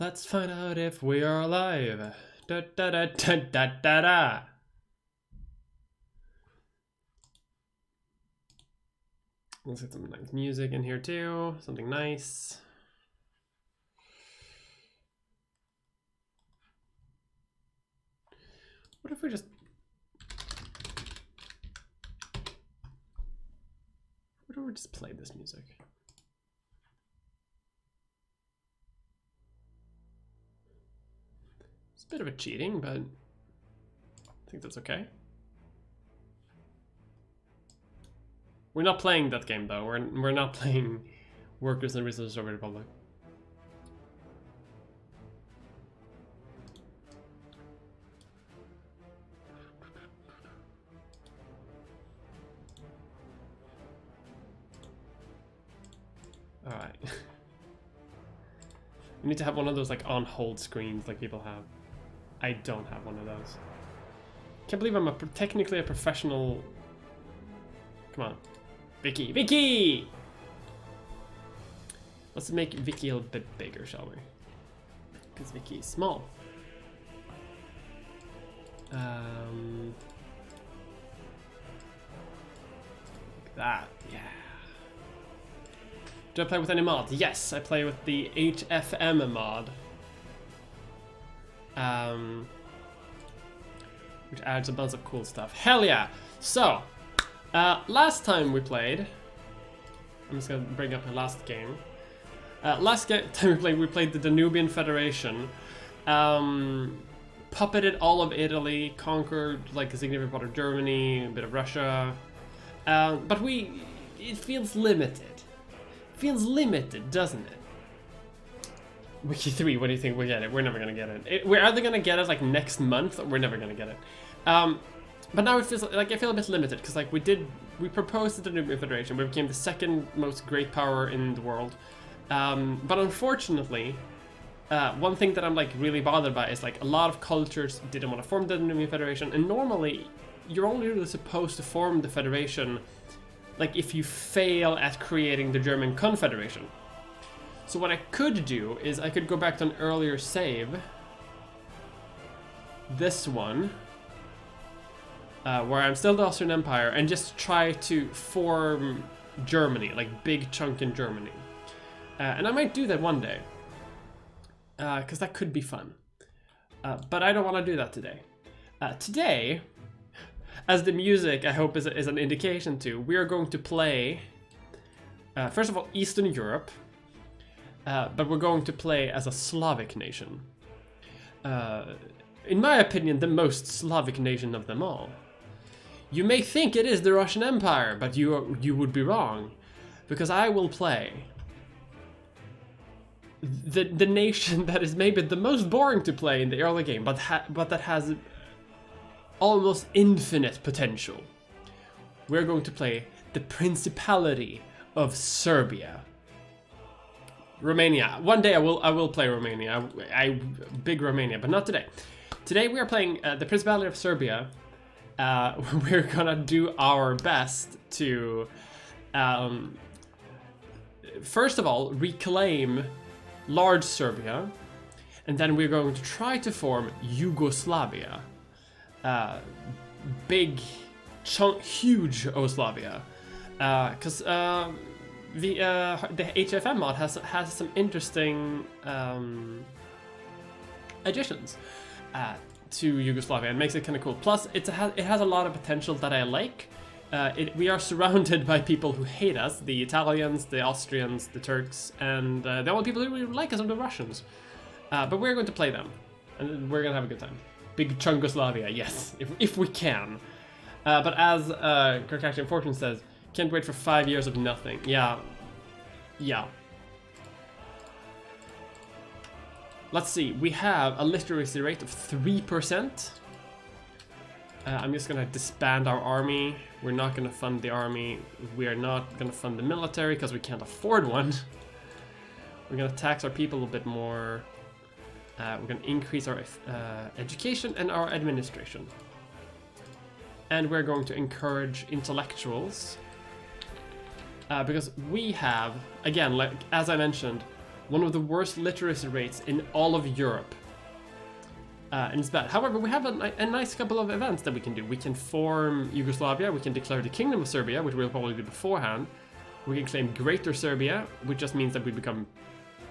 Let's find out if we are alive. Da da da da da da da. Let's get some nice music in here too. Something nice. What if we just... What if we just play this music? It's a bit of a cheating, but I think that's okay. We're not playing that game though. We're not playing Workers and Resources of the Republic. All right. We need to have one of those like on hold screens like people have. I don't have one of those. Can't believe I'm technically a professional. Come on. Vicky! Vicky! Let's make Vicky a little bit bigger, shall we? Because Vicky is small. Like that, yeah. Do I play with any mod? Yes, I play with the HFM mod. Which adds a bunch of cool stuff. Hell yeah! So, last time we played, I'm just gonna bring up the last game. Last time we played the Danubian Federation. Puppeted all of Italy, conquered like a significant part of Germany, a bit of Russia. But it feels limited. Feels limited, doesn't it? Wiki 3, what do you think we'll get it? We're never gonna get it. We're either gonna get it like next month or we're never gonna get it. But now it feels like I feel a bit limited because like we proposed the Danubian Federation, we became the second most great power in the world. But unfortunately, one thing that I'm like really bothered by is like a lot of cultures didn't want to form the Danubian Federation, and normally you're only really supposed to form the federation like if you fail at creating the German Confederation. So what I could do is I could go back to an earlier save, this one, where I'm still the Austrian Empire, and just try to form Germany, like big chunk in Germany. And I might do that one day, because that could be fun. But I don't want to do that today. Today, as the music I hope is an indication to, we are going to play, first of all, Eastern Europe, but we're going to play as a Slavic nation. In my opinion, the most Slavic nation of them all. You may think it is the Russian Empire, but you would be wrong, because I will play the nation that is maybe the most boring to play in the early game, but that has almost infinite potential. We're going to play the Principality of Serbia. Romania. One day I will play Romania. I big Romania, but not today. Today we are playing the Principality of Serbia. We're gonna do our best to, first of all, reclaim large Serbia, and then we're going to try to form Yugoslavia. Big, huge Yugoslavia. Because the HFM mod has some interesting additions to Yugoslavia and makes it kind of cool. Plus, it has a lot of potential that I like. We are surrounded by people who hate us: the Italians, the Austrians, the Turks, and the only people who really like us are the Russians. But we're going to play them, and we're gonna have a good time. Big Chungoslavia, yes, if we can. But as Kirkachian Fortune says, can't wait for 5 years of nothing. Yeah. Let's see, we have a literacy rate of 3%. I'm just gonna disband our army. We're not gonna fund the army. We are not gonna fund the military because we can't afford one. We're gonna tax our people a bit more. We're gonna increase our education and our administration. And we're going to encourage intellectuals. Because we have, again, like as I mentioned, one of the worst literacy rates in all of Europe. And it's bad. However, we have a nice couple of events that we can do. We can form Yugoslavia, we can declare the Kingdom of Serbia, which we'll probably do beforehand. We can claim Greater Serbia, which just means that we become,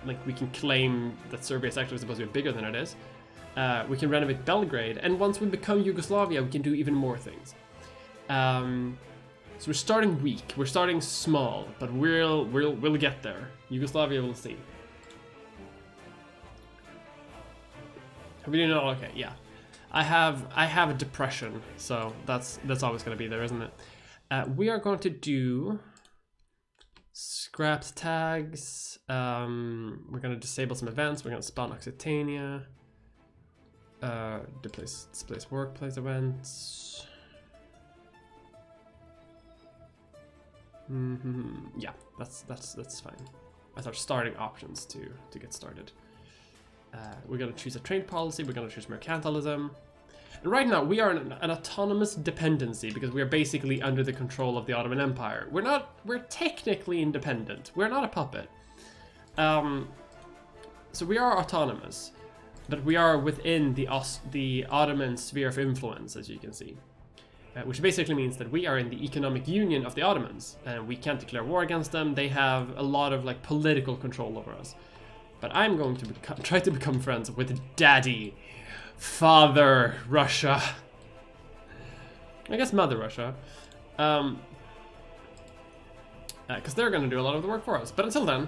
like, we can claim that Serbia is actually supposed to be bigger than it is. We can renovate Belgrade, and once we become Yugoslavia, we can do even more things. So we're starting weak, we're starting small, but we'll get there. Yugoslavia, we'll see. Have we done all? Okay, yeah. I have a depression, so that's always going to be there, isn't it? We are going to do scrapped tags. We're going to disable some events. We're going to spawn Occitania. Displace workplace events. Yeah, that's fine. That's our starting options to get started. We're gonna choose a trade policy. We're gonna choose mercantilism. And right now we are an autonomous dependency because we are basically under the control of the Ottoman Empire. We're technically independent. We're not a puppet. So we are autonomous. But we are within the Ottoman sphere of influence, as you can see. Which basically means that we are in the economic union of the Ottomans. And we can't declare war against them. They have a lot of like political control over us. But I'm going to try to become friends with Daddy, Father Russia. I guess Mother Russia. Because they're going to do a lot of the work for us. But until then,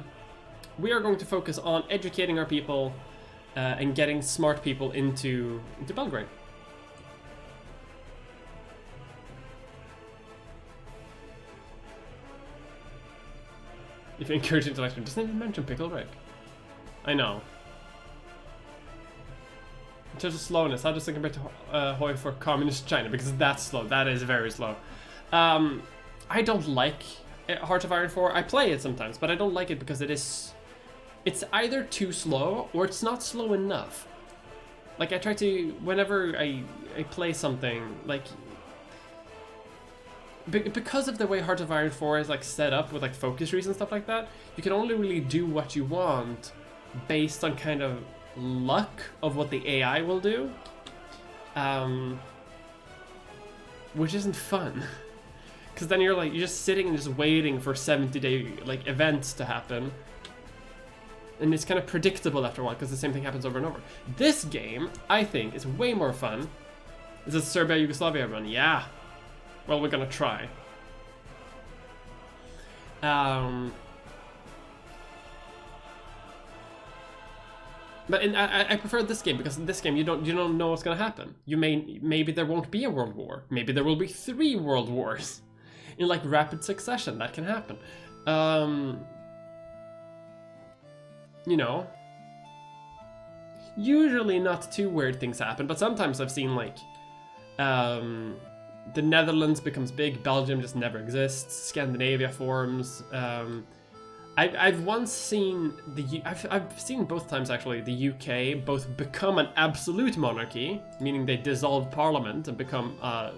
we are going to focus on educating our people and getting smart people into Belgrade. If you encourage intellectual, doesn't even mention Pickle Rick. I know. In terms of slowness, how does it compare to Hoi for Communist China? Because that's slow. That is very slow. I don't like Heart of Iron 4. I play it sometimes, but I don't like it because it's either too slow or it's not slow enough. Like I try to, whenever I play something, like because of the way Heart of Iron 4 is like set up with like focus trees and stuff like that, you can only really do what you want based on kind of luck of what the AI will do, which isn't fun. Because then you're just sitting and just waiting for 70-day like events to happen. And it's kind of predictable after a while because the same thing happens over and over. This game, I think, is way more fun. Is it Serbia-Yugoslavia run? Yeah. Well, we're gonna try. But I prefer this game because in this game you don't know what's gonna happen. Maybe there won't be a world war. Maybe there will be 3 world wars in like rapid succession. That can happen. You know, usually not too weird things happen, but sometimes I've seen like the Netherlands becomes big, Belgium just never exists, Scandinavia forms. I've once seen I've seen both times actually the UK both become an absolute monarchy, meaning they dissolve parliament and become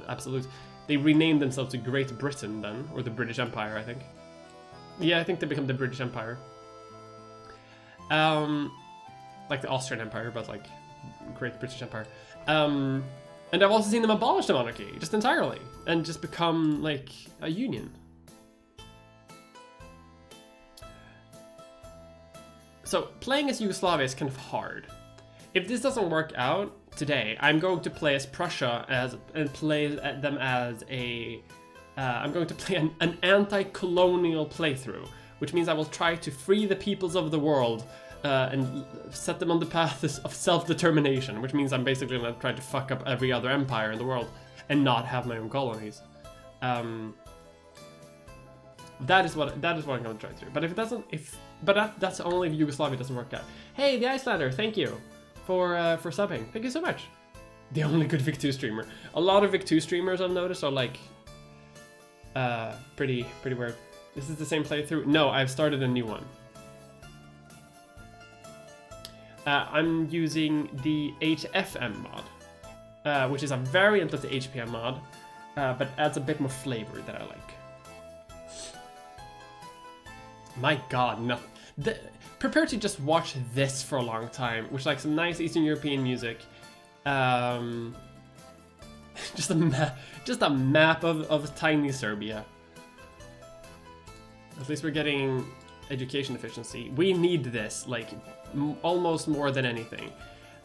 absolute. They renamed themselves to Great Britain then, or the British Empire, I think. Yeah, I think they become the British Empire. Like the Austrian Empire, but like Great British Empire. And I've also seen them abolish the monarchy, just entirely, and just become like a union. So playing as Yugoslavia is kind of hard. If this doesn't work out today, I'm going to play as Prussia and play them as a. I'm going to play an anti-colonial playthrough, which means I will try to free the peoples of the world and set them on the path of self-determination, which means I'm basically going to try to fuck up every other empire in the world and not have my own colonies. That is what I'm going to try to do. But if it doesn't, that's only if Yugoslavia doesn't work out. Hey, the Icelander, thank you for subbing. Thank you so much. The only good Vic2 streamer. A lot of Vic2 streamers I've noticed are like pretty weird. This is the same playthrough? No, I've started a new one. I'm using the HFM mod, which is a variant of the HPM mod, but adds a bit more flavor that I like. My god, Prepare to just watch this for a long time, which like some nice Eastern European music. Just a map of tiny Serbia. At least we're getting education efficiency. We need this, like, almost more than anything.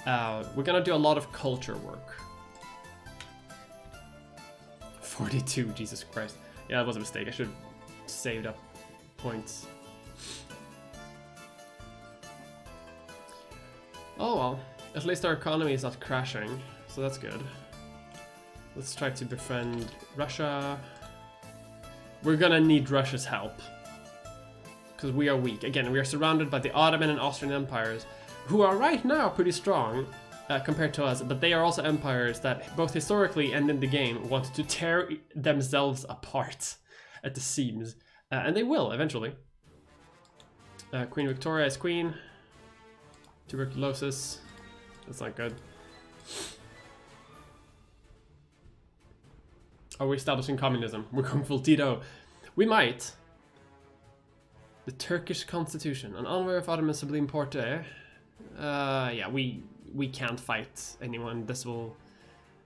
We're gonna do a lot of culture work. 42, Jesus Christ. Yeah, that was a mistake. I should have saved up points. Oh well, at least our economy is not crashing, so that's good. Let's try to befriend Russia. We're gonna need Russia's help, because we are weak. Again, we are surrounded by the Ottoman and Austrian empires, who are right now pretty strong compared to us, but they are also empires that both historically and in the game wanted to tear themselves apart at the seams. And they will eventually. Queen Victoria is queen. Tuberculosis. That's not good. Are we establishing communism? We're going full Tito. We might. The Turkish constitution. An envoy of Ottoman Sublime Porte. Yeah, we can't fight anyone. This will...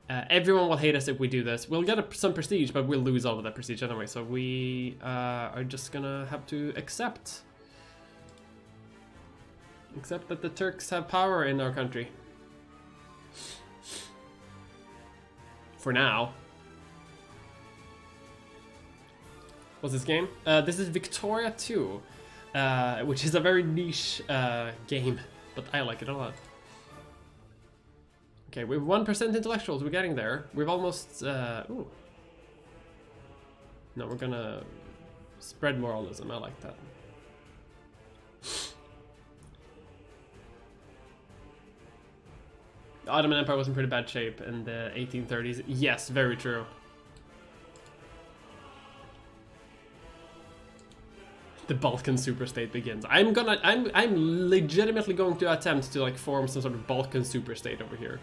everyone will hate us if we do this. We'll get some prestige, but we'll lose all of that prestige anyway. So we are just gonna have to accept that the Turks have power in our country. For now. What's this game? This is Victoria 2, which is a very niche game, but I like it a lot. Okay, we have 1% intellectuals, we're getting there. We've almost, ooh. No, we're gonna spread moralism, I like that. The Ottoman Empire was in pretty bad shape in the 1830s. Yes, very true. The Balkan superstate begins. I'm legitimately going to attempt to like form some sort of Balkan superstate over here.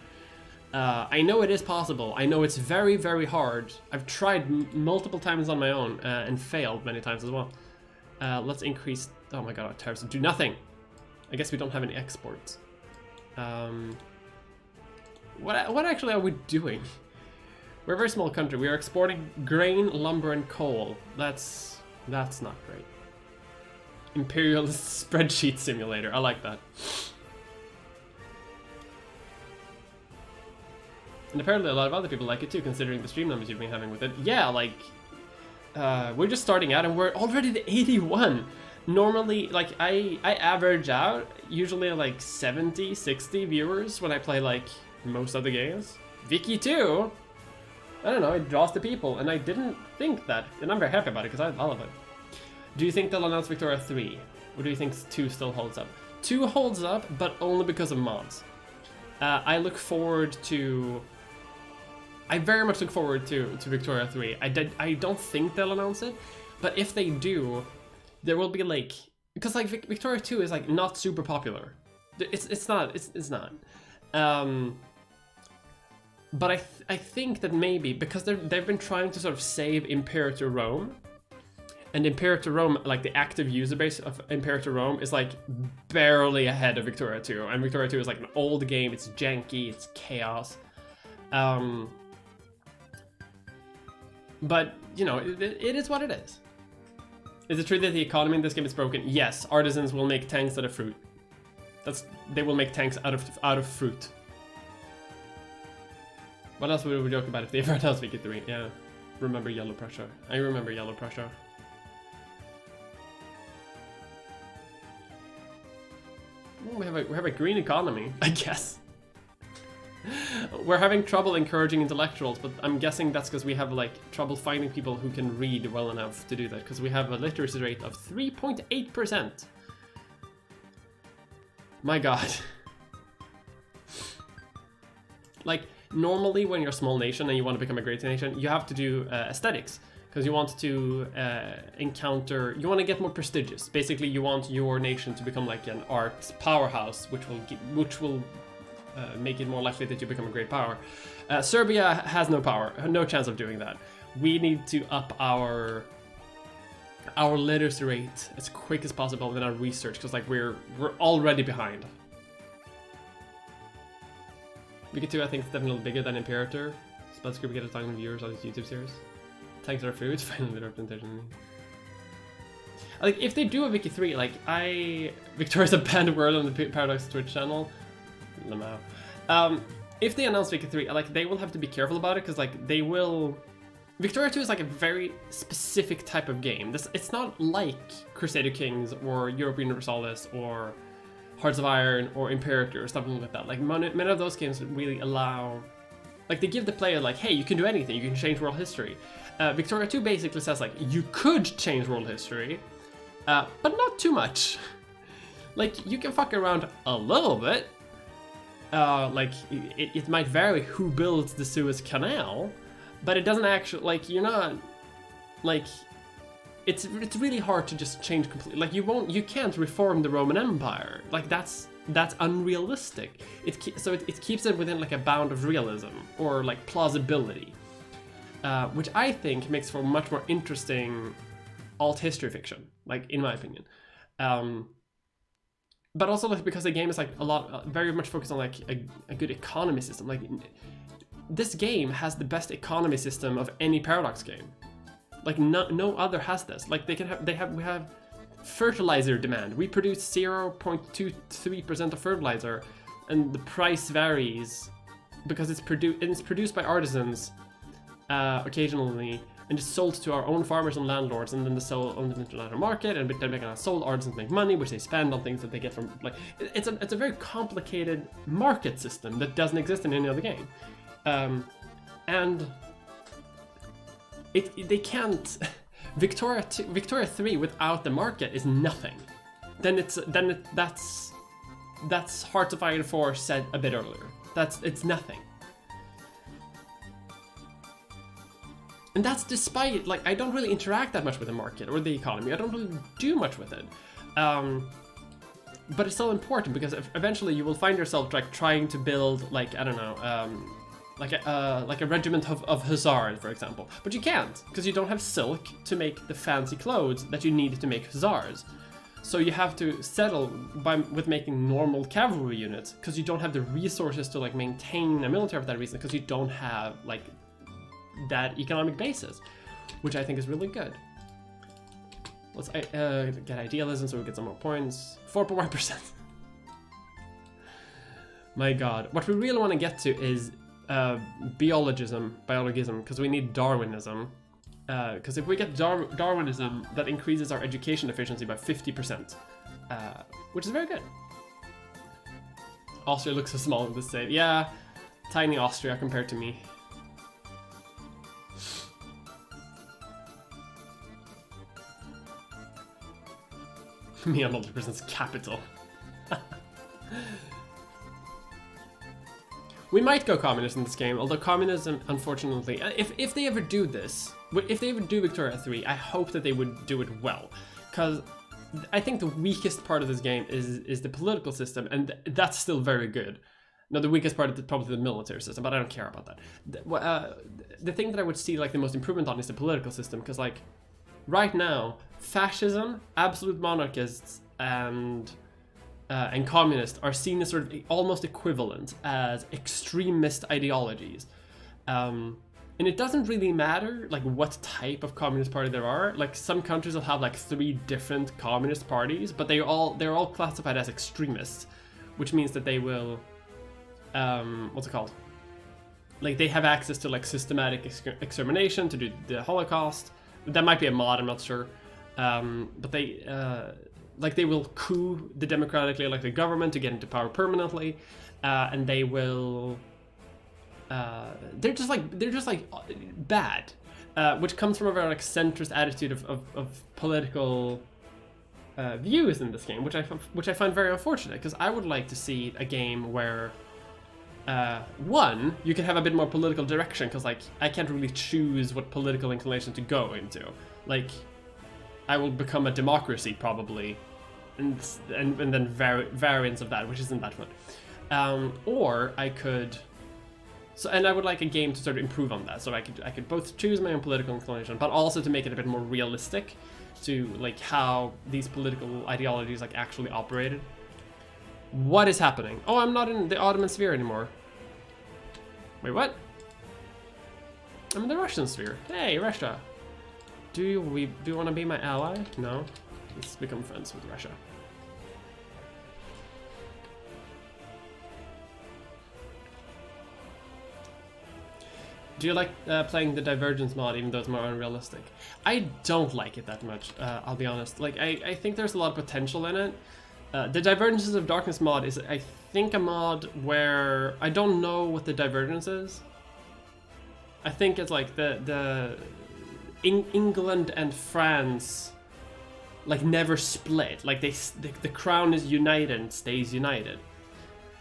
I know it is possible. I know it's very, very hard. I've tried multiple times on my own and failed many times as well. Let's increase. Oh my god, our tariffs do nothing. I guess we don't have any exports. What actually are we doing? We're a very small country. We are exporting grain, lumber, and coal. That's not great. Imperialist spreadsheet simulator. I like that. And apparently a lot of other people like it too, considering the stream numbers you've been having with it. Yeah, like, we're just starting out and we're already to 81. Normally, like, I average out usually like 70, 60 viewers when I play like most of the games. Vicky too. I don't know, it draws the people, and I didn't think that, and I'm very happy about it because I love it. Do you think they'll announce Victoria 3? Or do you think 2 still holds up? 2 holds up, but only because of mods. I look forward to... I very much look forward to Victoria 3. I don't think they'll announce it, but if they do, there will be like... Because like Victoria 2 is like not super popular. It's not. But I think that maybe, because they've been trying to sort of save Imperator Rome, and Imperator Rome, like the active user base of Imperator Rome is like barely ahead of Victoria 2, and Victoria 2 is like an old game, it's janky, it's chaos. But, you know, it is what it is. Is it true that the economy in this game is broken? Yes, artisans will make tanks out of fruit. They will make tanks out of fruit. What else would we joke about if they ever announced Vicky 3? Yeah, remember Yellow Prussia. I remember Yellow Prussia. Well, we have a green economy, I guess. We're having trouble encouraging intellectuals, but I'm guessing that's because we have like trouble finding people who can read well enough to do that, because we have a literacy rate of 3.8%. My god. Like, normally when you're a small nation and you want to become a great nation, you have to do aesthetics, because you want to you want to get more prestigious. Basically, you want your nation to become like an art powerhouse, which will make it more likely that you become a great power. Serbia has no power, no chance of doing that. We need to up our our literacy rate as quick as possible with our research, because like we're already behind. Vika 2, I think, is definitely bigger than Imperator. Spud Script get a ton of viewers on his YouTube series. Thanks to our food, finally the representation. Like, if they do a Vika 3, like, Victoria's Abandoned World on the Paradox Twitch channel. Lamau. If they announce Vika 3, like, they will have to be careful about it, because, like, they will... Victoria 2 is, like, a very specific type of game. It's not like Crusader Kings or Europa Universalis or Hearts of Iron or Imperator or something like that. Like, many of those games really allow... Like, they give the player, like, hey, you can do anything. You can change world history. Victoria 2 basically says, like, you could change world history, but not too much. Like, you can fuck around a little bit. Like, it might vary who builds the Suez Canal, but it doesn't actually, like, you're not, like, it's really hard to just change completely. Like, you can't reform the Roman Empire. Like, that's unrealistic. So it keeps it within, like, a bound of realism or, like, plausibility, which I think makes for much more interesting alt history fiction, like, in my opinion. But also, like, because the game is, like, very much focused on, like, a good economy system. Like, this game has the best economy system of any Paradox game. Like, no other has this. Like, we have fertilizer demand. We produce 0.23% of fertilizer, and the price varies because it's produced by artisans occasionally, and just sold to our own farmers and landlords, and then they sell on the international market, and then they're gonna sold artisans make money, which they spend on things that they get from, like, it's a very complicated market system that doesn't exist in any other game, and they can't. Victoria 3 without the market is nothing. That's Hearts of Iron 4 said a bit earlier. It's nothing. And that's despite, like, I don't really interact that much with the market or the economy. I don't really do much with it. But it's still important because eventually you will find yourself, like, trying to build, like, I don't know, like a regiment of hussars, for example. But you can't, because you don't have silk to make the fancy clothes that you need to make hussars. So you have to settle with making normal cavalry units, because you don't have the resources to, like, maintain a military for that reason, because you don't have, like, that economic basis, which I think is really good. Let's get idealism so we get some more points. 4.1%. My god. What we really want to get to is biologism, because we need Darwinism. Because if we get Darwinism, that increases our education efficiency by 50%, which is very good. Austria looks so small in this state. Yeah, tiny Austria compared to me. Me on 100% capital. We might go communist in this game, although communism, unfortunately, if they ever do this, if they ever do Victoria 3, I hope that they would do it well, because I think the weakest part of this game is the political system, and that's still very good. No, the weakest part is probably the military system, but I don't care about that. The thing that I would see, like, the most improvement on is the political system, because, like, right now, fascism, absolute monarchists, and communists are seen as sort of almost equivalent as extremist ideologies. And it doesn't really matter, like, what type of communist party there are. Like, some countries will have, like, 3 different communist parties, but they're all classified as extremists, which means that they will, what's it called? Like, they have access to, like, systematic extermination, to do the Holocaust. That might be a mod, I'm not sure. But they, like, they will coup the democratically elected government to get into power permanently, and they will, they're just like bad, which comes from a very, like, centrist attitude of political views in this game, which I find very unfortunate, because I would like to see a game where one, you can have a bit more political direction, because, like, I can't really choose what political inclination to go into. Like, I will become a democracy probably, and then variants of that, which isn't that fun. Or I could, and I would like a game to sort of improve on that, so I could both choose my own political inclination, but also to make it a bit more realistic. to like how these political ideologies like actually operated. What is happening? Oh, I'm not in the Ottoman sphere anymore. Wait, what? I'm in the Russian sphere. Hey, Russia. Do you want to be my ally? No. Let's become friends with Russia. Do you like playing the Divergence mod, even though it's more unrealistic? I don't like it that much, I'll be honest. Like, I think there's a lot of potential in it. The Divergences of Darkness mod is, I think, a mod where I don't know what the divergence is. I think it's like England and France like never split. Like the crown is united and stays united.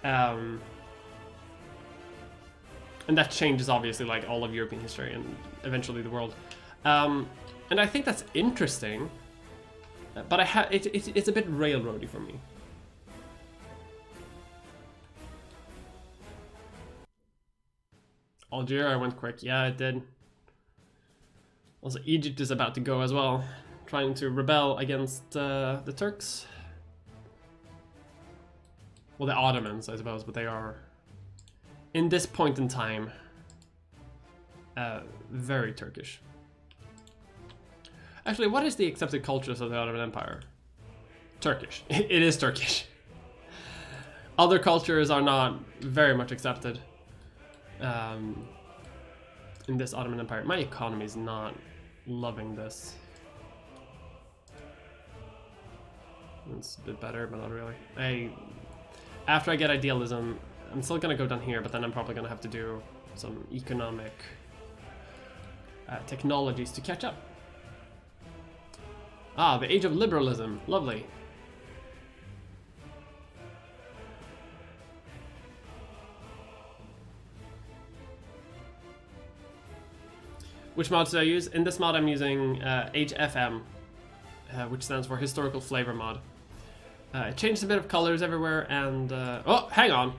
And that changes obviously like all of European history and eventually the world. And I think that's interesting, but it's a bit railroady for me. Algeria, I went quick. Yeah, it did. Also, Egypt is about to go as well, trying to rebel against the Turks. Well, the Ottomans, I suppose, but they are, in this point in time, very Turkish. Actually, what is the accepted cultures of the Ottoman Empire? Turkish. It is Turkish. Other cultures are not very much accepted in this Ottoman Empire. My economy is not loving this. It's a bit better, but not really. After I get idealism, I'm still gonna go down here, but then I'm probably gonna have to do some economic technologies to catch up. Ah, the age of liberalism. Lovely. Which mods do I use? In this mod I'm using HFM, which stands for Historical Flavor Mod. It changed a bit of colors everywhere and... oh, hang on!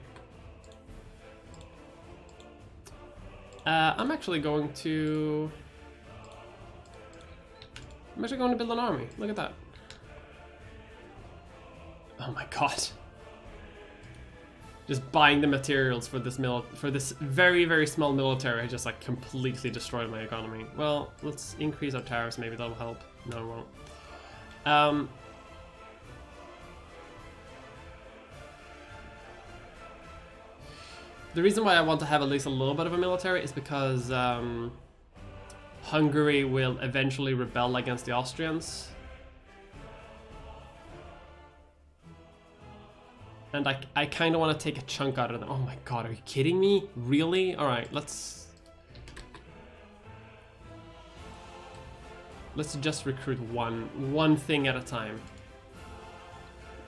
I'm actually going to build an army. Look at that. Oh my god. Just buying the materials for this very, very small military just like completely destroyed my economy. Well, let's increase our tariffs, maybe that'll help. No, it won't. The reason why I want to have at least a little bit of a military is because Hungary will eventually rebel against the Austrians. And I kind of want to take a chunk out of them. Oh my god, are you kidding me? Really? Alright, let's just recruit one thing at a time.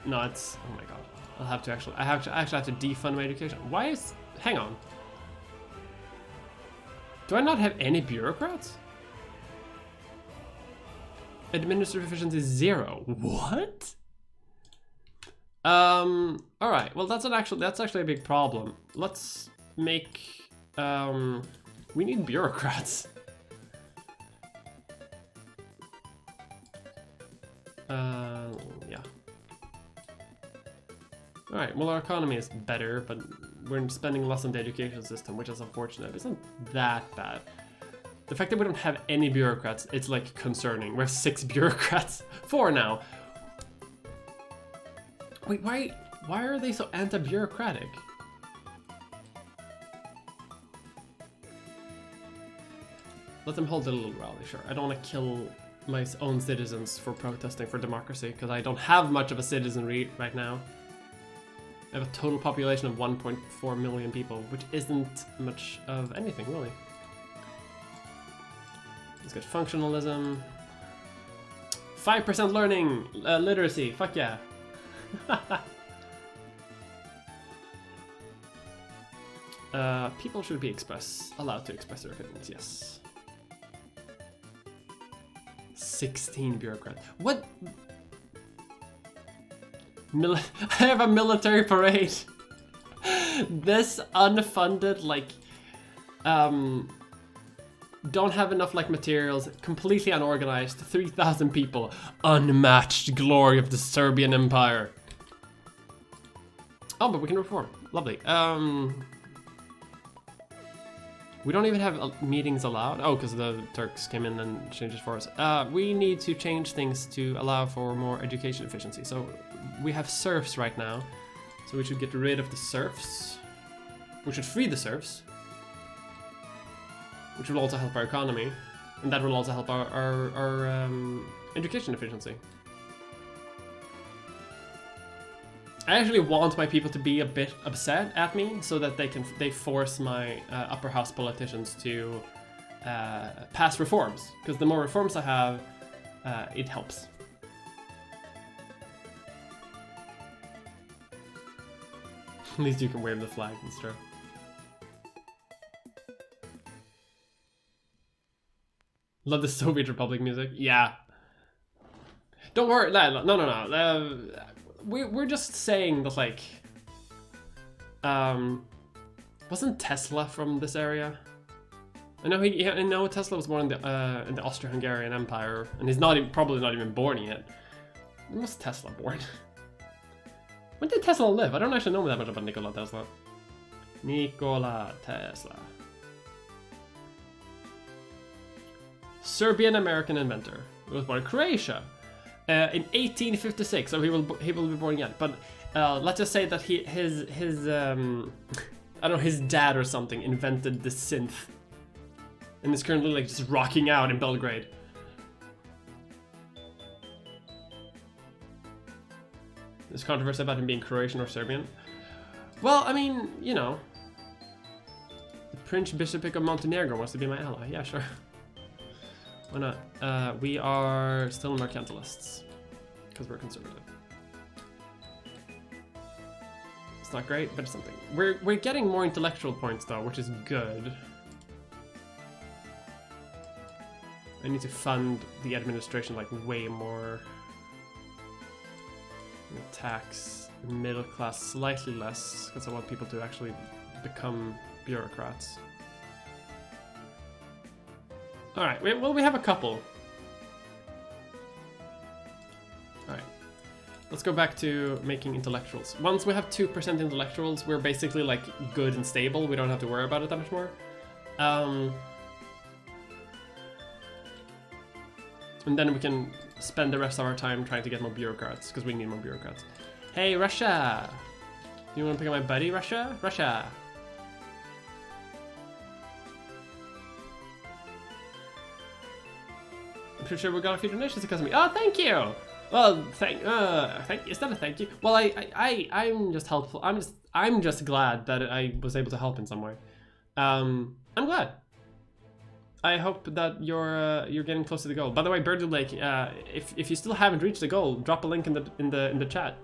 No, it's... oh my god. I actually have to defund my education. Why is... hang on. Do I not have any bureaucrats? Administrative efficiency is 0. What? Alright, well that's actually a big problem. Let's make, we need bureaucrats. Yeah. Alright, well our economy is better, but we're spending less on the education system, which is unfortunate. It isn't that bad. The fact that we don't have any bureaucrats, it's like concerning. We have 6 bureaucrats. 4 now. Wait, why are they so anti-bureaucratic? Let them hold a little rally, sure. I don't want to kill my own citizens for protesting for democracy, because I don't have much of a citizenry right now. I have a total population of 1.4 million people, which isn't much of anything, really. Let's get functionalism. 5% learning, literacy, fuck yeah. People should be allowed to express their opinions, yes. 16 bureaucrats. What? I have a military parade. This unfunded, like, don't have enough like materials, completely unorganized, 3,000 people, unmatched glory of the Serbian Empire. Oh, but we can reform. Lovely. We don't even have meetings allowed. Oh, because the Turks came in and changed it for us. We need to change things to allow for more education efficiency. So we have serfs right now. So we should get rid of the serfs. We should free the serfs. Which will also help our economy. And that will also help our education efficiency. I actually want my people to be a bit upset at me so that they force my upper house politicians to pass reforms, because the more reforms I have, it helps. At least you can wave the flag and stuff. Love the Soviet Republic music. Yeah. Don't worry. No. We're just saying that, like, wasn't Tesla from this area? I know Tesla was born in the Austro-Hungarian Empire, and he's probably not even born yet. When was Tesla born? When did Tesla live? I don't actually know that much about Nikola Tesla. Nikola Tesla. Serbian-American inventor. He was born in Croatia. In 1856, so he will be born again. But let's just say that his I don't know, his dad or something invented the synth, and is currently like just rocking out in Belgrade. There's controversy about him being Croatian or Serbian. Well, I mean, you know, the Prince Bishopric of Montenegro wants to be my ally. Yeah, sure. Why not? We are still mercantilists, because we're conservative. It's not great, but it's something. We're getting more intellectual points though, which is good. I need to fund the administration like way more. Tax middle class slightly less, because I want people to actually become bureaucrats. Alright, well, we have a couple. Alright. Let's go back to making intellectuals. Once we have 2% intellectuals, we're basically like good and stable. We don't have to worry about it that much more. And then we can spend the rest of our time trying to get more bureaucrats, because we need more bureaucrats. Hey, Russia! Do you want to pick up my buddy, Russia? Russia! I'm pretty sure we got a few donations because of me. Oh, thank you! Well, thank is that a thank you? Well, I'm just helpful. I'm just glad that I was able to help in some way. I'm glad. I hope that you're getting close to the goal. By the way, Birdie Lake, if you still haven't reached the goal, drop a link in the chat.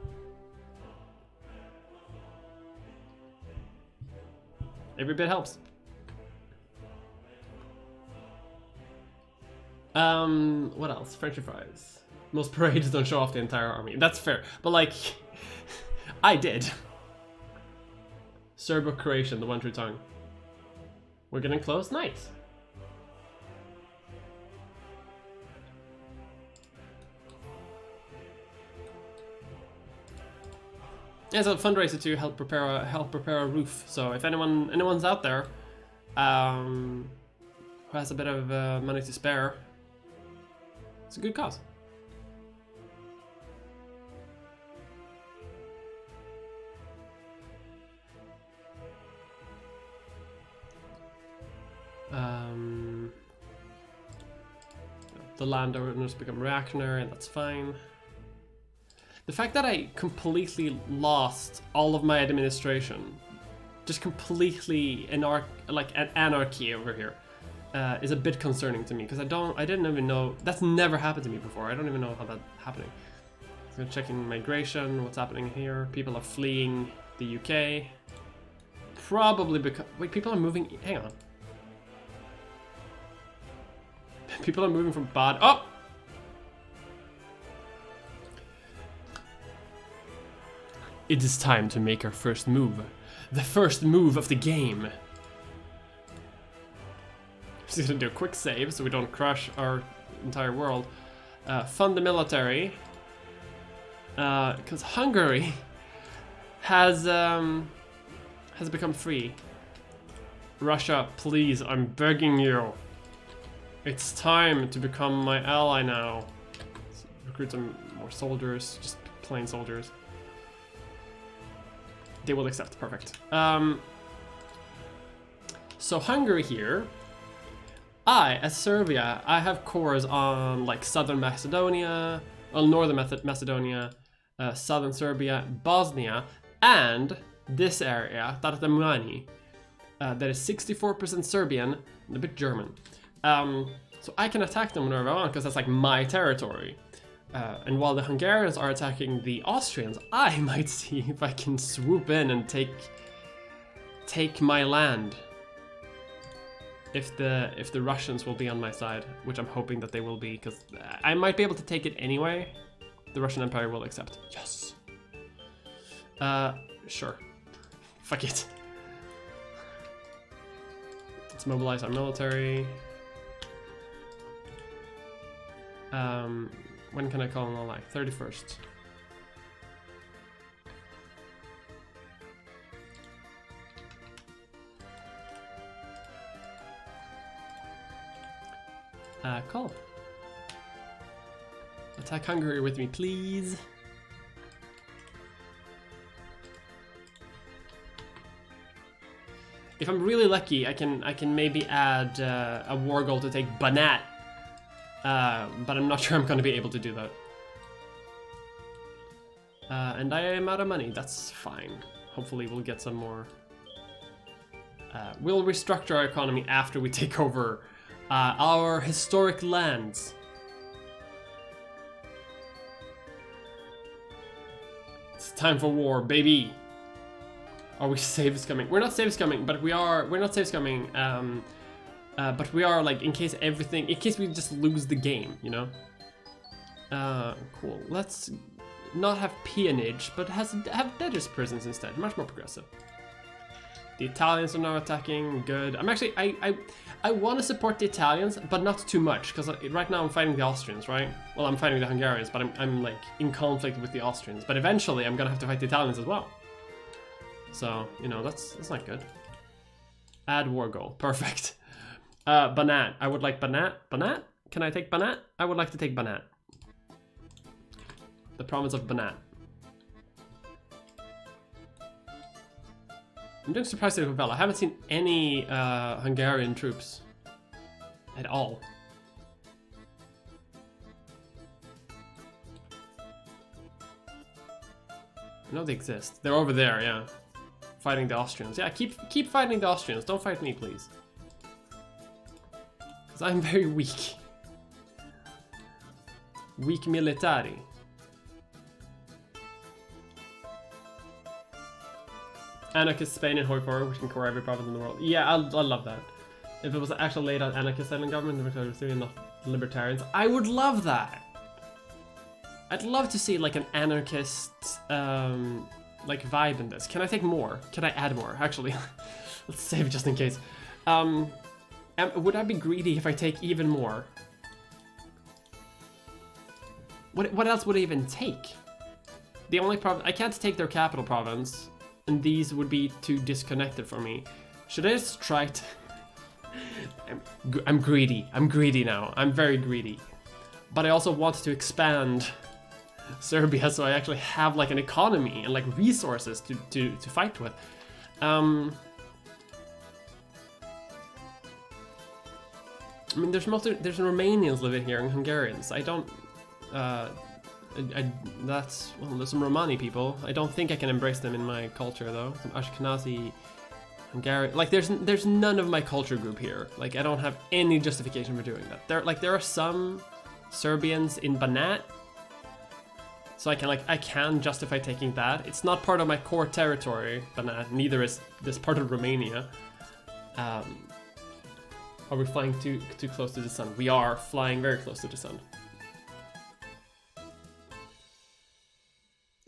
Every bit helps. What else? French fries. Most parades don't show off the entire army. That's fair, but like, I did. Serbo-Croatian, the one true tongue. We're getting close. Nice. It's a fundraiser to help prepare a roof. So if anyone's out there who has a bit of money to spare, it's a good cause. The landowners become reactionary, and that's fine. The fact that I completely lost all of my administration, just completely anarchy over here, is a bit concerning to me, because I didn't even know, that's never happened to me before. I don't even know how that's happening. So I'm checking migration, what's happening here. People are fleeing the UK. Probably because, wait, people are moving, hang on. People are moving from Bad, oh! It is time to make our first move. The first move of the game. just gonna do a quick save so we don't crush our entire world. Fund the military. Because Hungary has become free. Russia, please, I'm begging you. It's time to become my ally now. Let's recruit some more soldiers, just plain soldiers. They will accept, perfect. So Hungary here. As Serbia, I have cores on like Southern Macedonia, well, Northern Macedonia, Southern Serbia, Bosnia, and this area, Tartamani, that is 64% Serbian and a bit German. So I can attack them whenever I want because that's like my territory. And while the Hungarians are attacking the Austrians, I might see if I can swoop in and take my land. If the Russians will be on my side, which I'm hoping that they will be, because I might be able to take it anyway. The Russian Empire will accept. Yes. Sure. Fuck it. Let's mobilize our military. When can I call an ally? 31st. Call. Attack Hungary with me, please. If I'm really lucky, I can maybe add a war goal to take Banat, but I'm not sure I'm going to be able to do that. And I am out of money. That's fine. Hopefully, we'll get some more. We'll restructure our economy after we take over our historic lands. It's time for war, baby. Are we saves coming? We're not saves coming, but we're not saves coming. But we are like in case we just lose the game, you know. Cool. Let's not have peonage, but have debtors prisons instead. Much more progressive. The Italians are now attacking. Good. I'm actually I want to support the Italians, but not too much, because right now I'm fighting the Austrians, right? Well, I'm fighting the Hungarians, but I'm like in conflict with the Austrians. But eventually, I'm gonna have to fight the Italians as well. So you know that's not good. Add war goal. Perfect. Banat. I would like Banat. Banat? Can I take Banat? I would like to take Banat. The province of Banat. I'm doing surprised at Rebel. I haven't seen any Hungarian troops at all. I know they exist. They're over there, yeah. Fighting the Austrians. Yeah, keep fighting the Austrians. Don't fight me, please. Because I'm very weak. Weak military. Anarchist Spain and Hoi-4, which can core every province in the world. Yeah, I love that. If it was an actual laid out anarchist island government, not libertarians, I would love that. I'd love to see like an anarchist like vibe in this. Can I take more? Can I add more? Actually, let's save just in case. Would I be greedy if I take even more? What else would I even take? The only problem, I can't take their capital province, and these would be too disconnected for me. Should I just try to... I'm greedy. I'm greedy now. I'm very greedy. But I also want to expand Serbia so I actually have like an economy and like resources to fight with. I mean, there's Romanians living here and Hungarians. I don't... there's some Romani people. I don't think I can embrace them in my culture though. Some Ashkenazi, Hungarian. Like there's none of my culture group here. Like I don't have any justification for doing that. There are some Serbians in Banat, so I can justify taking that. It's not part of my core territory, Banat. Neither is this part of Romania. Are we flying too close to the sun? We are flying very close to the sun.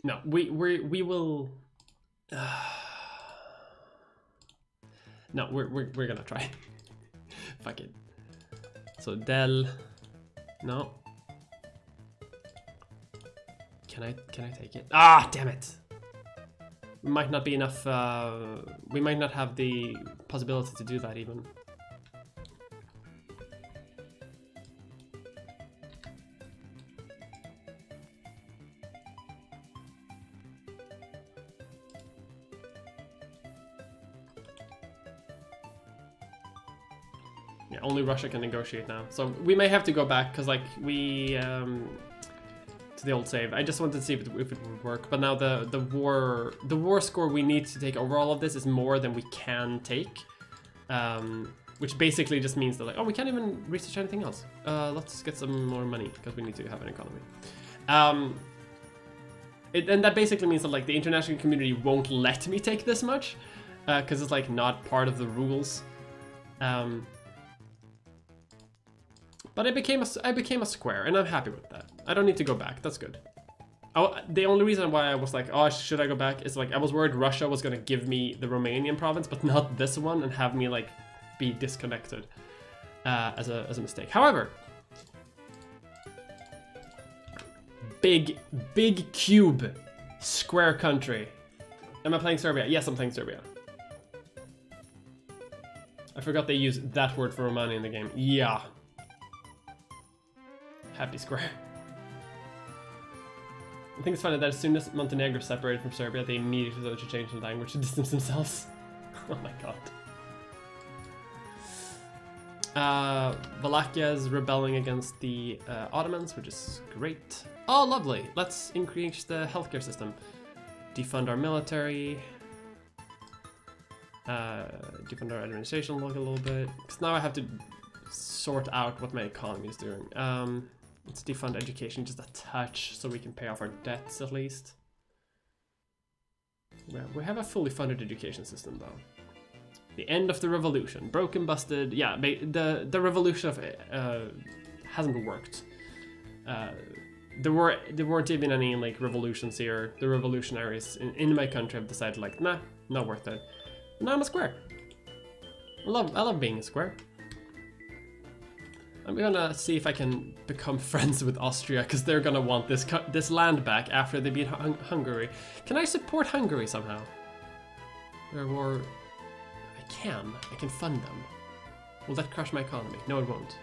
No, we will. No, we're gonna try. Fuck it. So del, no. Can I take it? Ah, damn it! We might not be enough. We might not have the possibility to do that even. Yeah, only Russia can negotiate now. So we may have to go back because like we to the old save. I just wanted to see if it would work. But now the war score we need to take over all of this is more than we can take, which basically just means that like, oh, we can't even research anything else. Let's get some more money because we need to have an economy. And that basically means that like the international community won't let me take this much because it's like not part of the rules. But I became a square, and I'm happy with that. I don't need to go back. That's good. Oh, the only reason why I was like, oh, should I go back? Is like I was worried Russia was gonna give me the Romanian province, but not this one, and have me like be disconnected as a mistake. However, big cube, square country. Am I playing Serbia? Yes, I'm playing Serbia. I forgot they use that word for Romania in the game. Yeah. Happy square. I think it's funny that as soon as Montenegro separated from Serbia, they immediately started to change the language to distance themselves. Oh my god. Wallachia is rebelling against the Ottomans, which is great. Oh, lovely. Let's increase the healthcare system. Defund our military. Defund our administration a little bit. Because now I have to sort out what my economy is doing. Let's defund education just a touch so we can pay off our debts at least. Well, we have a fully funded education system though. The end of the revolution. Broken, busted. Yeah, the revolution hasn't worked. There weren't even any like revolutions here. The revolutionaries in my country have decided like, nah, not worth it. And now I'm a square. I love being a square. I'm gonna see if I can become friends with Austria because they're gonna want this land back after they beat Hungary. Can I support Hungary somehow? Or I can fund them. Will that crush my economy? No, it won't.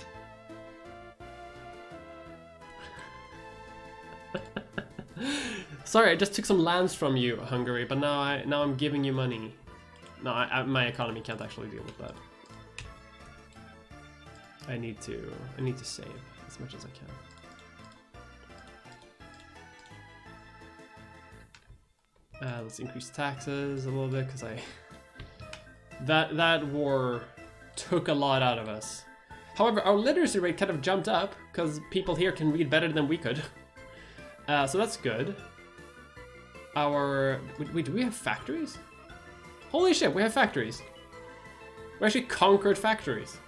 Sorry, I just took some lands from you, Hungary, but now I'm giving you money. No, my economy can't actually deal with that. I need to save as much as I can. Let's increase taxes a little bit because that war took a lot out of us. However, our literacy rate kind of jumped up because people here can read better than we could. So that's good. Wait, do we have factories? Holy shit, we have factories. We actually conquered factories.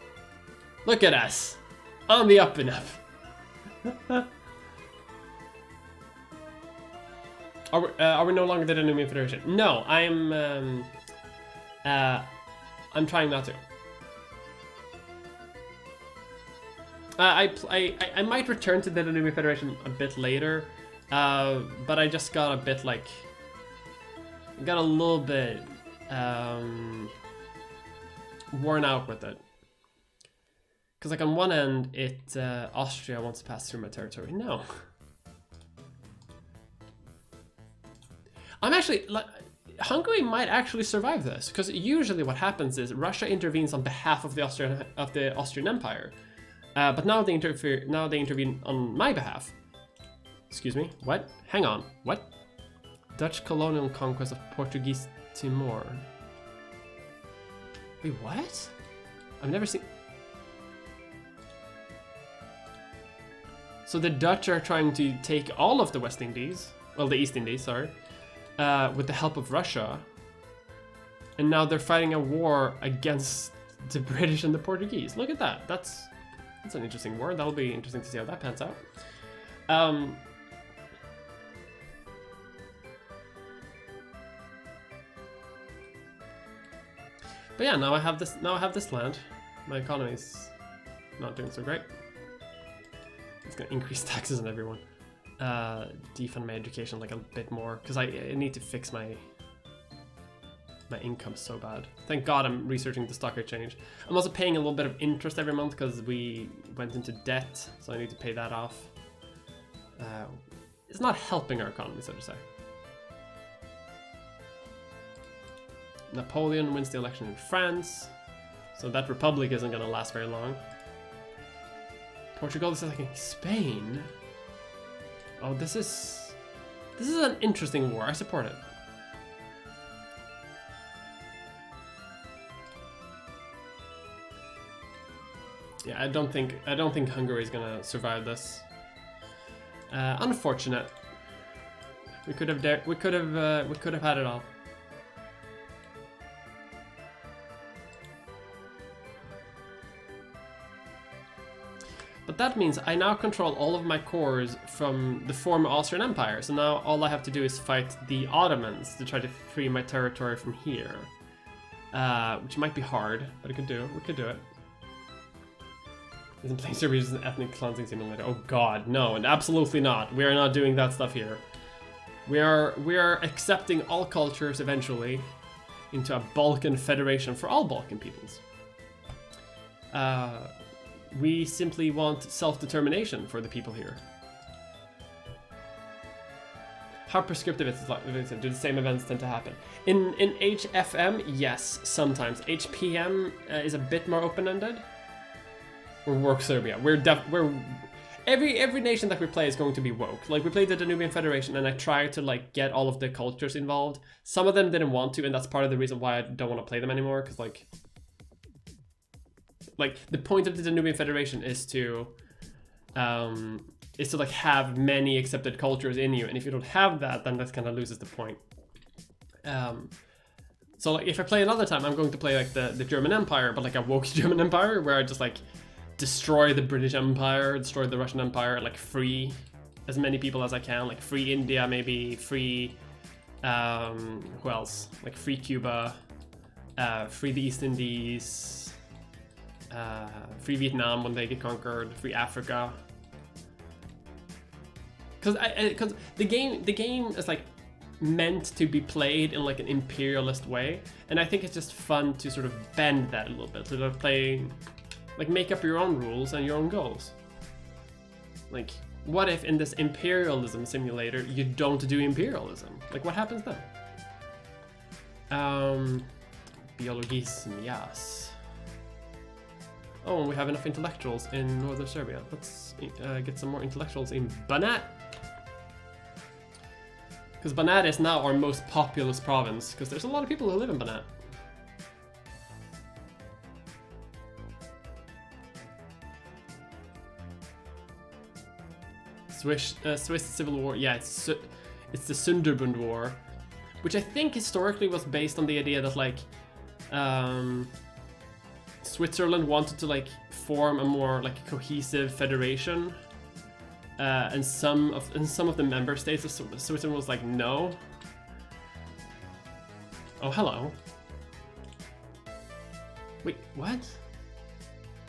Look at us, on the up and up. Are we no longer the Danumian Federation? No, I'm trying not to. I might return to the Danumian Federation a bit later, but I just got a bit like, got a little bit worn out with it. Because like on one end, Austria wants to pass through my territory. No. I'm actually, Hungary might actually survive this, because usually what happens is Russia intervenes on behalf of the Austrian Empire, but now they intervene on my behalf. Excuse me, what? Hang on, what? Dutch colonial conquest of Portuguese Timor. Wait, what? I've never seen... So the Dutch are trying to take all of the West Indies, well, the East Indies, sorry, with the help of Russia. And now they're fighting a war against the British and the Portuguese. Look at that. That's an interesting war. That'll be interesting to see how that pans out. But yeah, now I have this land. My economy's not doing so great. It's gonna increase taxes on everyone. Defund my education like a bit more, because I need to fix my income so bad. Thank God I'm researching the stock exchange. I'm also paying a little bit of interest every month because we went into debt, so I need to pay that off. It's not helping our economy, so to say. Napoleon wins the election in France, so that republic isn't gonna last very long. Portugal is attacking Spain. Oh, this is an interesting war. I support it. Yeah, I don't think Hungary is gonna survive this. Unfortunate. We could have had it all. But that means I now control all of my cores from the former Austrian Empire. So now all I have to do is fight the Ottomans to try to free my territory from here. Which might be hard, but we could do it. Isn't playing Serbia just an ethnic cleansing simulator? Oh god, no, and absolutely not. We are not doing that stuff here. We are accepting all cultures eventually into a Balkan federation for all Balkan peoples. We simply want self-determination for the people here. How prescriptive is it? Do the same events tend to happen? In HFM, yes, sometimes. HPM is a bit more open-ended. We're woke Serbia. Every nation that we play is going to be woke. Like, we played the Danubian Federation, and I tried to like get all of the cultures involved. Some of them didn't want to, and that's part of the reason why I don't want to play them anymore. Because like the point of the Danubian Federation is to like have many accepted cultures in you, and if you don't have that, then that kind of loses the point. So like if I play another time, I'm going to play like the German Empire, but like a woke German Empire where I just like destroy the British Empire, destroy the Russian Empire, like free as many people as I can, like free India, maybe free who else? Like free Cuba, free the East Indies, free Vietnam when they get conquered, free Africa. Because the game is like meant to be played in like an imperialist way, and I think it's just fun to sort of bend that a little bit, to play, like make up your own rules and your own goals. Like, what if in this imperialism simulator you don't do imperialism? Like, what happens then? Biologism, yes. Oh, and we have enough intellectuals in northern Serbia. Let's get some more intellectuals in Banat. Because Banat is now our most populous province, because there's a lot of people who live in Banat. Swiss Civil War, yeah, it's the Sunderbund War, which I think historically was based on the idea that like Switzerland wanted to like form a more like cohesive federation, and some of the member states of Switzerland was like no. Oh, hello. Wait, what?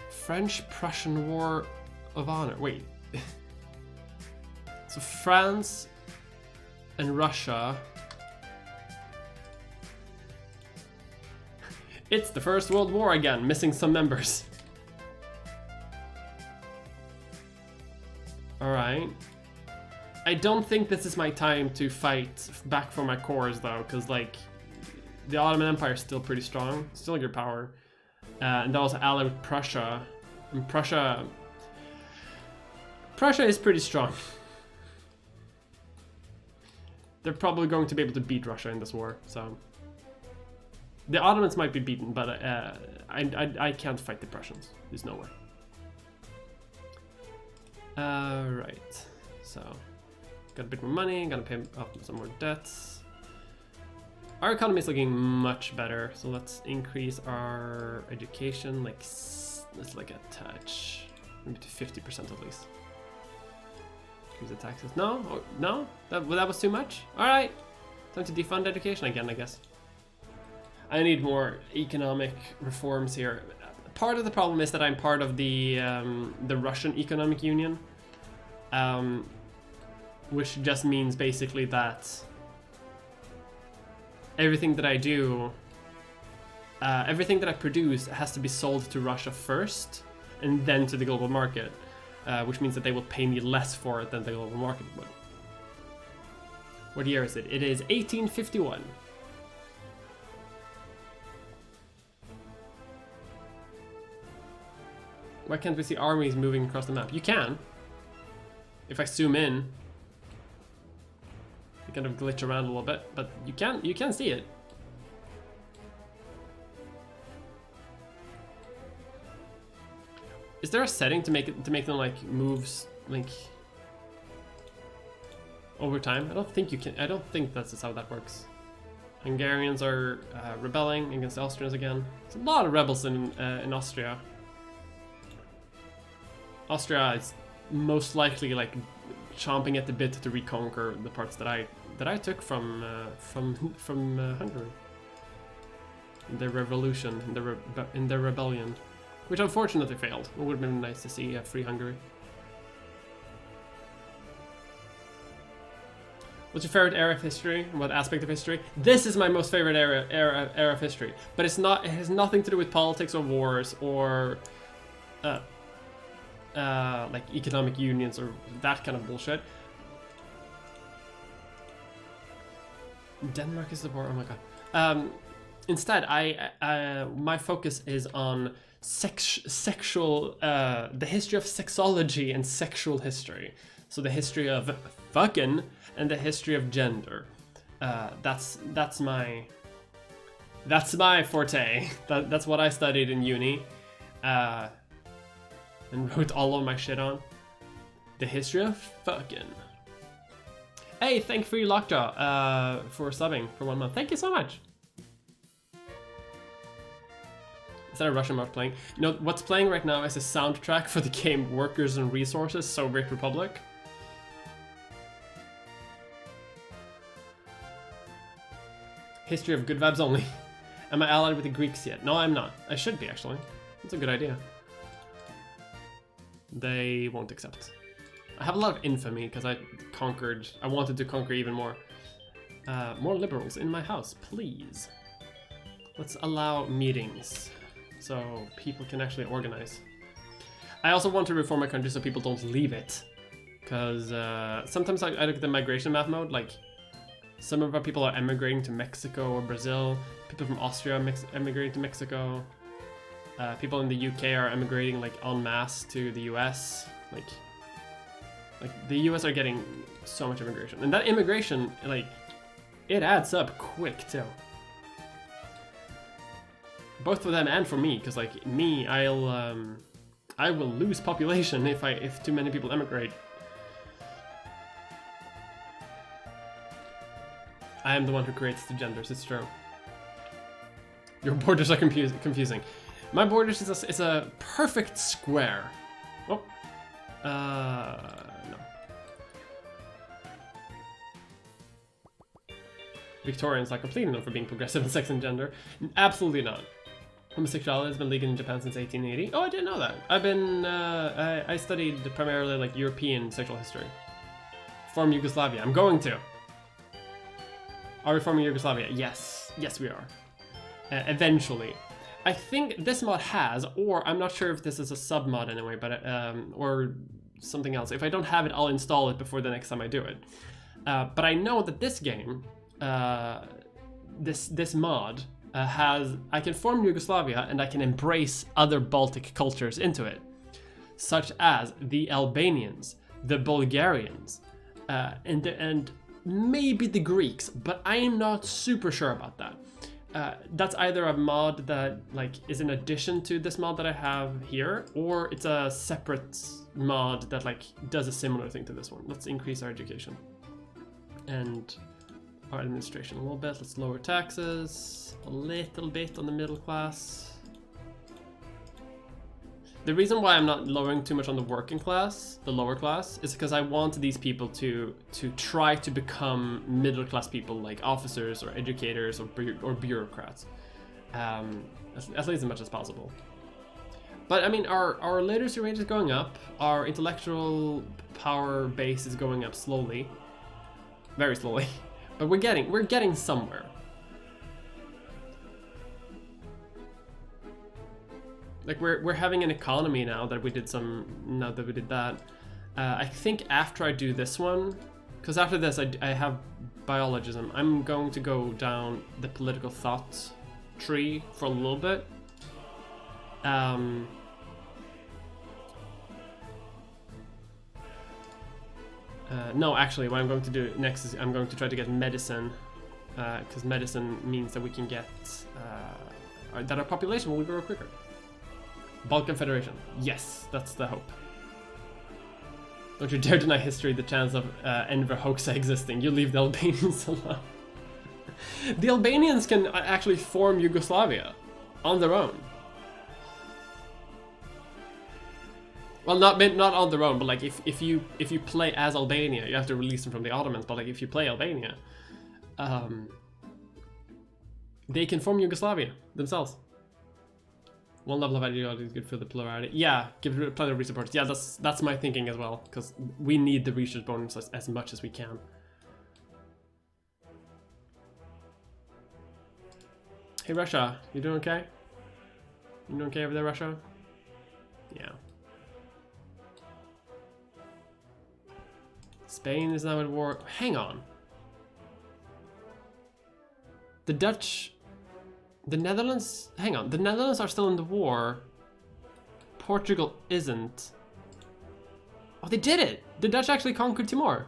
French-Prussian War of Honor. Wait. So France and Russia. It's the First World War again, missing some members. Alright. I don't think this is my time to fight back for my cores though, because like the Ottoman Empire is still pretty strong, still a good power. And they're also allied with Prussia. And Prussia is pretty strong. They're probably going to be able to beat Russia in this war, so. The Ottomans might be beaten, but I can't fight the Prussians. There's no way. Right, so got a bit more money, gotta pay off some more debts. Our economy is looking much better, so let's increase our education, like, let's like a touch, maybe to 50% at least. Increase the taxes. No, oh, no, that was too much. All right, time to defund education again, I guess. I need more economic reforms here. part of the problem is that I'm part of the Russian Economic Union, which just means basically that everything that I do, everything that I produce has to be sold to Russia first and then to the global market, which means that they will pay me less for it than the global market would. What year is it? It is 1851. Why can't we see armies moving across the map? You can. If I zoom in, you kind of glitch around a little bit, but you can see it. Is there a setting to make them like moves like over time? I don't think you can. I don't think that's how that works. Hungarians are rebelling against the Austrians again. There's a lot of rebels in Austria. Austria is most likely like chomping at the bit to reconquer the parts that I took from Hungary. In their revolution, in their rebellion, which unfortunately failed. It would have been nice to see free Hungary. What's your favorite era of history? What aspect of history? This is my most favorite era of history, but it's not. It has nothing to do with politics or wars or like economic unions or that kind of bullshit. Denmark is the war. Oh my god. Instead, my focus is on sexual, the history of sexology and sexual history. So the history of fucking and the history of gender. That's my forte. That's what I studied in uni, and wrote all of my shit on. The history of fucking. Hey, thank you for your Lockjaw for subbing for 1 month. Thank you so much. Is that a Russian mod playing? You know, what's playing right now is a soundtrack for the game Workers and Resources, Soviet Republic. History of good vibes only. Am I allied with the Greeks yet? No, I'm not. I should be, actually. That's a good idea. They won't accept. I have a lot of infamy because I wanted to conquer even more. More liberals in my house, please. Let's allow meetings so people can actually organize. I also want to reform my country so people don't leave it. Because sometimes I look at the migration math mode, like some of our people are emigrating to Mexico or Brazil. People from Austria are emigrating to Mexico. People in the UK are emigrating like en masse to the US. Like the US are getting so much immigration. And that immigration, like, it adds up quick too. Both for them and for me, because like me, I will lose population if too many people emigrate. I am the one who creates the genders, it's true. Your borders are confusing. My borders is a perfect square. Oh. No. Victorians are completely known for being progressive in sex and gender. Absolutely not. Homosexuality has been legal in Japan since 1880. Oh, I didn't know that. I've been, I studied primarily like European sexual history. From Yugoslavia. I'm going to. Are we from Yugoslavia? Yes. Yes, we are. Eventually. I think this mod has, or I'm not sure if this is a sub mod anyway, but or something else. If I don't have it, I'll install it before the next time I do it. But I know that this game, this mod has, I can form Yugoslavia and I can embrace other Baltic cultures into it, such as the Albanians, the Bulgarians, and maybe the Greeks, but I am not super sure about that. That's either a mod that like is in addition to this mod that I have here, or it's a separate mod that like does a similar thing to this one. Let's increase our education and our administration a little bit. Let's lower taxes a little bit on the middle class. The reason why I'm not lowering too much on the working class, the lower class, is because I want these people to try to become middle class people, like officers or educators or bureaucrats, at least as much as possible. But I mean, our literacy rate is going up. Our intellectual power base is going up slowly, very slowly. But we're getting somewhere. Like we're having an economy now that we did that. I think after I do this one, because after this I have biologism, I'm going to go down the political thought tree for a little bit. No, actually, what I'm going to do next is I'm going to try to get medicine, because medicine means that we can get that our population will grow quicker. Balkan Federation, yes, that's the hope. Don't you dare deny history the chance of Enver Hoxha existing. You leave the Albanians alone. The Albanians can actually form Yugoslavia on their own. Well, not on their own, but like if you play as Albania, you have to release them from the Ottomans. But like if you play Albania, they can form Yugoslavia themselves. One level of ideology is good for the plurality. Yeah, give it plenty of research supports. Yeah, that's my thinking as well, because we need the research bonus as much as we can. Hey Russia, you doing okay? You doing okay over there, Russia? Yeah. Spain is now at war. Hang on. The Dutch... The Netherlands... Hang on. The Netherlands are still in the war. Portugal isn't. Oh, they did it! The Dutch actually conquered Timor.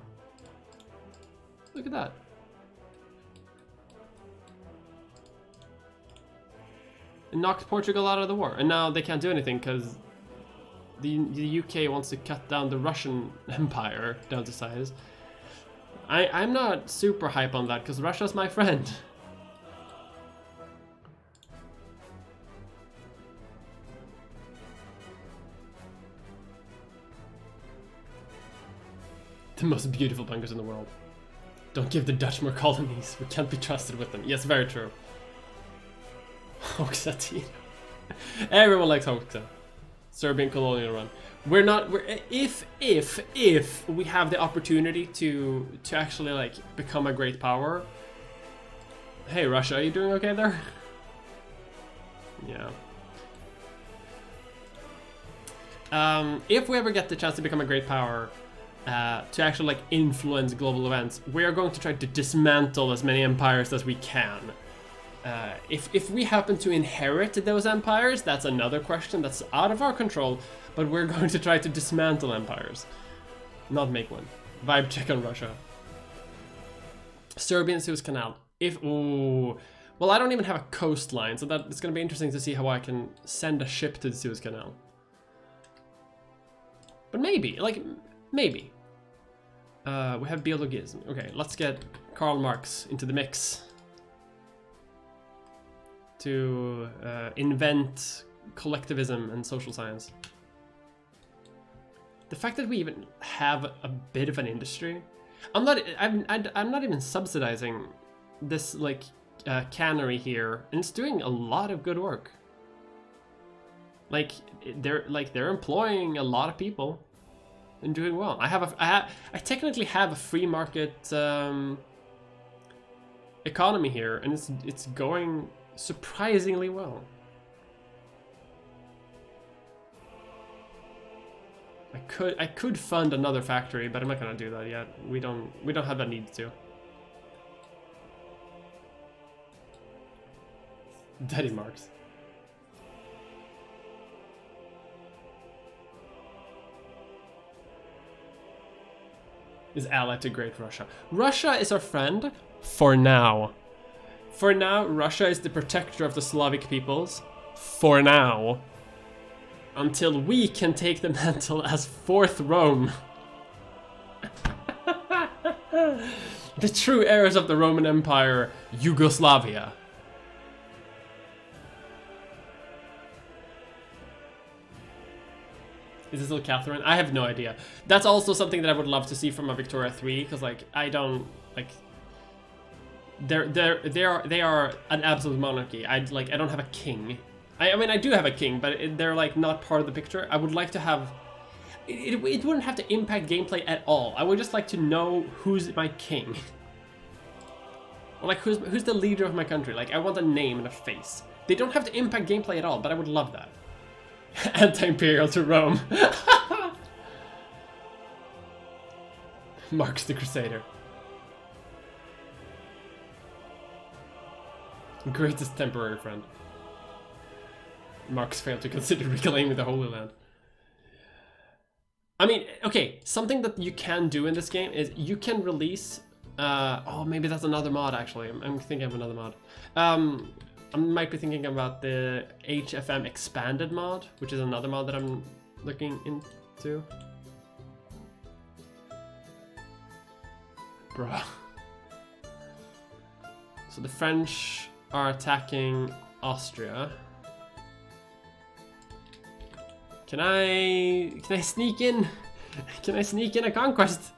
Look at that. It knocked Portugal out of the war. And now they can't do anything because the UK wants to cut down the Russian Empire down to size. I'm not super hype on that because Russia's my friend. The most beautiful bunkers in the world. Don't give the Dutch more colonies. We can't be trusted with them. Yes, very true. Hoxha team. Everyone likes Hoxha. Serbian colonial run. If we have the opportunity to actually like become a great power. Hey Russia, are you doing okay there? Yeah. If we ever get the chance to become a great power, to actually like influence global events, we are going to try to dismantle as many empires as we can. If we happen to inherit those empires, that's another question that's out of our control, but we're going to try to dismantle empires, not make one. Vibe check on Russia. Serbian Suez Canal. Well, I don't even have a coastline, so that it's going to be interesting to see how I can send a ship to the Suez Canal. But maybe. We have biologism. Okay, let's get Karl Marx into the mix to invent collectivism and social science. The fact that we even have a bit of an industry, I'm not even subsidizing this like cannery here, and it's doing a lot of good work. They're employing a lot of people and doing well. I technically have a free market economy here, and it's going surprisingly well. I could fund another factory, but I'm not gonna do that yet. We don't have that need to. Daddy Marx. Is allied to Great Russia. Russia is our friend for now. For now, Russia is the protector of the Slavic peoples. For now. Until we can take the mantle as Fourth Rome. The true heirs of the Roman Empire, Yugoslavia. Is this still Catherine? I have no idea. That's also something that I would love to see from a Victoria 3, because like I don't like. They are an absolute monarchy. I don't have a king. I mean, I do have a king, but they're like not part of the picture. I would like to have... It wouldn't have to impact gameplay at all. I would just like to know who's my king. Or like, who's the leader of my country? Like, I want a name and a face. They don't have to impact gameplay at all, but I would love that. Anti-imperial to Rome. Marx the Crusader. Greatest temporary friend. Marx failed to consider reclaiming the Holy Land. I mean, okay, something that you can do in this game is you can release... oh, maybe that's another mod, actually. I'm thinking of another mod. I might be thinking about the HFM Expanded mod, which is another mod that I'm looking into. Bruh. So the French are attacking Austria. Can I sneak in? Can I sneak in a conquest?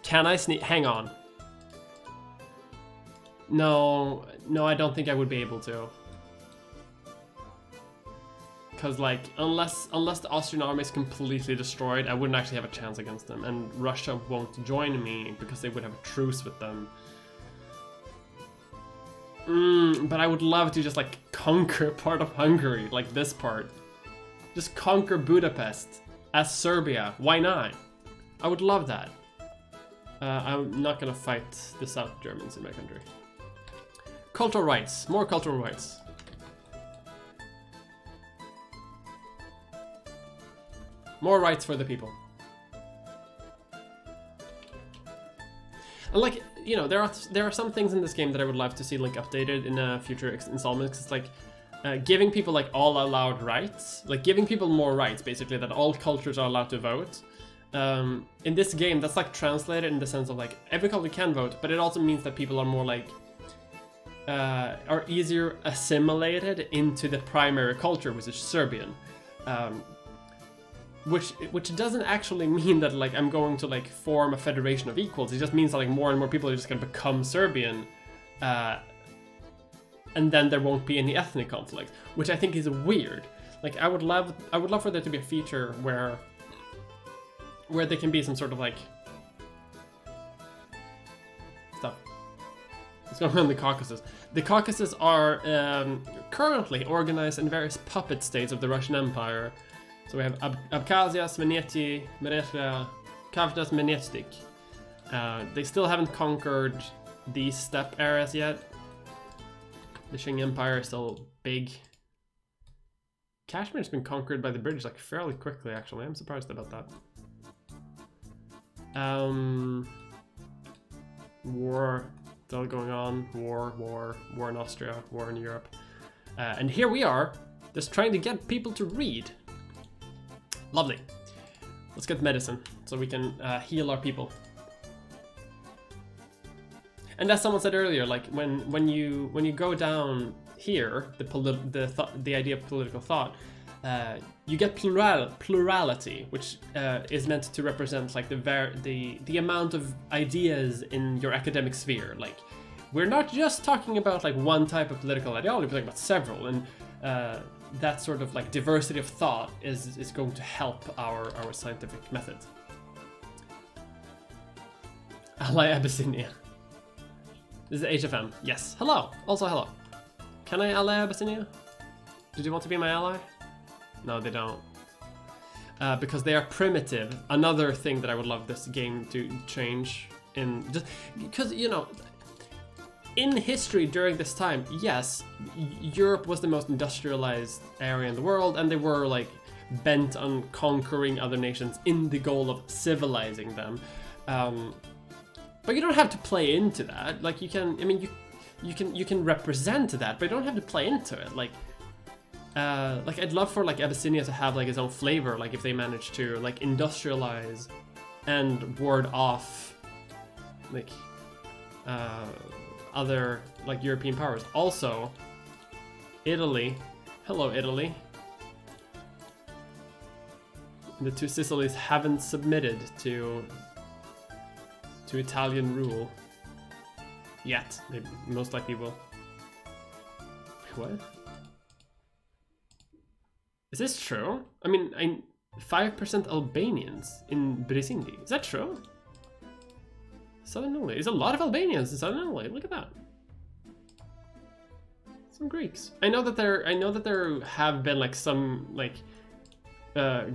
Can I sneak? Hang on. No, I don't think I would be able to. Because like, unless the Austrian army is completely destroyed, I wouldn't actually have a chance against them. And Russia won't join me because they would have a truce with them. But I would love to just like conquer part of Hungary, like this part. Just conquer Budapest as Serbia. Why not? I would love that. I'm not gonna fight the South Germans in my country. Cultural rights. More cultural rights. More rights for the people. And like, you know, there are some things in this game that I would love to see like updated in future installments. It's like giving people like all allowed rights, like giving people more rights, basically, that all cultures are allowed to vote. In this game, that's like translated in the sense of like every culture can vote, but it also means that people are more like are easier assimilated into the primary culture, which is Serbian. Which doesn't actually mean that like I'm going to like form a federation of equals. It just means that like more and more people are just gonna become Serbian, and then there won't be any ethnic conflict, which I think is weird. Like I would love for there to be a feature where there can be some sort of like stuff. What's going on in the Caucasus? The Caucasus are currently organized in various puppet states of the Russian Empire. So we have Abkhazia, Smeneti, Merechia, Kavkaz, Menetstik. They still haven't conquered these steppe areas yet. The Qing Empire is still big. Kashmir's been conquered by the British like fairly quickly, actually. I'm surprised about that. War still going on. War in Austria, war in Europe. And here we are, just trying to get people to read. Lovely. Let's get medicine so we can heal our people. And as someone said earlier, like when you go down here, the idea of political thought, you get plurality, which is meant to represent like the amount of ideas in your academic sphere. Like we're not just talking about like one type of political ideology, we're talking about several, and that sort of like diversity of thought is going to help our scientific method. Ally Abyssinia. This is HFM. Yes. Hello. Also hello. Can I ally Abyssinia? Do they want to be my ally? No, they don't. Because they are primitive. Another thing that I would love this game to change in just because, you know, in history during this time, yes, Europe was the most industrialized area in the world, and they were like bent on conquering other nations in the goal of civilizing them. But you don't have to play into that. Like you can, I mean, you can represent that, but you don't have to play into it. Like I'd love for like Abyssinia to have like its own flavor. Like if they manage to like industrialize and ward off like other like European powers. Also, Italy. Hello, Italy. The two Sicilies haven't submitted to Italian rule yet. They most likely will. What? Is this true? I mean, 5% Albanians in Brisindi. Is that true? Southern Italy. There's a lot of Albanians in Southern Italy. Look at that. Some Greeks. I know that there have been like some like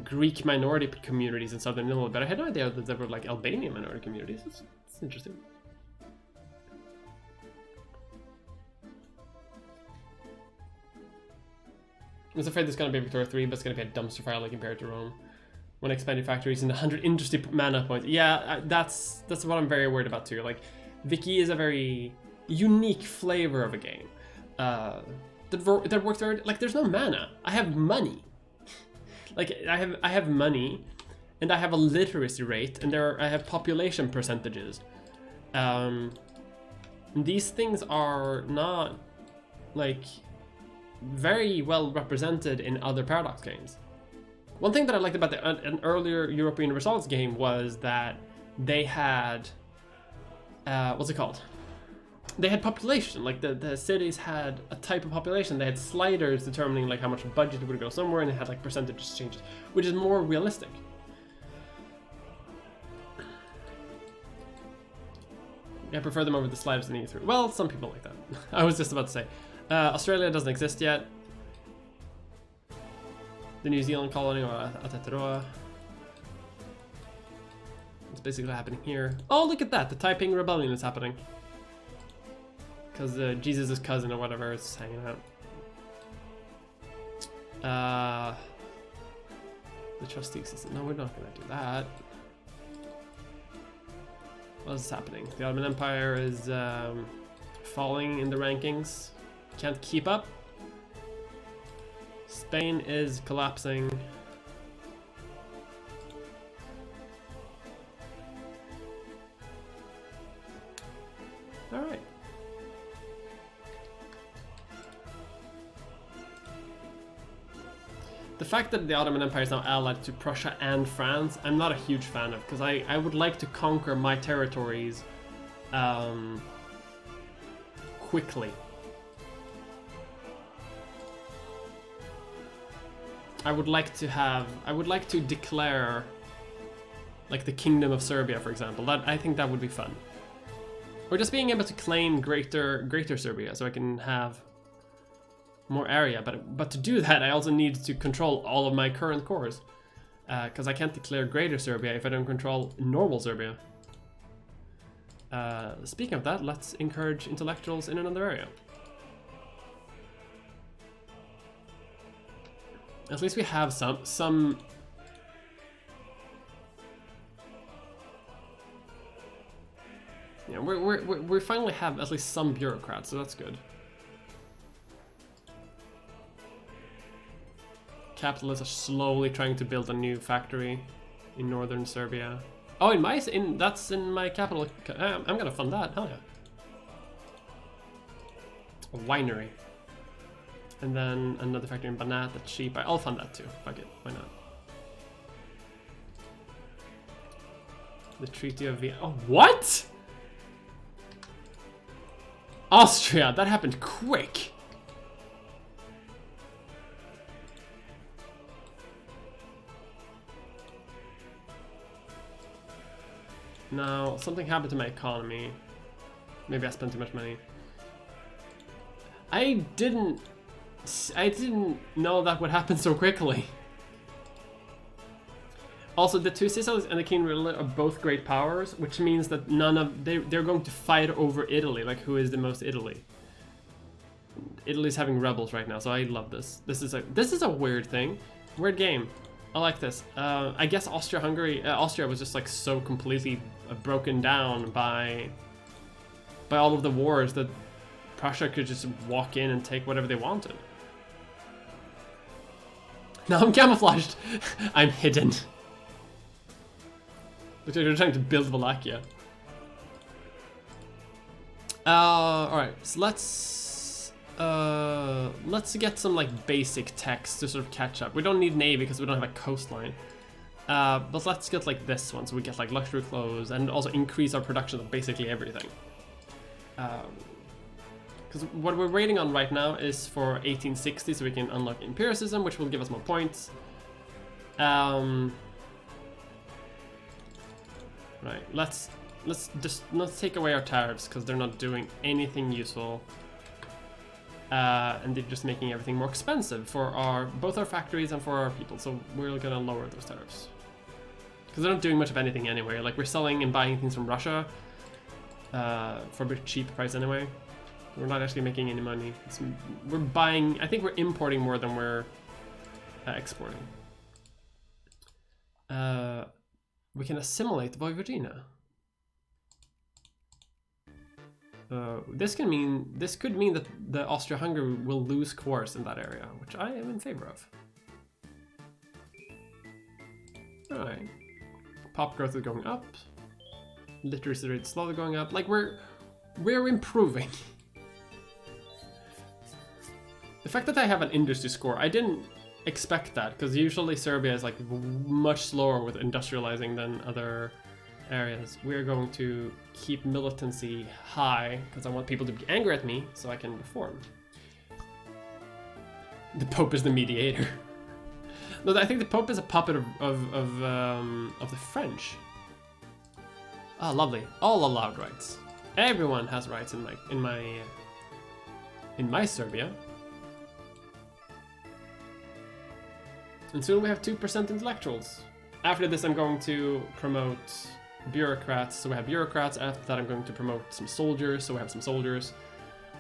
Greek minority communities in Southern Italy, but I had no idea that there were like Albanian minority communities. It's interesting. I was afraid there's gonna be Victoria 3, but it's gonna be a dumpster fire like compared to Rome. When expanding factories and 100 industry mana points. Yeah, that's what I'm very worried about too. Like, Vicky is a very unique flavor of a game. That works very, like, there's no mana. I have money. Like, I have money, and I have a literacy rate, and I have population percentages. These things are not, like, very well represented in other Paradox games. One thing that I liked about an earlier European Universalis game was that they had, what's it called? They had population, like the cities had a type of population. They had sliders determining like how much budget would go somewhere, and it had like percentage changes, which is more realistic. I prefer them over the sliders than E3. Well, some people like that. I was just about to say. Australia doesn't exist yet. The New Zealand colony, or Aotearoa. It's basically happening here. Oh, look at that! The Taiping Rebellion is happening. Because Jesus' cousin or whatever is hanging out. The trustee system. No, we're not going to do that. What is happening? The Ottoman Empire is falling in the rankings. Can't keep up. Spain is collapsing. All right. The fact that the Ottoman Empire is now allied to Prussia and France, I'm not a huge fan of, because I would like to conquer my territories quickly. I would like to declare like the Kingdom of Serbia, for example. I think that would be fun. Or just being able to claim greater Serbia, so I can have more area. But to do that, I also need to control all of my current cores, because I can't declare Greater Serbia if I don't control normal Serbia. Speaking of that, let's encourage intellectuals in another area. At least we have some. Yeah, we finally have at least some bureaucrats, so that's good. Capitalists are slowly trying to build a new factory in northern Serbia. Oh, that's in my capital. I'm gonna fund that. Hell yeah. A winery. And then another factory in Banat, that's cheap. I'll fund that too. Fuck it, why not? The Treaty of Vienna. Oh, what? Austria, that happened quick. Now, something happened to my economy. Maybe I spent too much money. I didn't know that would happen so quickly. Also, the two Sicilies and the King are both great powers, which means that they're going to fight over Italy, like who is the most Italy. Italy's having rebels right now, so I love this. This is a weird thing. Weird game. I like this. I guess Austria was just like so completely broken down by all of the wars that Prussia could just walk in and take whatever they wanted. Now I'm camouflaged. I'm hidden. They're trying to build Wallachia. Alright, so let's get some like basic text to sort of catch up. We don't need navy because we don't have a coastline. But let's get like this one, so we get like luxury clothes and also increase our production of basically everything. Because what we're waiting on right now is for 1860, so we can unlock empiricism, which will give us more points. Right, let's take away our tariffs because they're not doing anything useful. And they're just making everything more expensive for both our factories and for our people, so we're gonna lower those tariffs. Because they're not doing much of anything anyway. Like, we're selling and buying things from Russia for a bit cheap price anyway. We're not actually making any money. We're buying, I think we're importing more than we're exporting. We can assimilate Vojvodina. This could mean that the Austria-Hungary will lose cores in that area, which I am in favor of. Alright. Pop growth is going up. Literacy rate is slowly going up. Like, we're improving. The fact that I have an industry score, I didn't expect that, because usually Serbia is like much slower with industrializing than other areas. We're going to keep militancy high because I want people to be angry at me so I can reform. The Pope is the mediator. No, I think the Pope is a puppet of the French. Ah, lovely. All allowed rights. Everyone has rights in my Serbia. And soon we have 2% intellectuals. After this, I'm going to promote bureaucrats, so we have bureaucrats. After that, I'm going to promote some soldiers, so we have some soldiers,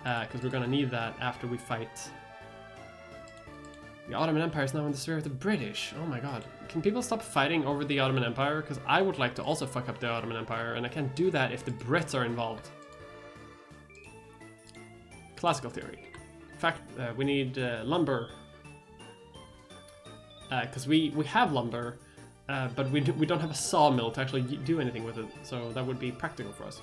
because we're going to need that after we fight. The Ottoman Empire is now in the sphere of the British. Oh my god. Can people stop fighting over the Ottoman Empire? Because I would like to also fuck up the Ottoman Empire, and I can't do that if the Brits are involved. Classical theory. In fact, we need lumber. Because we have lumber, but we don't have a sawmill to actually do anything with it, so that would be practical for us.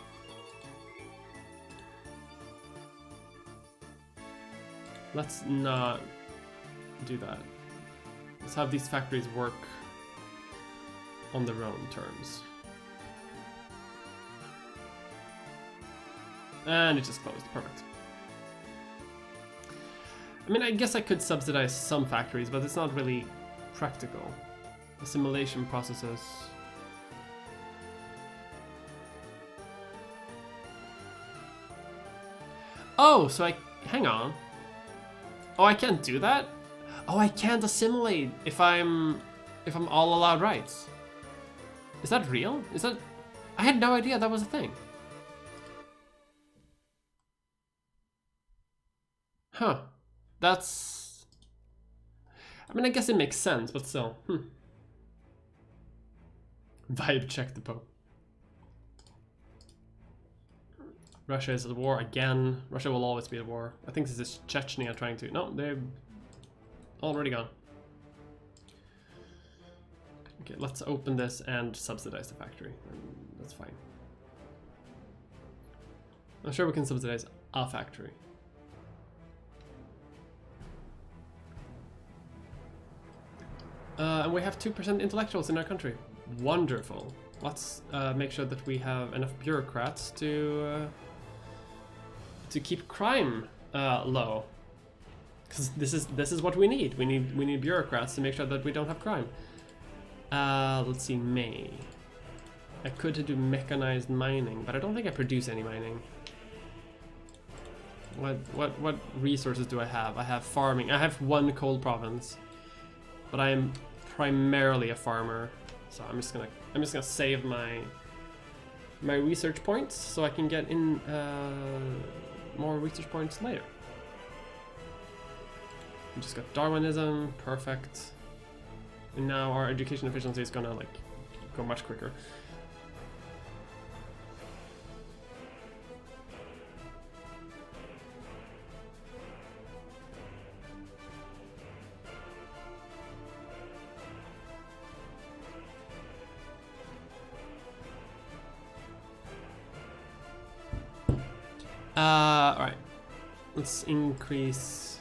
Let's not do that. Let's have these factories work on their own terms. And it just closed. Perfect. I mean, I guess I could subsidize some factories, but it's not really practical. Assimilation processes. Oh, so hang on. Oh, I can't do that? Oh, I can't assimilate if I'm all allowed rights. Is that real? Is that... I had no idea that was a thing. Huh. That's... I mean, I guess it makes sense, but still. Vibe check the Pope. Russia is at war again. Russia will always be at war. I think this is Chechnya trying to... No, they're already gone. Okay, let's open this and subsidize the factory. That's fine. I'm sure we can subsidize a factory. And we have 2% intellectuals in our country. Wonderful. Let's make sure that we have enough bureaucrats to keep crime low. Because this is what we need. We need bureaucrats to make sure that we don't have crime. Let's see, May. I could do mechanized mining, but I don't think I produce any mining. What resources do I have? I have farming. I have one coal province, but I am primarily a farmer. So I'm just gonna save my research points so I can get in more research points later. We just got Darwinism, perfect. And now our education efficiency is gonna like go much quicker. Alright. Let's increase.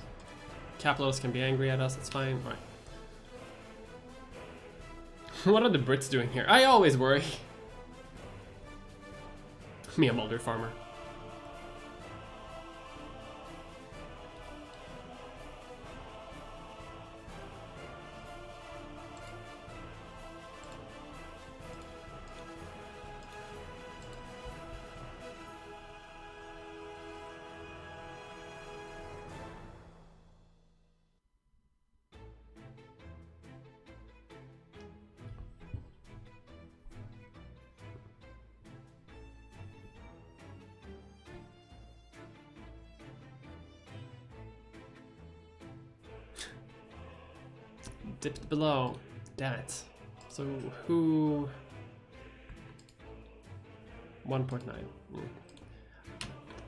Capitalists can be angry at us, that's fine. Alright. What are the Brits doing here? I always worry. Me, a Mulder farmer. dipped below. Damn it. So who? 1.9.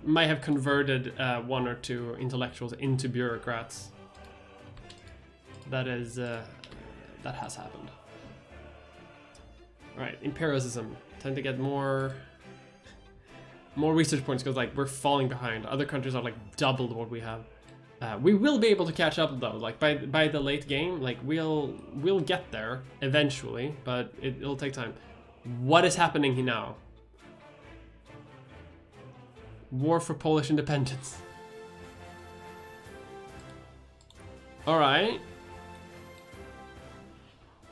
Might have converted 1 or 2 intellectuals into bureaucrats. That is that has happened. All right, imperialism. Tend to get more research points because like we're falling behind. Other countries are like double what we have. We will be able to catch up though. Like by the late game, like we'll get there eventually, but it'll take time. What is happening here now? War for Polish independence. All right.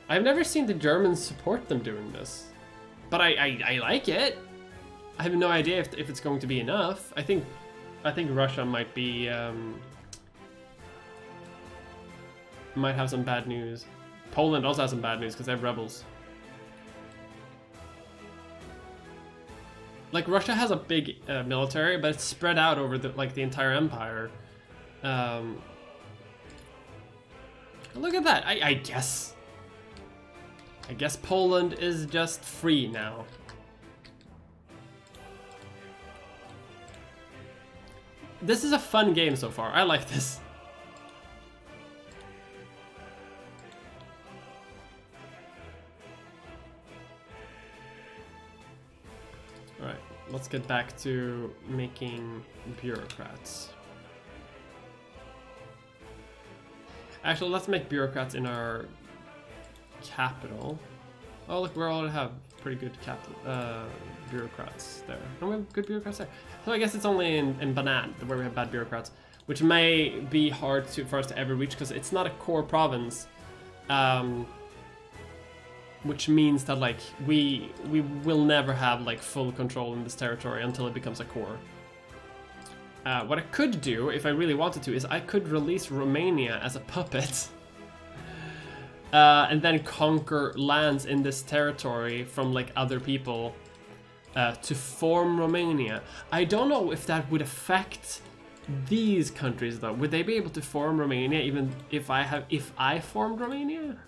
I've never seen the Germans support them doing this, but I like it. I have no idea if it's going to be enough. I think Russia might be might have some bad news. Poland also has some bad news because they have rebels. Like Russia has a big military, but it's spread out over the entire empire. Look at that! I guess Poland is just free now. This is a fun game so far. I like this. Alright, let's get back to making bureaucrats. Actually, let's make bureaucrats in our capital. Oh, look, we already have pretty good bureaucrats there. And we have good bureaucrats there. So I guess it's only in Banan where we have bad bureaucrats, which may be hard for us to ever reach because it's not a core province. Which means that like we will never have like full control in this territory until it becomes a core. What I could do, if I really wanted to, is I could release Romania as a puppet. And then conquer lands in this territory from like other people to form Romania. I don't know if that would affect these countries though. Would they be able to form Romania even if I formed Romania?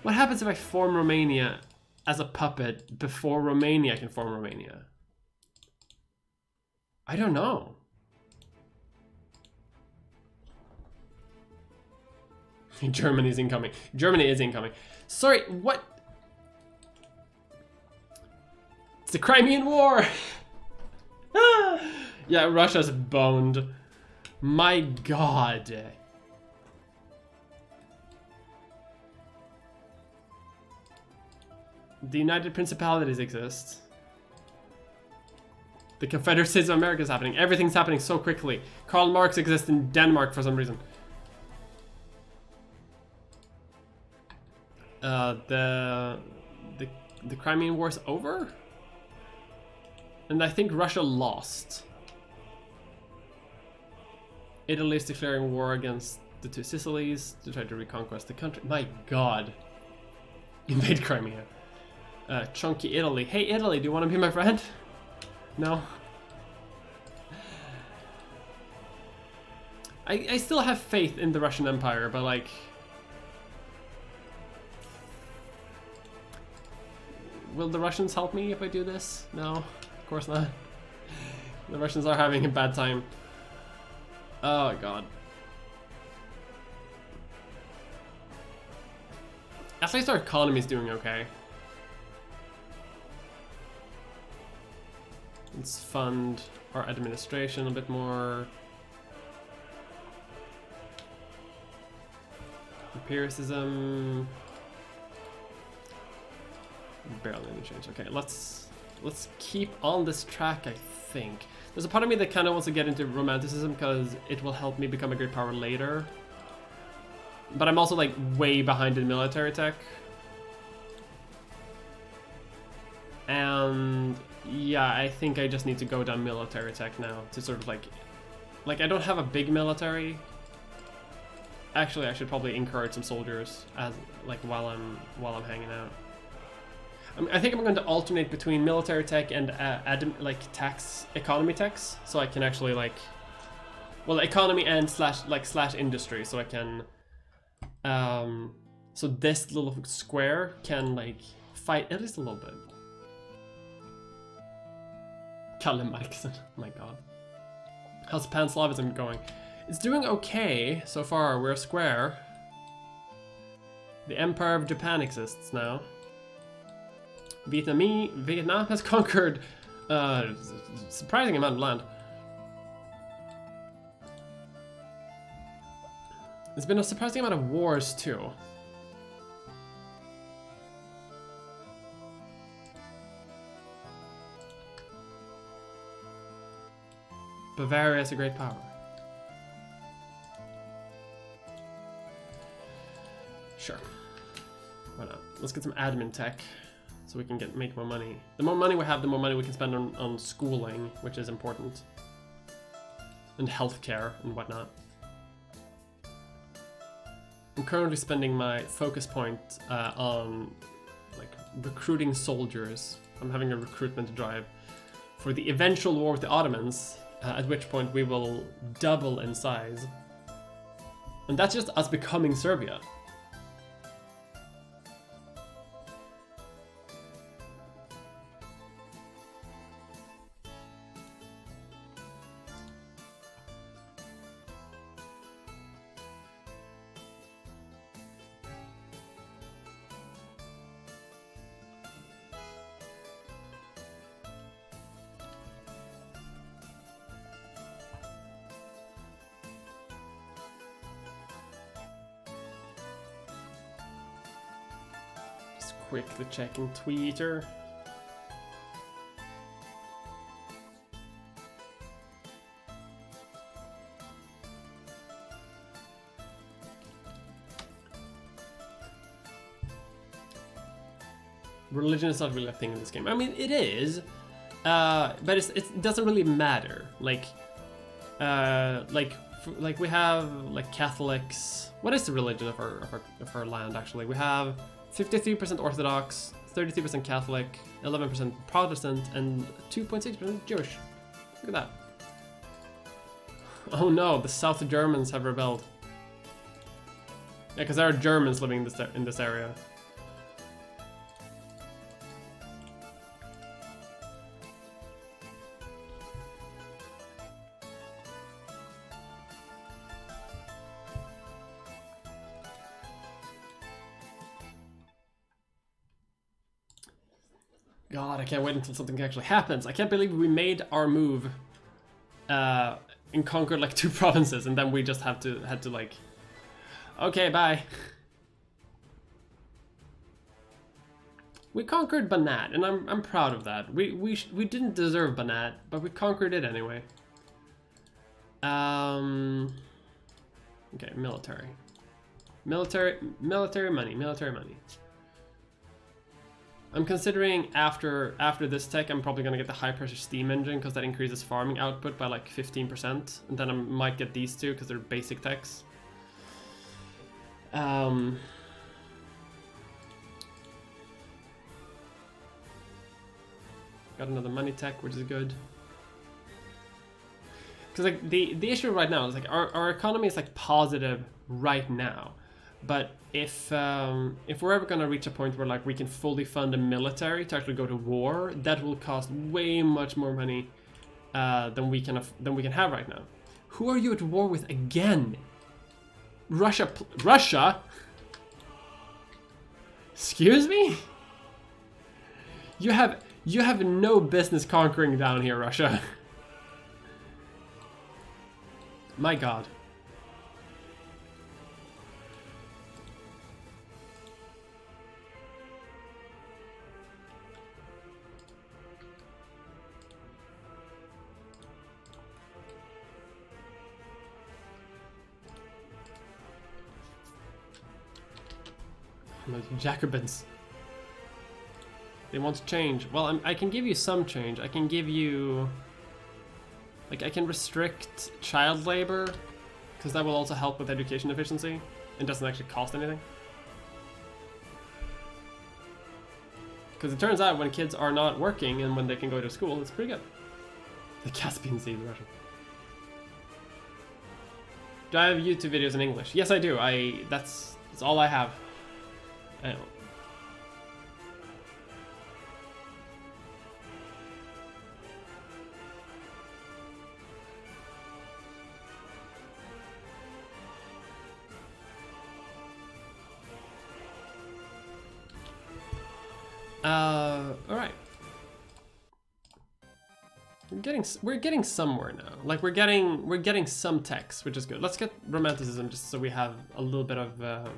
What happens if I form Romania as a puppet before Romania can form Romania? I don't know. Germany's incoming. Germany is incoming. Sorry, what? It's the Crimean War! Yeah, Russia's boned. My god. The United Principalities exist. The Confederate States of America is happening. Everything's happening so quickly. Karl Marx exists in Denmark for some reason. The Crimean War's over? And I think Russia lost. Italy is declaring war against the two Sicilies to try to reconquest the country. My god. Invade Crimea. Chunky Italy. Hey Italy, do you want to be my friend? No? I still have faith in the Russian Empire, but like... Will the Russians help me if I do this? No, of course not. The Russians are having a bad time. Oh god. At least our economy is doing okay. Let's fund our administration a bit more. Empiricism. Barely any change. Okay, let's keep on this track, I think. There's a part of me that kind of wants to get into romanticism because it will help me become a great power later. But I'm also like way behind in military tech. And yeah, I think I just need to go down military tech now to sort of like I don't have a big military. Actually, I should probably encourage some soldiers as like while I'm hanging out. I think I'm going to alternate between military tech and economy techs, so I can actually like, well, economy and slash industry, so I can So this little square can like fight at least a little bit. Kalle Marksen, oh my god. How's Pan-Slavism going? It's doing okay so far. We're a square. The Empire of Japan exists now. Vietnam has conquered a surprising amount of land. There's been a surprising amount of wars too. Bavaria is a great power. Sure. Why not? Let's get some admin tech so we can make more money. The more money we have, the more money we can spend on schooling, which is important. And healthcare and whatnot. I'm currently spending my focus point on like recruiting soldiers. I'm having a recruitment drive for the eventual war with the Ottomans, at which point we will double in size. And that's just us becoming Serbia. Quickly checking Twitter. Religion is not really a thing in this game. I mean, it is, but it doesn't really matter. Like we have like Catholics. What is the religion of our land? Actually, we have 53% Orthodox, 33% Catholic, 11% Protestant, and 2.6% Jewish. Look at that. Oh no, the South Germans have rebelled. Yeah, because there are Germans living in this area. God, I can't wait until something actually happens. I can't believe we made our move and conquered like 2 provinces, and then we just had to like, okay, bye. We conquered Banat, and I'm proud of that. We didn't deserve Banat, but we conquered it anyway. Okay, military money. I'm considering after this tech, I'm probably gonna get the high pressure steam engine because that increases farming output by like 15%, and then I might get these two because they're basic techs. Got another money tech, which is good. Because like the issue right now is like our economy is like positive right now. But if we're ever gonna reach a point where like we can fully fund the military to actually go to war, that will cost way much more money than we can have right now. Who are you at war with again? Russia? Russia? Excuse me? You have no business conquering down here, Russia. My God. Jacobins. They want change. Well, I can give you some change. I can give you... Like, I can restrict child labor, because that will also help with education efficiency. It doesn't actually cost anything. Because it turns out when kids are not working and when they can go to school, it's pretty good. The Caspian Sea, the Russian. Do I have YouTube videos in English? Yes, I do. That's That's all I have. I don't. All right. We're getting somewhere now. Like we're getting some techs, which is good. Let's get romanticism just so we have a little bit of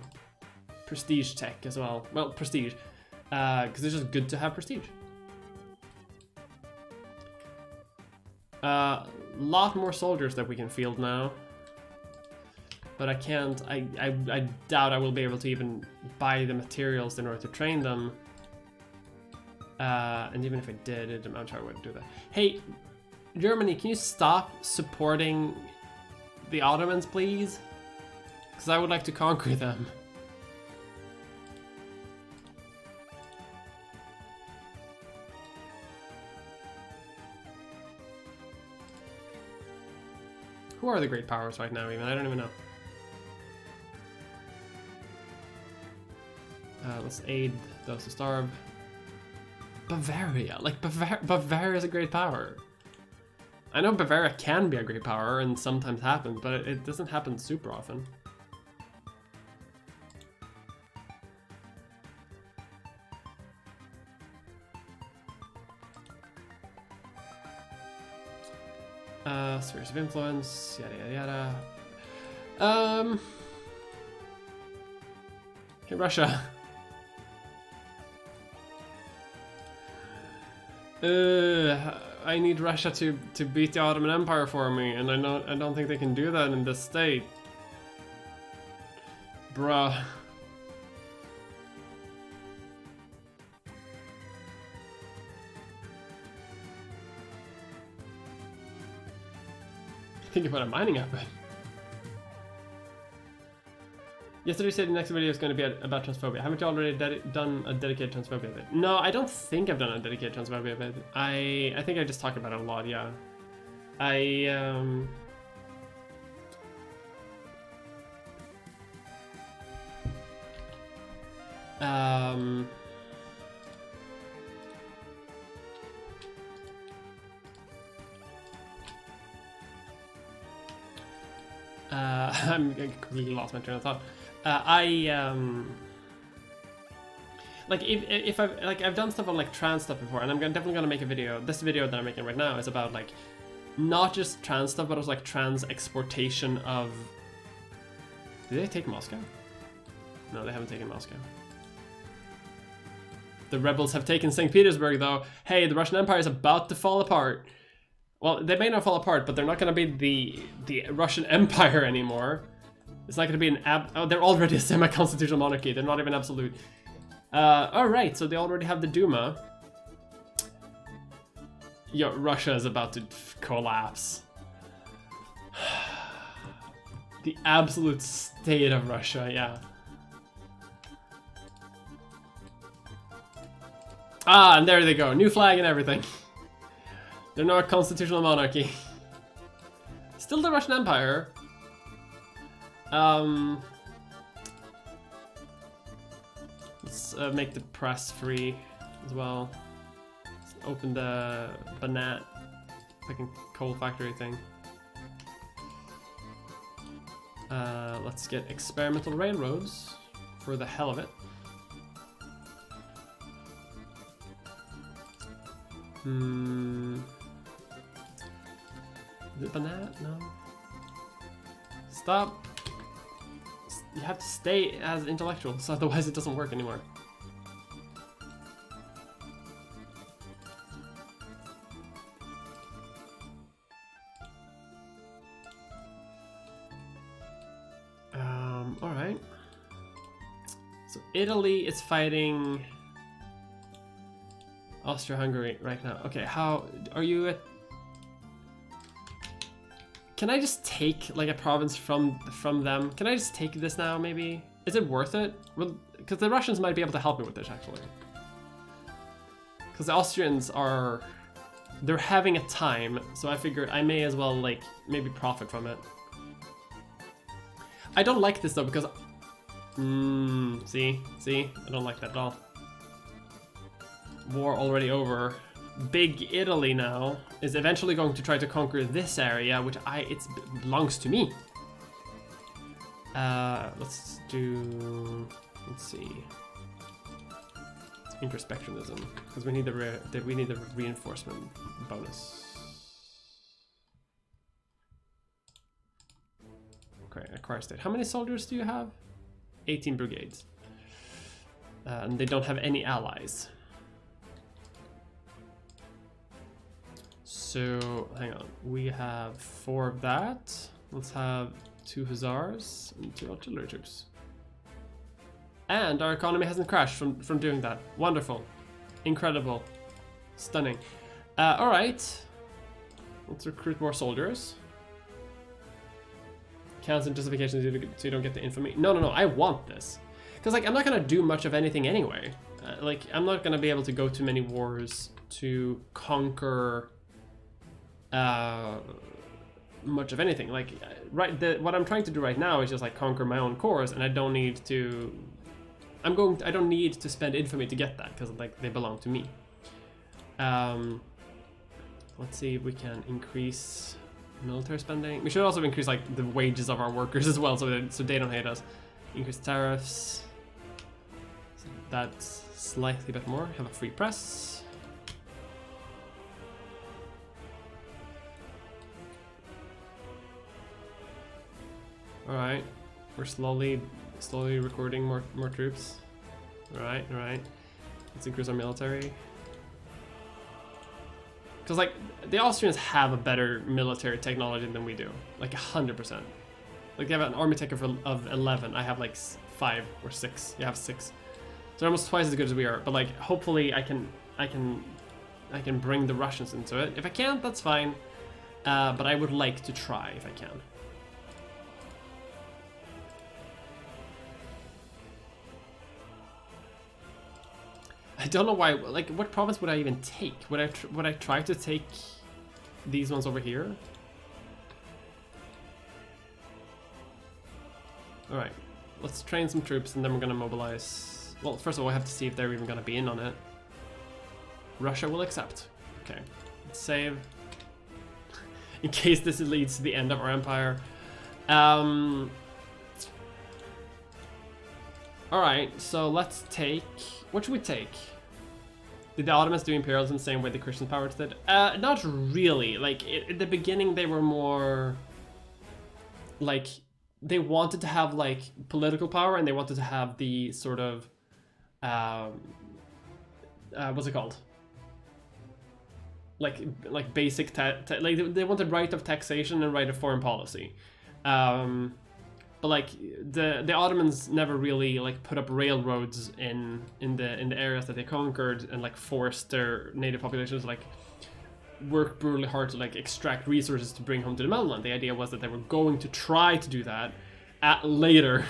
prestige tech as well. Well, prestige, because it's just good to have prestige. Lot more soldiers that we can field now, but I can't. I doubt I will be able to even buy the materials in order to train them. And even if I did, I'm not sure I would do that. Hey, Germany, can you stop supporting the Ottomans, please? Because I would like to conquer them. Who are the great powers right now, even? I don't even know. Let's aid those who starve. Bavaria, like Bavaria is a great power. I know Bavaria can be a great power and sometimes happens, but it doesn't happen super often. Spheres of influence, yada yada yada. Hey, Russia. I need Russia to beat the Ottoman Empire for me, and I don't think they can do that in this state. Bruh. Think about a mining outfit. Yesterday said the next video is going to be about transphobia. Haven't you already done a dedicated transphobia vid? No, I don't think I've done a dedicated transphobia vid. I think I just talk about it a lot, yeah. I completely lost my train of thought. Like if I've done stuff on like trans stuff before, and I'm definitely gonna make a video. This video that I'm making right now is about like not just trans stuff, but also like trans exportation of. Did they take Moscow? No, they haven't taken Moscow. The rebels have taken St. Petersburg, though. Hey, the Russian Empire is about to fall apart. Well, they may not fall apart, but they're not gonna be the Russian Empire anymore. It's not going to be an oh, they're already a semi-constitutional monarchy. They're not even absolute. Alright, so they already have the Duma. Yo, Russia is about to collapse. The absolute state of Russia, yeah. Ah, and there they go. New flag and everything. They're not a constitutional monarchy. Still the Russian Empire. Let's make the press free as well. Let's open the Banat fucking coal factory thing. Let's get experimental railroads for the hell of it. Is it Banat? No. Stop. You have to stay as intellectuals, otherwise it doesn't work anymore. Alright. So Italy is fighting Austria-Hungary right now. Okay, how are you at? Can I just take like a province from them? Can I just take this now, maybe? Is it worth it? Well, because the Russians might be able to help me with this, actually. Because the Austrians are... They're having a time, so I figured I may as well, like, maybe profit from it. I don't like this, though, because See? I don't like that at all. War already over. Big Italy now is eventually going to try to conquer this area, which it belongs to me. Let's see. Introspectionism, because we need the reinforcement bonus. Okay, acquire state. How many soldiers do you have? 18 brigades. And they don't have any allies. So, hang on. We have 4 of that. Let's have 2 hussars and 2 artillery troops. And our economy hasn't crashed from doing that. Wonderful. Incredible. Stunning. Alright. Let's recruit more soldiers. Cancel justifications so you don't get the infamy. No, I want this. Because, like, I'm not going to do much of anything anyway. Like, I'm not going to be able to go to many wars to conquer much of anything. Like, what I'm trying to do right now is just, like, conquer my own cores, and I don't need to... I don't need to spend infamy to get that, because, like, they belong to me. Let's see if we can increase military spending. We should also increase, like, the wages of our workers as well, so they don't hate us. Increase tariffs. So that's slightly bit more. Have a free press. Alright. We're slowly recruiting more troops. Alright. Let's increase our military. Because, like, the Austrians have a better military technology than we do. Like, 100%. Like, they have an army tech of 11. I have, like, 5 or 6. You have 6. So they're almost twice as good as we are. But, like, hopefully I can bring the Russians into it. If I can't, that's fine. But I would like to try if I can. I don't know why. Like, what province would I even take? Would I try to take these ones over here? All right, let's train some troops, and then we're gonna mobilize. Well, first of all, I have to see if they're even gonna be in on it. Russia will accept. Okay, let's save. In case this leads to the end of our empire. All right, so let's take. What should we take? Did the Ottomans do imperialism the same way the Christian powers did? Not really. Like, in the beginning, they were more... Like, they wanted to have, like, political power, and they wanted to have the sort of... what's it called? Like basic... like, they wanted right of taxation and right of foreign policy. But, like, the Ottomans never really, like, put up railroads in the areas that they conquered, and, like, forced their native populations to, like, work brutally hard to, like, extract resources to bring home to the mainland. The idea was that they were going to try to do that later.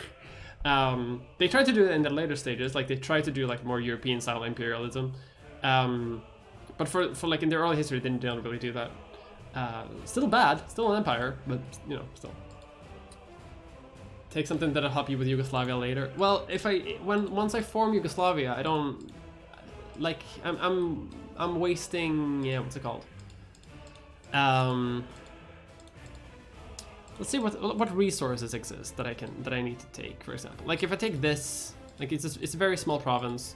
They tried to do it in the later stages. Like, they tried to do, like, more European style imperialism. But for like in their early history, they didn't really do that. Still bad, still an empire, but, you know, still. Take something that'll help you with Yugoslavia later. Well, once I form Yugoslavia, I don't like I'm wasting, yeah, what's it called? Let's see what resources exist that I need to take. For example, like if I take this, like it's a very small province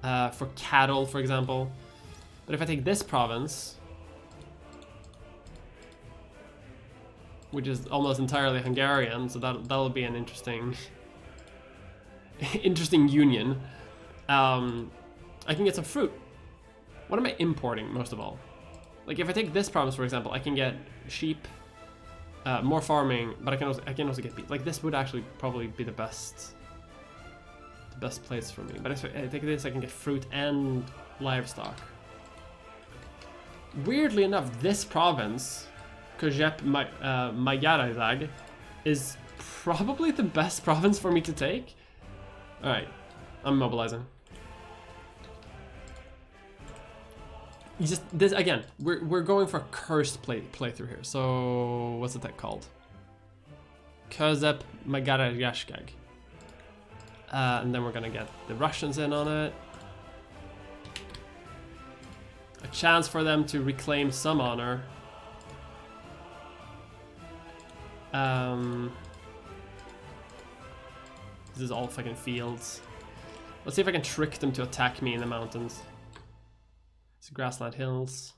for cattle, for example. But if I take this province, which is almost entirely Hungarian, so that'll be an interesting union. I can get some fruit. What am I importing most of all? Like if I take this province, for example, I can get sheep, more farming, but I can also get beef. Like this would actually probably be the best place for me. But if I take this, I can get fruit and livestock. Weirdly enough, this province, Kojep Magyarország, is probably the best province for me to take. Alright, I'm mobilizing. This again, we're going for a cursed playthrough here. So what's the tech called? Kojep Magyarország. And then we're gonna get the Russians in on it. A chance for them to reclaim some honor. This is all fucking fields. Let's see if I can trick them to attack me in the mountains. It's grassland hills.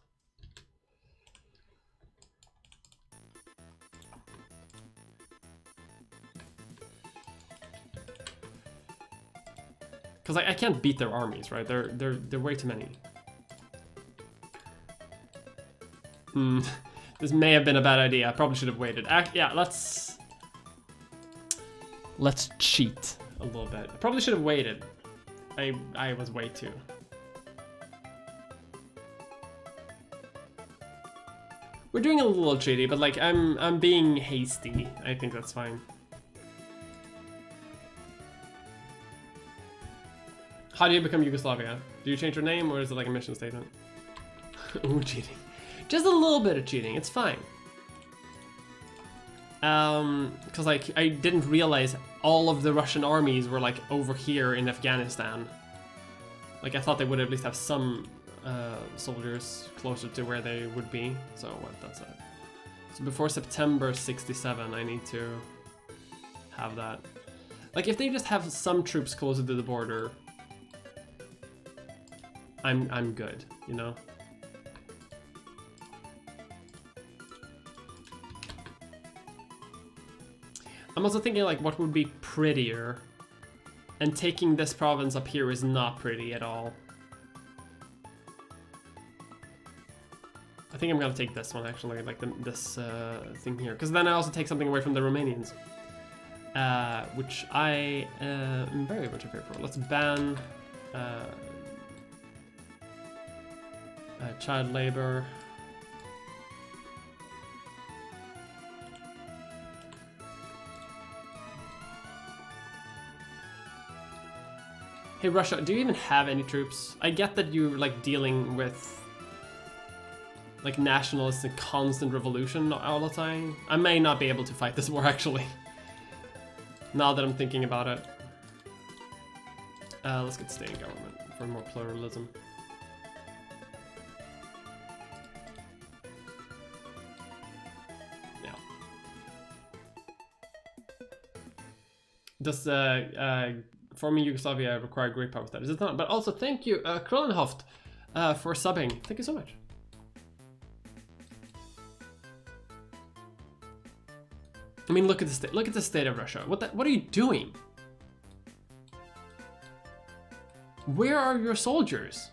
Because like, I can't beat their armies, right? They're way too many. This may have been a bad idea. I probably should have waited. Yeah, let's cheat a little bit. I probably should have waited. I was way too. We're doing a little cheaty, but like I'm being hasty. I think that's fine. How do you become Yugoslavia? Do you change your name or is it like a mission statement? Ooh, cheating. Just a little bit of cheating, it's fine. Cause like I didn't realize all of the Russian armies were like over here in Afghanistan. Like I thought they would at least have some soldiers closer to where they would be. So what? That's it. So before September 67, I need to have that. Like if they just have some troops closer to the border, I'm good, you know. I'm also thinking like what would be prettier, and taking this province up here is not pretty at all. I think I'm gonna take this one actually, like this thing here, because then I also take something away from the Romanians, which I am very much in favor of. Let's ban child labor. Hey Russia, do you even have any troops? I get that you're like dealing with like nationalists and constant revolution all the time. I may not be able to fight this war actually. Now that I'm thinking about it. Let's get state government for more pluralism. Yeah. Does forming Yugoslavia require great power status? It's not, but also thank you, Kronenhoft, for subbing. Thank you so much. I mean, look at the state. Look at the state of Russia. What are you doing? Where are your soldiers?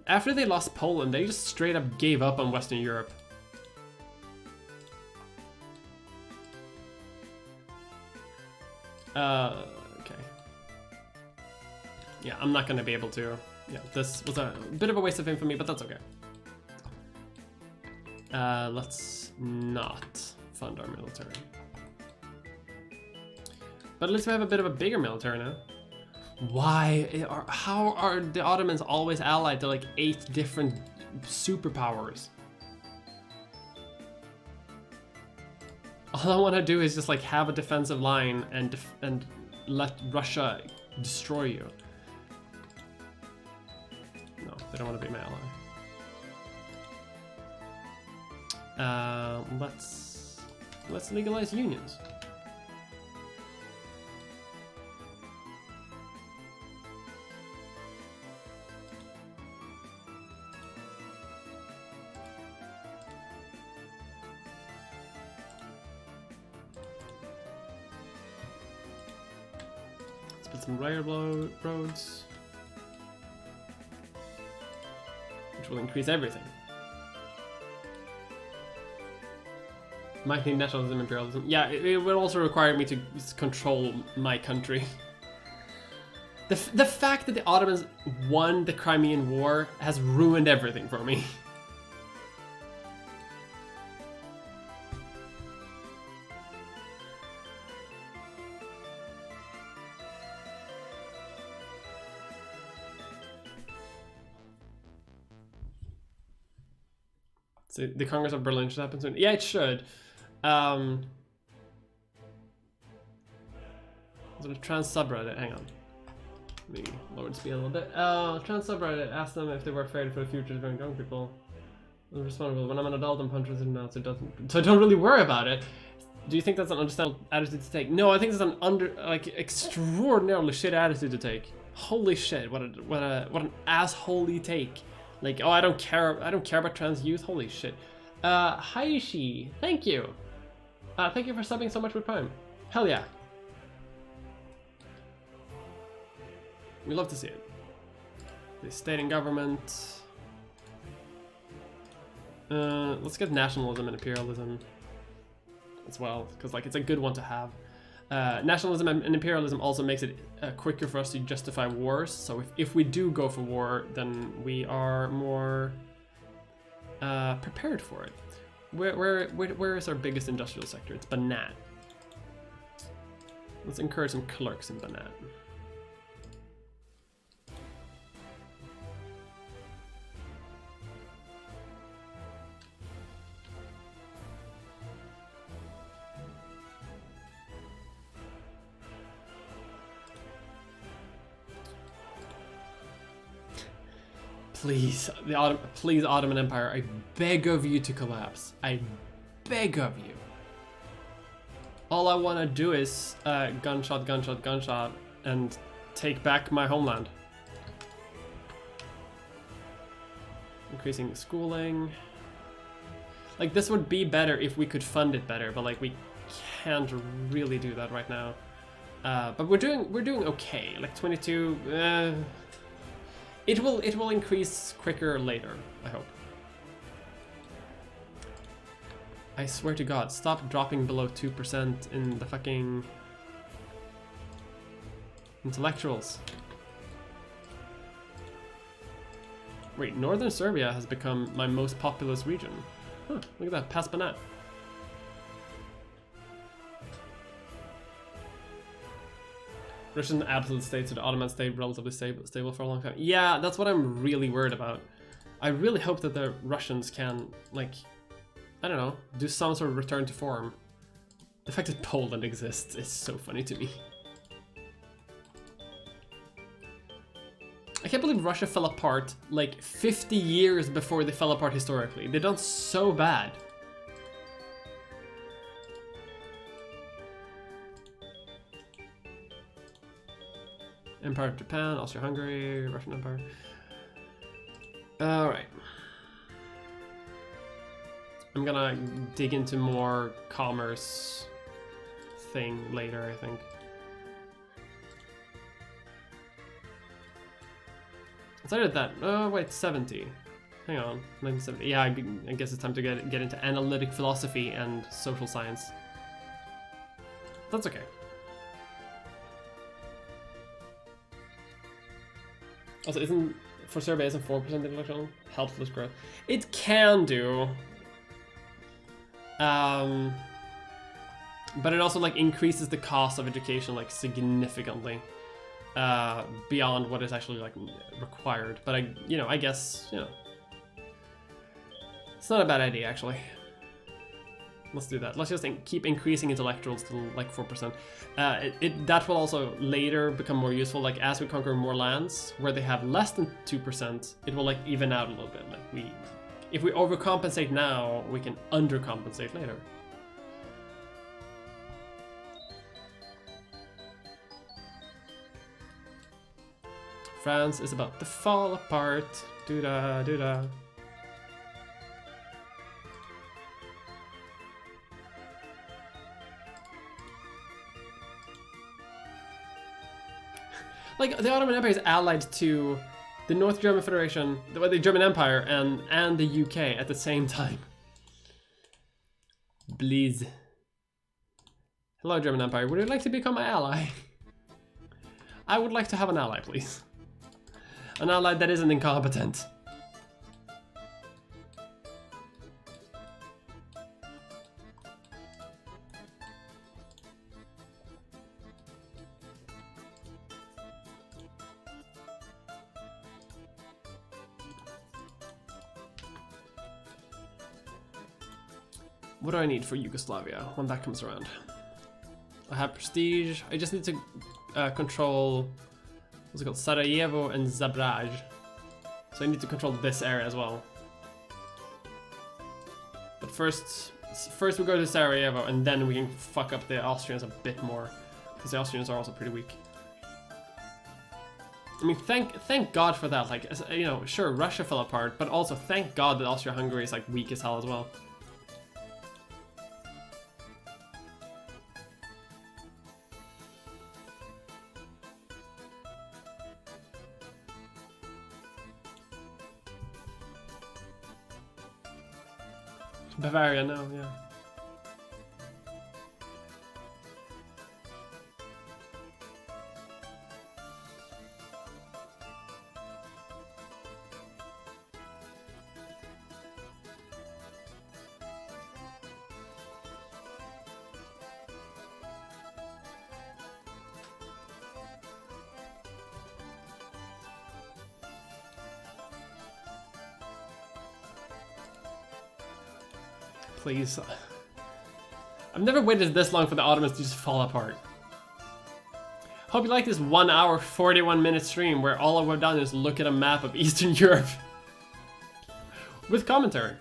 After they lost Poland, they just straight up gave up on Western Europe. Okay. Yeah, I'm not gonna be able to. Yeah, this was a bit of a waste of infamy, but that's okay. Let's not fund our military. But at least we have a bit of a bigger military now. How are the Ottomans always allied to like 8 different superpowers? All I want to do is just like have a defensive line and let Russia destroy you. No, they don't want to be my ally. Let's legalize unions. Let's put some railroad roads, which will increase everything. Might need nationalism, imperialism. Yeah, it will also require me to control my country. The fact that the Ottomans won the Crimean War has ruined everything for me. So the Congress of Berlin should happen soon. Yeah, it should. The trans subreddit, hang on. Let me lower the speed a little bit. Trans subreddit asked them if they were afraid for the future of young people. I'm responsible. When I'm an adult, I'm punching in mouth, so I don't really worry about it. Do you think that's an understandable attitude to take? No, I think it's an extraordinarily shit attitude to take. Holy shit, what an assholey take. Like, oh, I don't care about trans youth. Holy shit. Haishi, thank you. Thank you for subbing so much with Prime. Hell yeah. We love to see it. The state and government. Let's get nationalism and imperialism as well, because like it's a good one to have. Nationalism and imperialism also makes it quicker for us to justify wars. So if we do go for war, then we are more prepared for it. Where is our biggest industrial sector? It's Banat. Let's encourage some clerks in Banat. Please, please, Ottoman Empire, I beg of you to collapse. I beg of you. All I want to do is gunshot, gunshot, gunshot, and take back my homeland. Increasing schooling. Like, this would be better if we could fund it better, but like we can't really do that right now. But we're doing okay. Like 22. It will increase quicker later, I hope. I swear to God, stop dropping below 2% in the fucking intellectuals. Wait, Northern Serbia has become my most populous region. Huh, look at that, past Banat. Russian absolute state, so the Ottoman state relatively stable for a long time. Yeah, that's what I'm really worried about. I really hope that the Russians can, like, I don't know, do some sort of return to form. The fact that Poland exists is so funny to me. I can't believe Russia fell apart like 50 years before they fell apart historically. They've done so bad. Empire of Japan, Austria-Hungary, Russian Empire. Alright. I'm gonna dig into more commerce thing later, I think. I started that. Oh, wait, 70. Hang on, 1970. Yeah, I guess it's time to get into analytic philosophy and social science. That's okay. Also, for Serbia, isn't 4% intellectual helpless growth? It can do. But it also like increases the cost of education like significantly beyond what is actually like required. But I guess, it's not a bad idea actually. Let's do that. Let's just keep increasing intellectuals to like 4%. That will also later become more useful. Like as we conquer more lands where they have less than 2%, it will like even out a little bit. Like if we overcompensate now, we can undercompensate later. France is about to fall apart. Doo-da, doo-da. Like, the Ottoman Empire is allied to the North German Federation, the German Empire, and the UK at the same time. Please. Hello, German Empire. Would you like to become my ally? I would like to have an ally, please. An ally that isn't incompetent. What do I need for Yugoslavia when that comes around? I have prestige. I just need to control, what's it called, Sarajevo and Zabraj. So I need to control this area as well. But first we go to Sarajevo, and then we can fuck up the Austrians a bit more, because the Austrians are also pretty weak. I mean, thank God for that. Like, you know, sure, Russia fell apart, but also thank God that Austria-Hungary is like weak as hell as well. Bavaria, no, yeah. Please. I've never waited this long for the Ottomans to just fall apart. Hope you like this 1 hour 41 minute stream where all I've done is look at a map of Eastern Europe with commentary.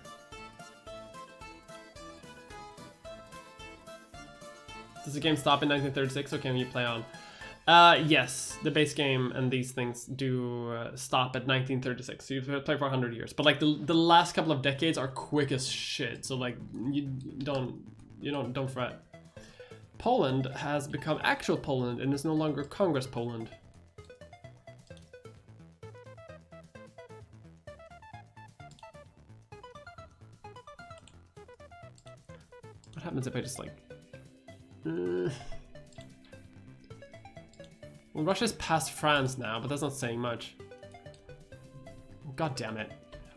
Does the game stop in 1936 or can you play on? Yes, the base game and these things do stop at 1936, so you play for 100 years. But like the last couple of decades are quick as shit, so like you don't fret. Poland has become actual Poland and is no longer Congress Poland. What happens if I just like... Well, Russia's past France now, but that's not saying much. God damn it.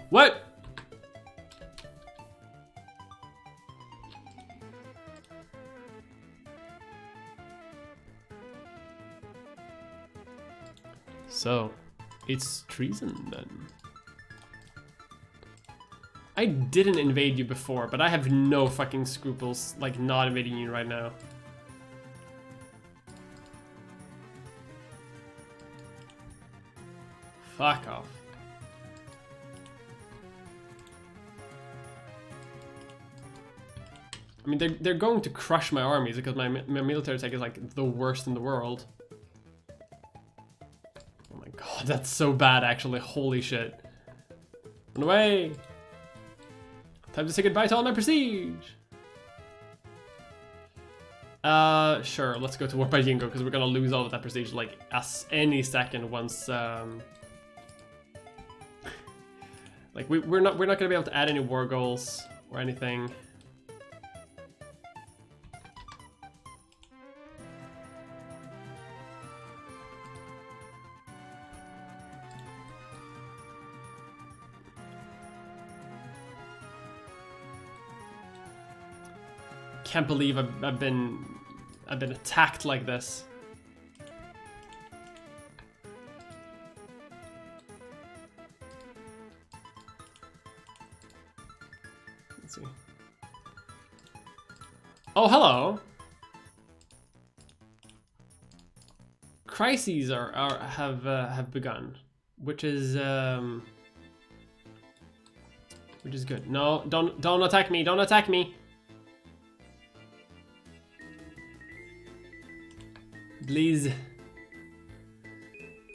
What? So, it's treason then. I didn't invade you before, but I have no fucking scruples, like, not invading you right now. Fuck off. I mean, they're going to crush my armies because my military tech is like the worst in the world. Oh my god, that's so bad actually, holy shit. Run away! Time to say goodbye to all my prestige! Sure, let's go to war by Jingo because we're gonna lose all of that prestige like any second once, like we're not gonna be able to add any war goals or anything. Can't believe I've been attacked like this. Let's see. Oh, hello. Crises have begun, which is good. No, don't attack me! Don't attack me! Please.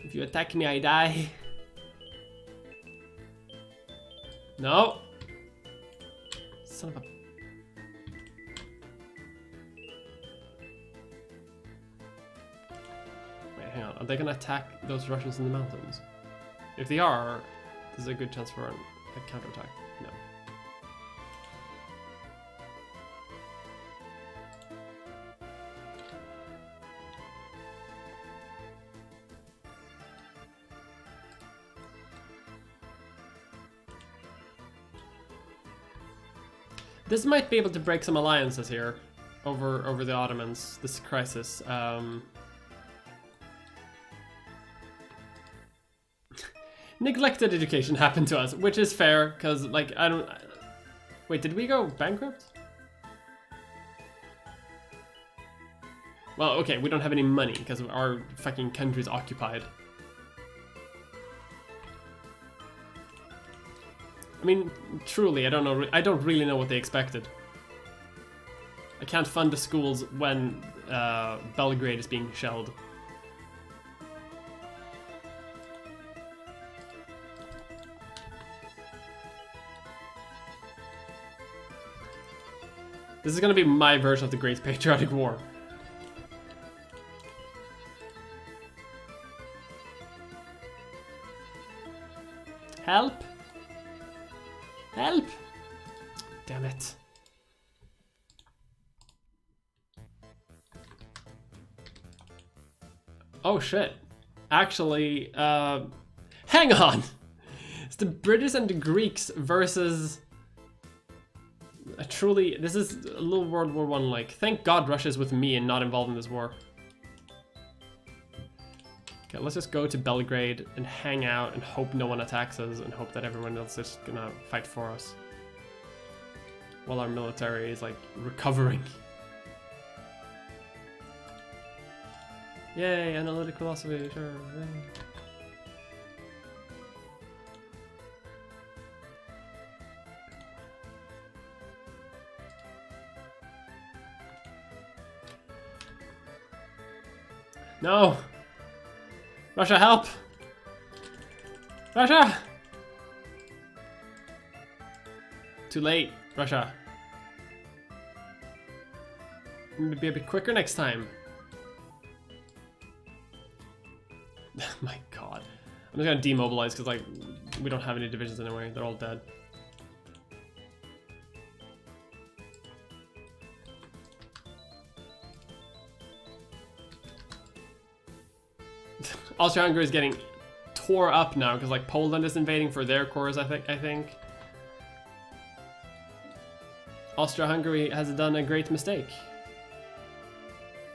If you attack me, I die. No. Son of a... Wait, hang on. Are they gonna attack those Russians in the mountains? If they are, there's a good chance for a counterattack. No. This might be able to break some alliances here over the Ottomans, this crisis. Neglected education happened to us, which is fair, because, like, I don't... Wait, did we go bankrupt? Well, okay, we don't have any money because our fucking country's occupied. I mean, truly, I don't know. I don't really know what they expected. I can't fund the schools when Belgrade is being shelled. This is gonna be my version of the Great Patriotic War. Help! Help! Damn it. Oh shit. Actually, hang on! It's the British and the Greeks versus... Truly, this is a little World War I like. Thank God Russia's with me and not involved in this war. Okay, let's just go to Belgrade and hang out and hope no one attacks us and hope that everyone else is gonna fight for us. While our military is like recovering. Yay, analytic philosophy, sure. Yay. No! Russia, help! Russia! Too late, Russia. Maybe be a bit quicker next time. My god. I'm just gonna demobilize because like we don't have any divisions anyway. They're all dead. Austria-Hungary is getting tore up now because like Poland is invading for their cores. I think. Austria-Hungary has done a great mistake.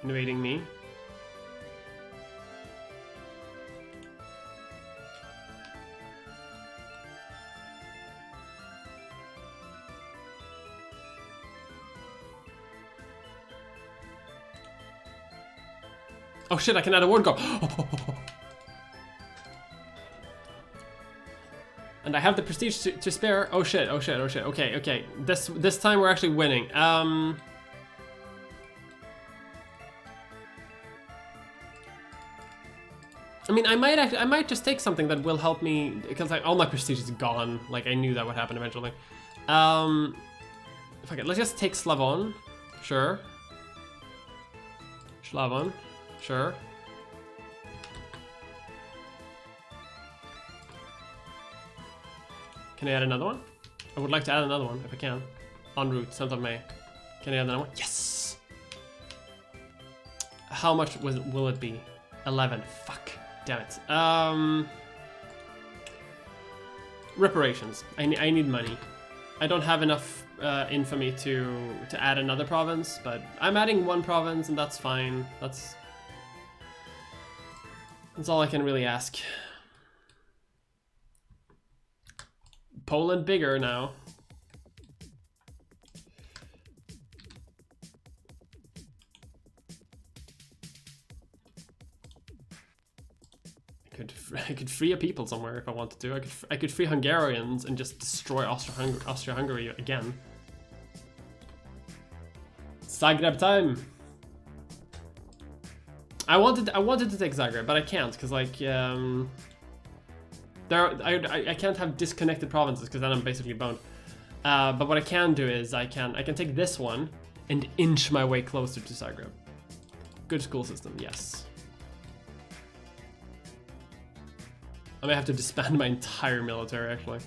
Invading me. Oh shit, I can add a word go. And I have the prestige to spare. Oh shit, oh shit, oh shit. Okay, okay. This time we're actually winning. I mean, I might just take something that will help me because like all my prestige is gone. Like I knew that would happen eventually. Fuck it, let's just take Slavon. Sure. Slavon. Sure. Can I add another one? I would like to add another one if I can. En route, 7th of May. Can I add another one? Yes! How much will it be? 11. Fuck. Damn it. Reparations. I need money. I don't have enough infamy to add another province, but I'm adding one province and that's fine. That's all I can really ask. Poland bigger now. I could free a people somewhere if I wanted to. I could free Hungarians and just destroy Austria-Hungary again. Zagreb time. I wanted to take Zagreb, but I can't because like I can't have disconnected provinces because then I'm basically boned. But what I can do is I can take this one and inch my way closer to Zagreb. Good school system, yes. I may have to disband my entire military actually.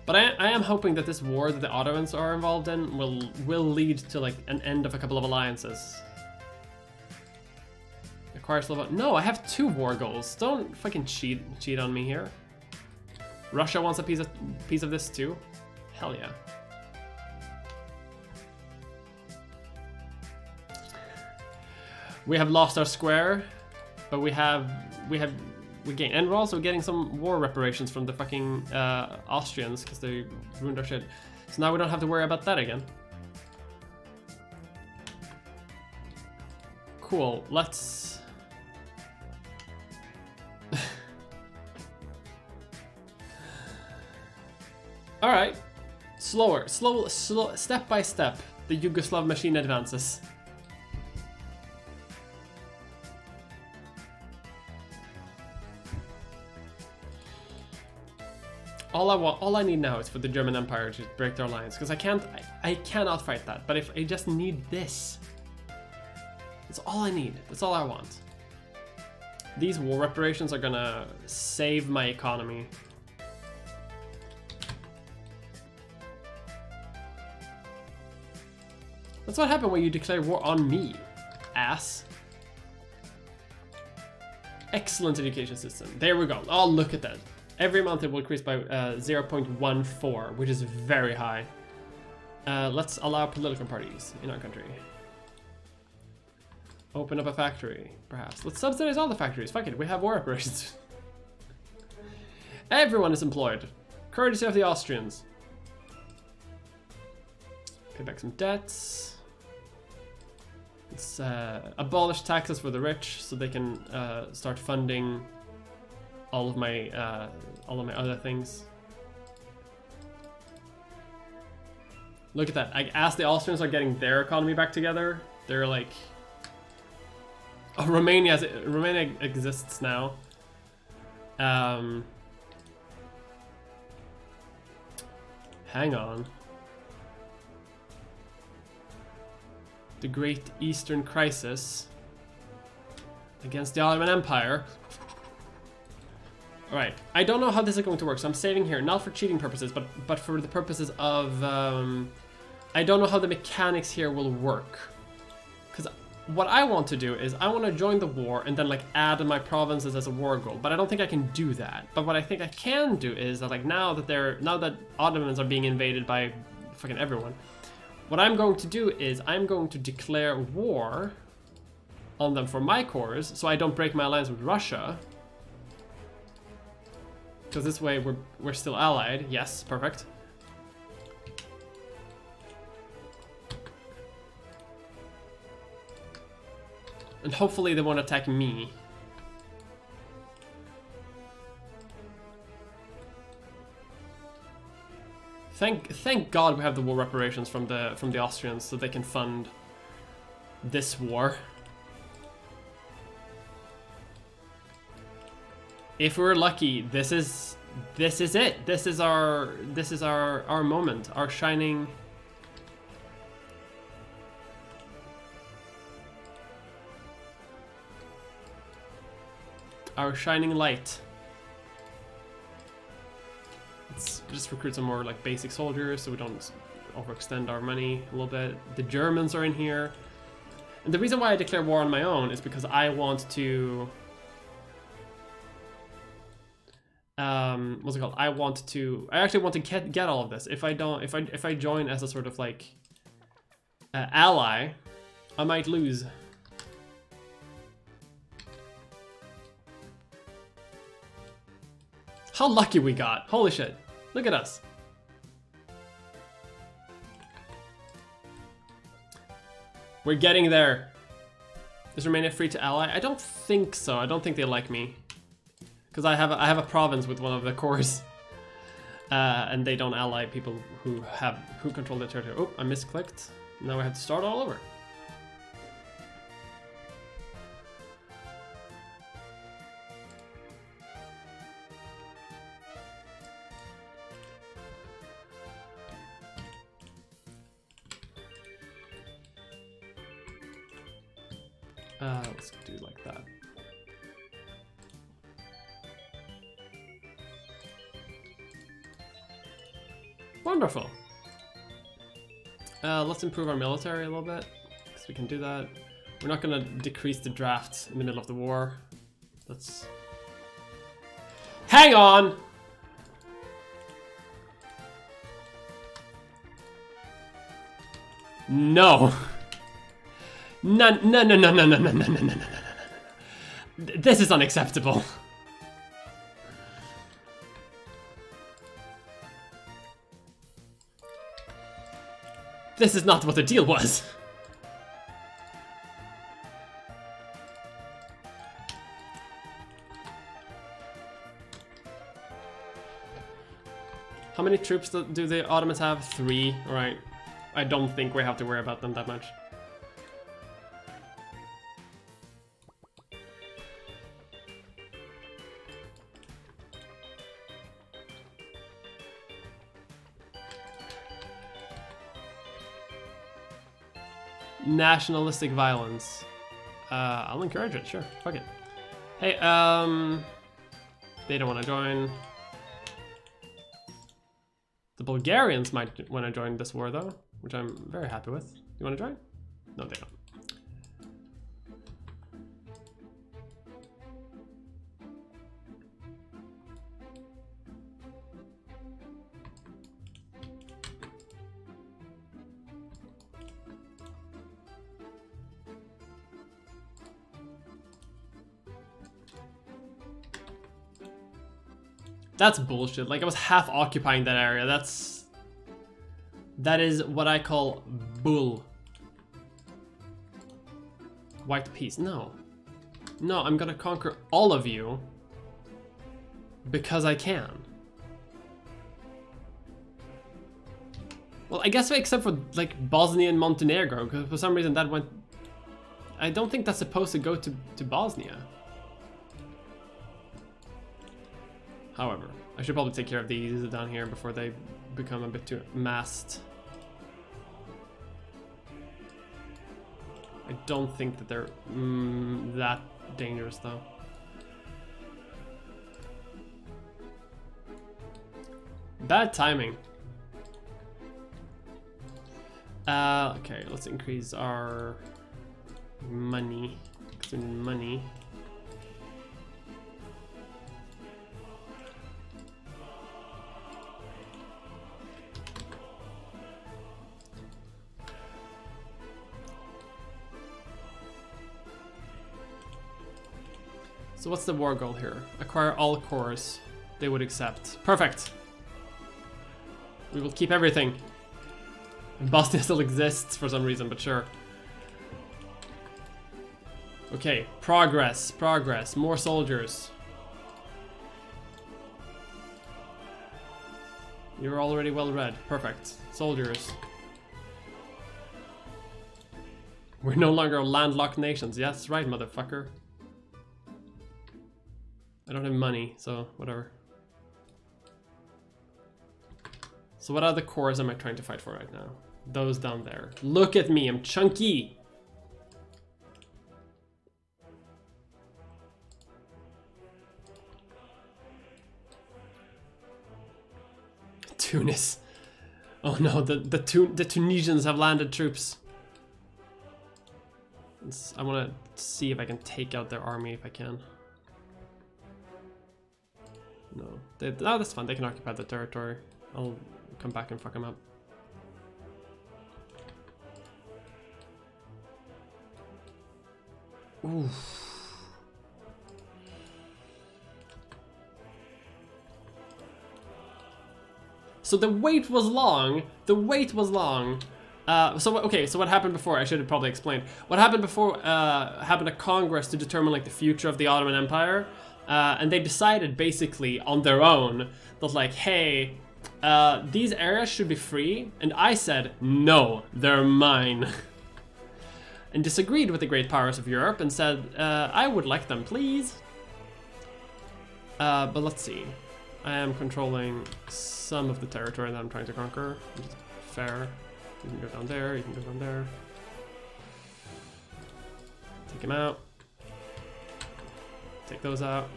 But I am hoping that this war that the Ottomans are involved in will lead to like an end of a couple of alliances. Acquire Slovak. No, I have 2 war goals. Don't fucking cheat on me here. Russia wants a piece of this too. Hell yeah. We have lost our square, but we gained, and we're also getting some war reparations from the fucking Austrians because they ruined our shit. So now we don't have to worry about that again. cool. Let's... Alright. Slow, step by step, the Yugoslav machine advances. All I need now is for the German Empire to break their alliance, because I cannot fight that. But if I just need this, that's all I need. That's all I want. These war reparations are gonna save my economy. That's what happened when you declare war on me, ass. Excellent education system. There we go. Oh, look at that. Every month it will increase by 0.14, which is very high. Let's allow political parties in our country. Open up a factory, perhaps. Let's subsidize all the factories. Fuck it, we have war reparations. Everyone is employed. Courtesy of the Austrians. Pay back some debts. Let's abolish taxes for the rich so they can start funding all of my other things. Look at that. As the Austrians are getting their economy back together, they're like... Oh, Romania exists now. Hang on. The Great Eastern Crisis against the Ottoman Empire. Alright, I don't know how this is going to work, so I'm saving here, not for cheating purposes, but for the purposes of... I don't know how the mechanics here will work. Because what I want to do is, I want to join the war and then like add my provinces as a war goal, but I don't think I can do that. But what I think I can do is that like now that Ottomans are being invaded by fucking everyone, what I'm going to do is I'm going to declare war on them for my cores, so I don't break my alliance with Russia. Because this way we're still allied. Yes, perfect. And hopefully they won't attack me. Thank God we have the war reparations from the Austrians so they can fund this war. If we're lucky, this is it. This is our moment, our shining. Our shining light. Let's just recruit some more like basic soldiers so we don't overextend our money a little bit. The Germans are in here. And the reason why I declare war on my own is because I want to what's it called? I actually want to get all of this. If I join as a sort of like ally, I might lose. How lucky we got. Holy shit. Look at us. We're getting there. Is Romania free to ally? I don't think so. I don't think they like me. Because I have a province with one of the cores. And they don't ally people who control the territory. Oh, I misclicked. Now I have to start all over. Let's do it like that. Wonderful. Let's improve our military a little bit, because we can do that. We're not gonna decrease the drafts in the middle of the war. Let's... Hang on! No! No. This is unacceptable. This is not what the deal was. How many troops do the Ottomans have? 3, right? I don't think we have to worry about them that much. Nationalistic violence. I'll encourage it, sure. Fuck it. Hey, they don't want to join. The Bulgarians might want to join this war, though, which I'm very happy with. You want to join? No, they don't. That's bullshit. Like, I was half occupying that area. That is what I call bull. White peace. No. No, I'm gonna conquer all of you because I can. Well, I guess except for like Bosnia and Montenegro, because for some reason that went... I don't think that's supposed to go to Bosnia. However, I should probably take care of these down here before they become a bit too massed. I don't think that they're that dangerous though. Bad timing. Okay, let's increase our money. Money. So what's the war goal here? Acquire all cores they would accept. Perfect. We will keep everything. Bosnia still exists for some reason, but sure. Okay, progress, progress, more soldiers. You're already well read. Perfect. Soldiers. We're no longer landlocked nations. Yes, right, motherfucker. I don't have money, so whatever. So what other cores am I trying to fight for right now? Those down there. Look at me, I'm chunky! Tunis. Oh no, the Tunisians have landed troops. I want to see if I can take out their army if I can. No, oh, that's fine. They can occupy the territory. I'll come back and fuck them up. Ooh. So the wait was long. The wait was long. Okay, so what happened before? I should have probably explained. What happened before happened at Congress to determine like the future of the Ottoman Empire. And they decided basically on their own that like, hey, these areas should be free. And I said, no, they're mine. And disagreed with the great powers of Europe and said, I would like them, please. But let's see. I am controlling some of the territory that I'm trying to conquer, which is fair. You can go down there, you can go down there. Take him out. Take those out.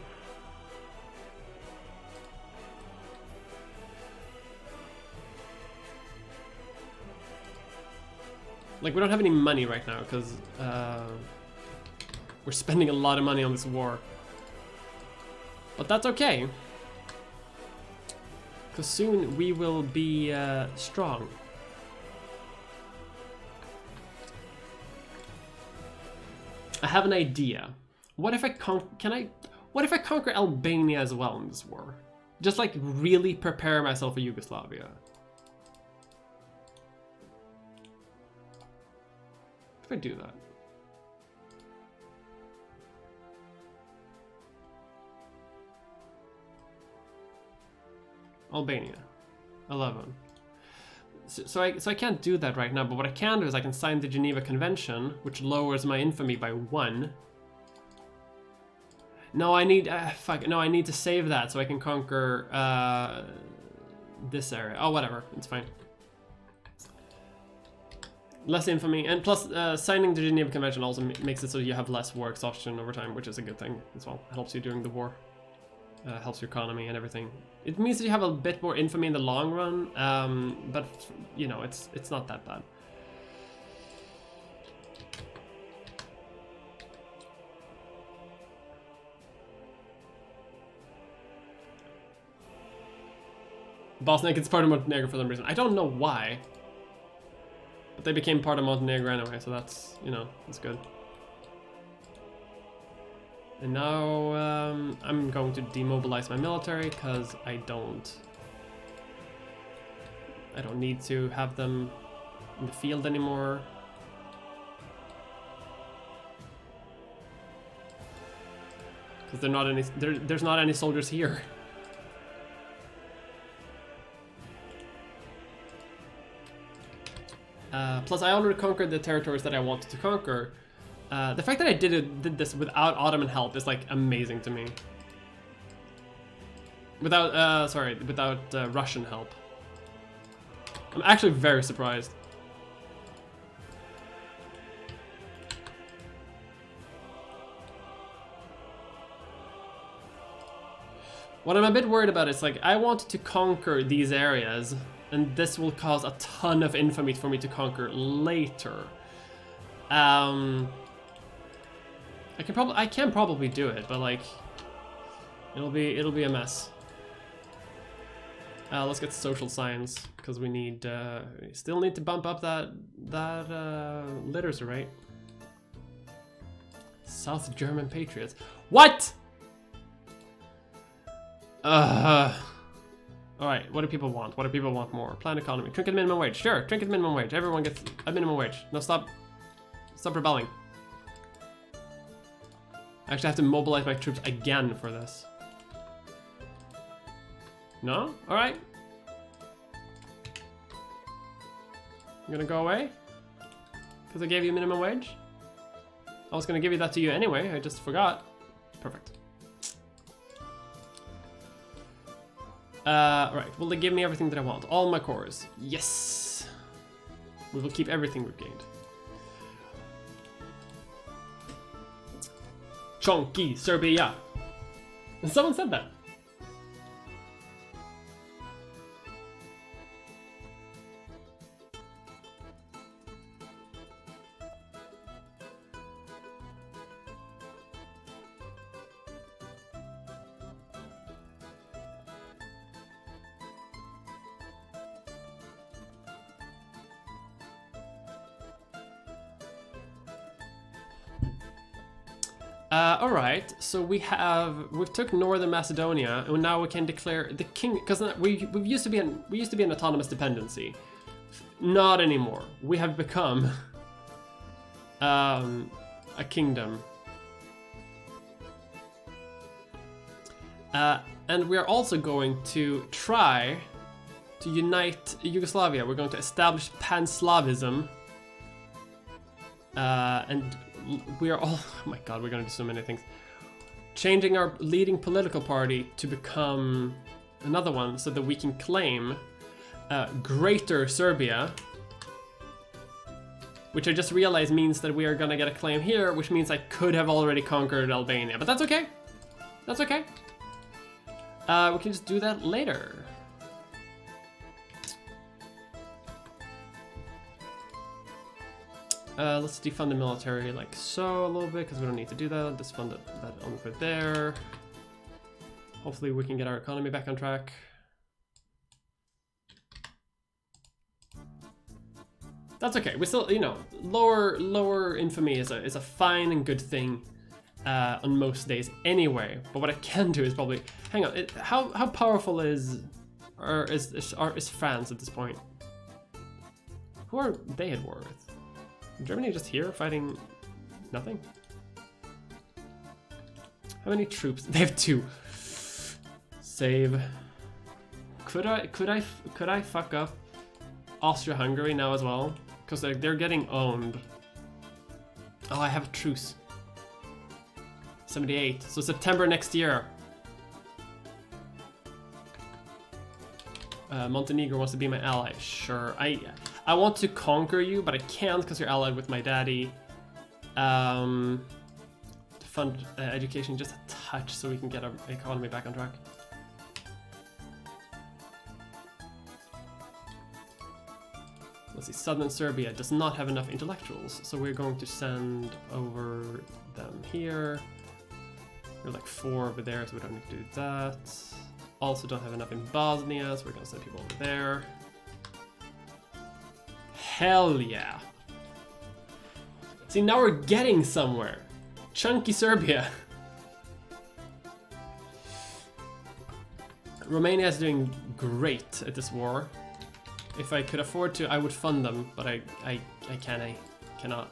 Like, we don't have any money right now because we're spending a lot of money on this war. But that's okay. Because soon we will be strong. I have an idea. What if I what if I conquer Albania as well in this war? Just like really prepare myself for Yugoslavia. If I do that. Albania. 11. So I can't do that right now, but what I can do is I can sign the Geneva Convention, which lowers my infamy by 1. No, I need no, I need to save that so I can conquer this area. Oh, whatever, it's fine. Less infamy, and plus signing the Geneva Convention also makes it so you have less war exhaustion over time, which is a good thing as well. It helps you during the war. Helps your economy and everything. It means that you have a bit more infamy in the long run, but you know, it's not that bad. Bosnia gets part of Montenegro for some reason. I don't know why, but they became part of Montenegro anyway, so that's, you know, that's good. And now I'm going to demobilize my military because I don't need to have them in the field anymore. Because there's not any soldiers here. Plus I already conquered the territories that I wanted to conquer. The fact that I did this without Ottoman help is like amazing to me. Without Russian help. I'm actually very surprised. What I'm a bit worried about is like I want to conquer these areas, and this will cause a ton of infamy for me to conquer later. I can probably do it, but like it'll be a mess. Let's get social science because we need still need to bump up that literacy rate. South German patriots. What? All right. What do people want? What do people want more? Planned economy. Trinket minimum wage. Sure. Trinket minimum wage. Everyone gets a minimum wage. No, stop rebelling. I actually have to mobilize my troops again for this. No? Alright. You gonna go away? Because I gave you minimum wage? I was gonna give you that to you anyway, I just forgot. Perfect. Right, will they give me everything that I want? All my cores. Yes! We will keep everything we've gained. Chonky Serbia. Someone said that. Alright, so we've took Northern Macedonia, and now we can declare the king, because we used to be an autonomous dependency. Not anymore. We have become a kingdom. And we are also going to try to unite Yugoslavia. We're going to establish Pan-Slavism. And we are all, oh my god, we're gonna do so many things. Changing our leading political party to become another one so that we can claim Greater Serbia, which I just realized means that we are gonna get a claim here, which means I could have already conquered Albania, but that's okay. That's okay. We can just do that later. Let's defund the military like so a little bit, because we don't need to do that. Just fund that over there. Hopefully we can get our economy back on track. That's okay. We still, you know, lower infamy is a fine and good thing on most days anyway. But what I can do is probably hang on. How powerful is France at this point? Who are they at war with? Germany just here fighting nothing? How many troops? They have 2. Save. could I fuck up Austria-Hungary now as well? Because they're getting owned. Oh, I have a truce. 78. So September next year. Montenegro wants to be my ally. Sure. I want to conquer you, but I can't because you're allied with my daddy. To fund education just a touch so we can get our economy back on track. Let's see, southern Serbia does not have enough intellectuals, so we're going to send over them here. We're like 4 over there, so we don't need to do that. Also don't have enough in Bosnia, so we're gonna send people over there. Hell yeah. See, now we're getting somewhere. Chunky Serbia. Romania is doing great at this war. If I could afford to, I would fund them, but I cannot.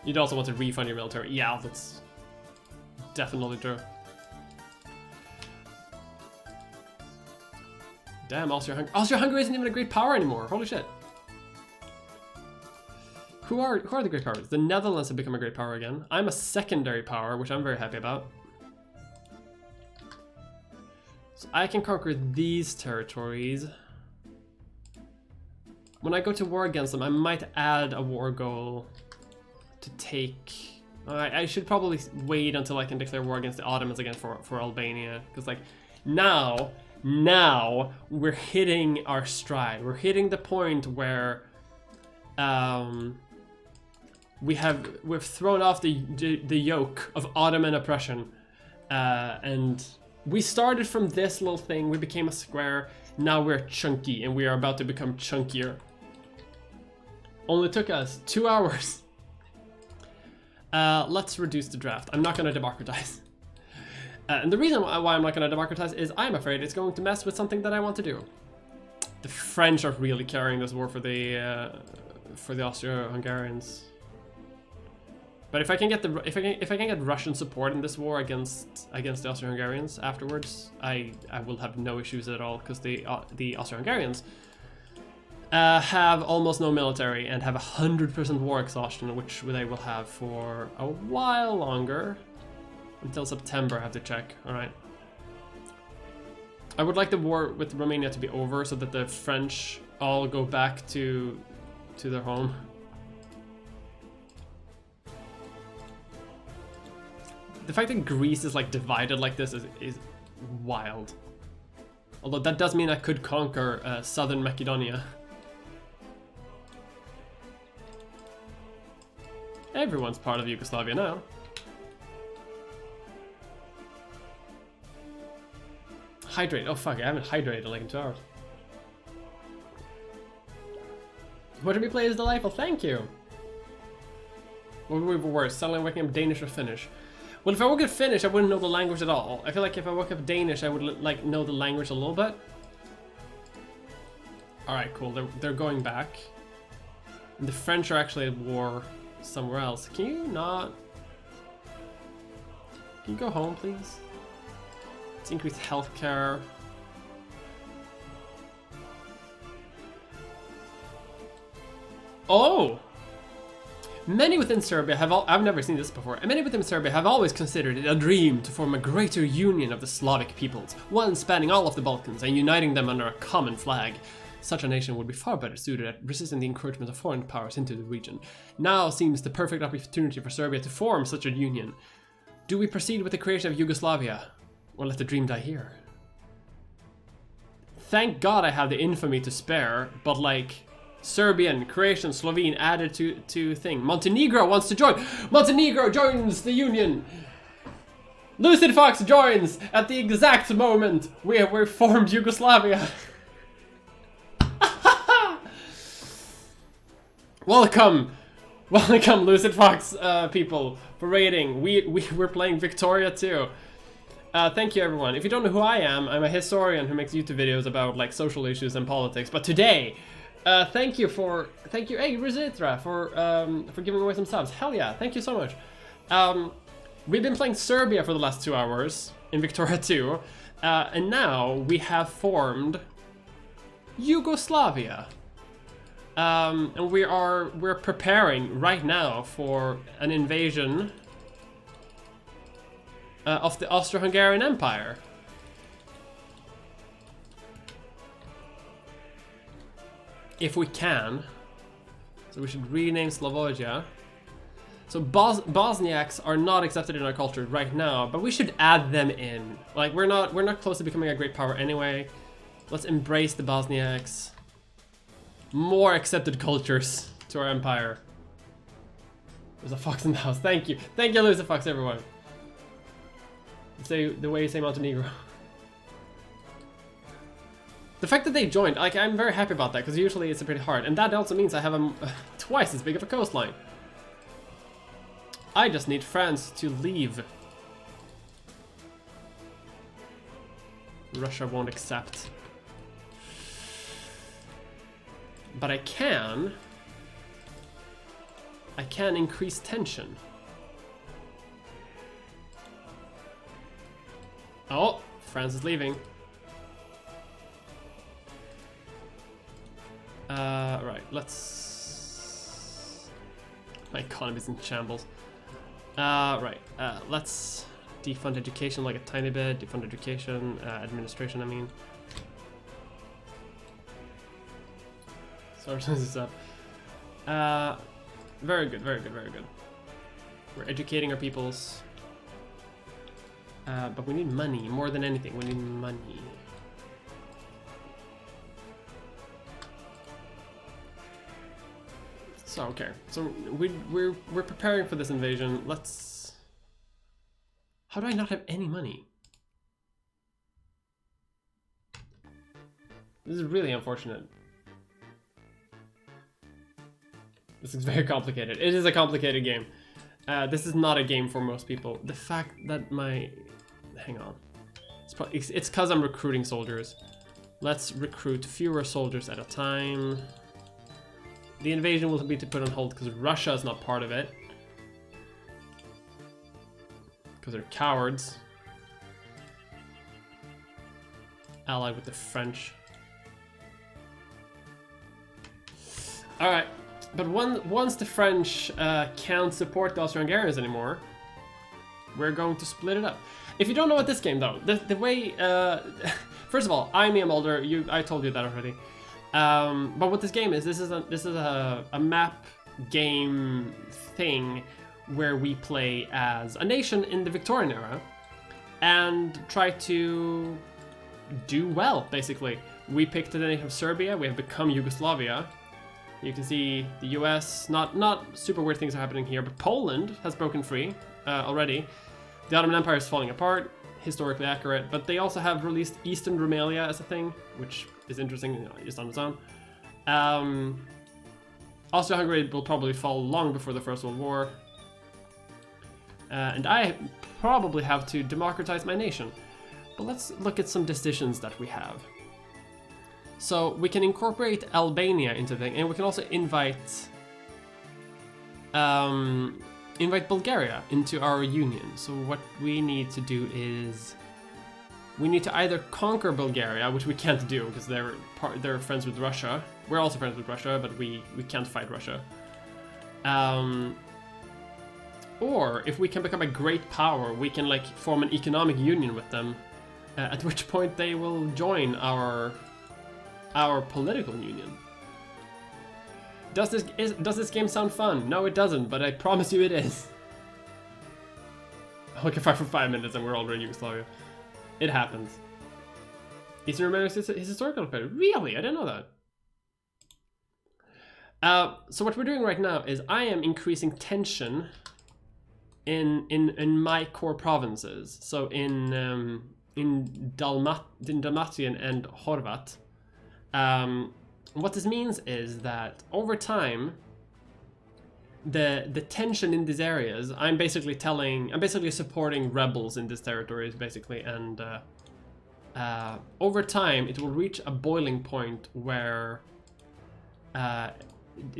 You'd also want to refund your military. Yeah, that's definitely true. Damn, Austria-Hungary isn't even a great power anymore. Holy shit. Who are the great powers? The Netherlands have become a great power again. I'm a secondary power, which I'm very happy about. So I can conquer these territories. When I go to war against them, I might add a war goal to take. I should probably wait until I can declare war against the Ottomans again for Albania, because like now we're hitting our stride. We're hitting the point where we've thrown off the yoke of Ottoman oppression, and we started from this little thing. We became a square. Now we're chunky, and we are about to become chunkier. Only took us 2 hours. Let's reduce the draft. I'm not going to democratize. And the reason why I'm not going to democratize is I'm afraid it's going to mess with something that I want to do. The French are really carrying this war for the Austro-Hungarians. But if I can get if I can get Russian support in this war against the Austro-Hungarians afterwards, I will have no issues at all, because the Austro-Hungarians have almost no military and have 100% war exhaustion, which they will have for a while longer. Until September, I have to check. Alright. I would like the war with Romania to be over so that the French all go back to their home. The fact that Greece is like divided like this is wild. Although that does mean I could conquer southern Macedonia. Everyone's part of Yugoslavia now. Hydrate. Oh fuck, I haven't hydrated like in 2 hours. What we play is delightful, thank you. What would be worse, suddenly waking up Danish or Finnish? Well, if I woke up Finnish, I wouldn't know the language at all. I feel like if I woke up Danish, I would like know the language a little bit. Alright, cool, they're going back. And the French are actually at war somewhere else. Can you not? Can you go home, please? Let's increase healthcare. Oh! Many within Serbia have I've never seen this before. Many within Serbia have always considered it a dream to form a greater union of the Slavic peoples, one spanning all of the Balkans and uniting them under a common flag. Such a nation would be far better suited at resisting the encroachment of foreign powers into the region. Now seems the perfect opportunity for Serbia to form such a union. Do we proceed with the creation of Yugoslavia, or let the dream die here? Thank God I have the infamy to spare, but like Serbian, Croatian, Slovene added to thing. Montenegro wants to join. Montenegro joins the union. Lucid Fox joins at the exact moment we formed Yugoslavia. Welcome, Lucid Fox people, for raiding. We're playing Victoria too. Thank you, everyone. If you don't know who I am, I'm a historian who makes YouTube videos about like social issues and politics. But today, thank you, hey Rizitra, for giving away some subs. Hell yeah, thank you so much. We've been playing Serbia for the last 2 hours in Victoria 2, and now we have formed Yugoslavia. And we're preparing right now for an invasion of the Austro-Hungarian Empire. If we can. So we should rename Slavodia. So Bosniaks are not accepted in our culture right now, but we should add them in. Like we're not close to becoming a great power anyway. Let's embrace the Bosniaks. More accepted cultures to our empire. There's a fox in the house. Thank you. Thank you, Luisa Fox, everyone. Say the way you say Montenegro. The fact that they joined, like, I'm very happy about that, because usually it's pretty hard. And that also means I have twice as big of a coastline. I just need France to leave. Russia won't accept. But I can increase tension. Oh, France is leaving. Right, let's... My economy's in shambles. Right, let's defund education like a tiny bit. Defund education, administration, I mean. Sorry, this is up. Very good, very good, very good. We're educating our peoples. But we need money more than anything. We need money. So okay, so we're preparing for this invasion. Let's. How do I not have any money? This is really unfortunate. This is very complicated. It is a complicated game. This is not a game for most people. The fact that my... Hang on. It's because I'm recruiting soldiers. Let's recruit fewer soldiers at a time. The invasion will be to put on hold because Russia is not part of it. Because they're cowards. Allied with the French. Alright. But once the French can't support the Austro-Hungarians anymore, we're going to split it up. If you don't know what this game though, the way... first of all, I'm Ian Mulder, I told you that already. But what this game is, this is a map game thing where we play as a nation in the Victorian era and try to do well, basically. We picked the nation of Serbia, we have become Yugoslavia. You can see the US, not super weird things are happening here, but Poland has broken free already. The Ottoman Empire is falling apart, historically accurate, but they also have released Eastern Rumelia as a thing, which is interesting just on its own. Austria-Hungary will probably fall long before the First World War. And I probably have to democratize my nation. But let's look at some decisions that we have. So we can incorporate Albania into the thing, and we can also invite Bulgaria into our union. So what we need to do is we need to either conquer Bulgaria, which we can't do because they're friends with Russia. We're also friends with Russia, but we can't fight Russia. Or if we can become a great power, we can like form an economic union with them, at which point they will join our political union. Does this game sound fun? No, it doesn't, but I promise you it is. I can fight for 5 minutes and we're already Yugoslavia. It happens. Eastern Romania is his historical period. Really? I didn't know that. So what we're doing right now is I am increasing tension in my core provinces. So in Dalmatian and Horvat. What this means is that over time, the tension in these areas, I'm basically supporting rebels in these territories, basically, and over time it will reach a boiling point where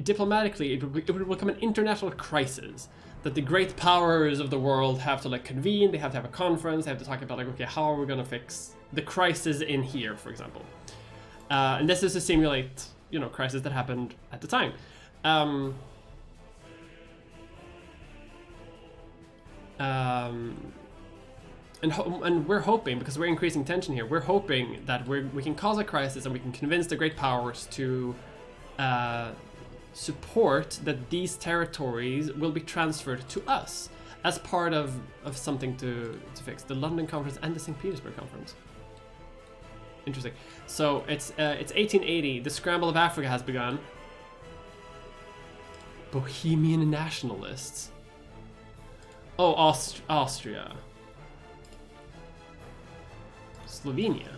diplomatically it will become an international crisis. that the great powers of the world have to like convene. They have to have a conference. They have to talk about like, okay, how are we gonna fix the crisis in here, for example. And this is to simulate, you know, crises that happened at the time. And we're hoping, because we're increasing tension here, we're hoping that we can cause a crisis and we can convince the great powers to support that these territories will be transferred to us as part of something to fix. The London Conference and the St. Petersburg Conference. Interesting. So it's 1880. The scramble of Africa has begun. Bohemian nationalists. Oh, Austria. Slovenia.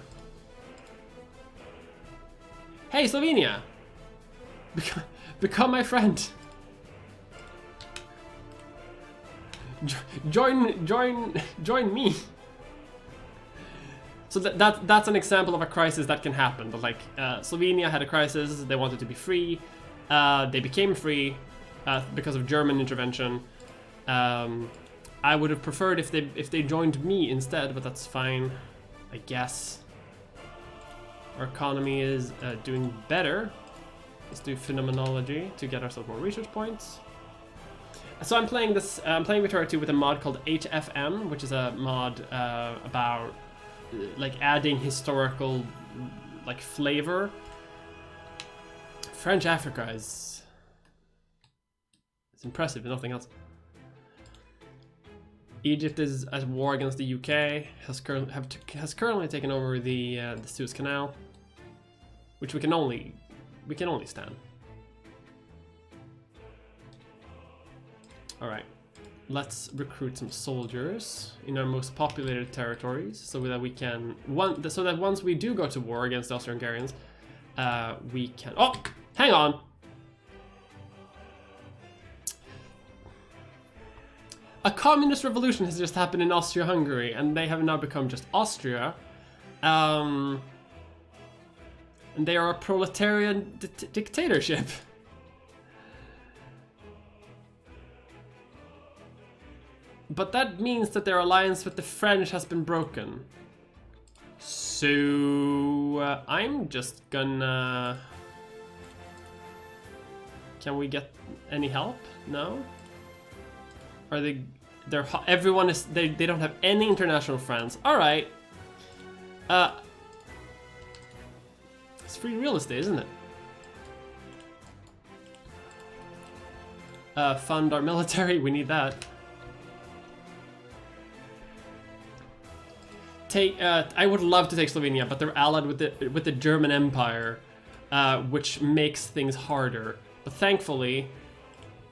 Hey, Slovenia! Become my friend. Join me. So that's an example of a crisis that can happen. But like Slovenia had a crisis. They wanted to be free. They became free because of German intervention. I would have preferred if they joined me instead, but that's fine, I guess. Our economy is doing better. Let's do phenomenology to get ourselves more research points. So I'm playing this. I'm playing Victoria 2 with a mod called HFM, which is a mod about like adding historical like flavor. French Africa is impressive, if nothing else. Egypt is at war against the UK. Has currently taken over the Suez Canal, which we can only stand. All right, let's recruit some soldiers in our most populated territories, so that we can so that once we do go to war against the Austro-Hungarians, we can. Oh, hang on. A communist revolution has just happened in Austria-Hungary, and they have now become just Austria. And they are a proletarian dictatorship. But that means that their alliance with the French has been broken. So I'm just gonna... Can we get any help? No? Are they... everyone is... They don't have any international friends. Alright. It's free real estate, isn't it? Fund our military. We need that. I would love to take Slovenia, but they're allied with the German Empire, which makes things harder. But thankfully,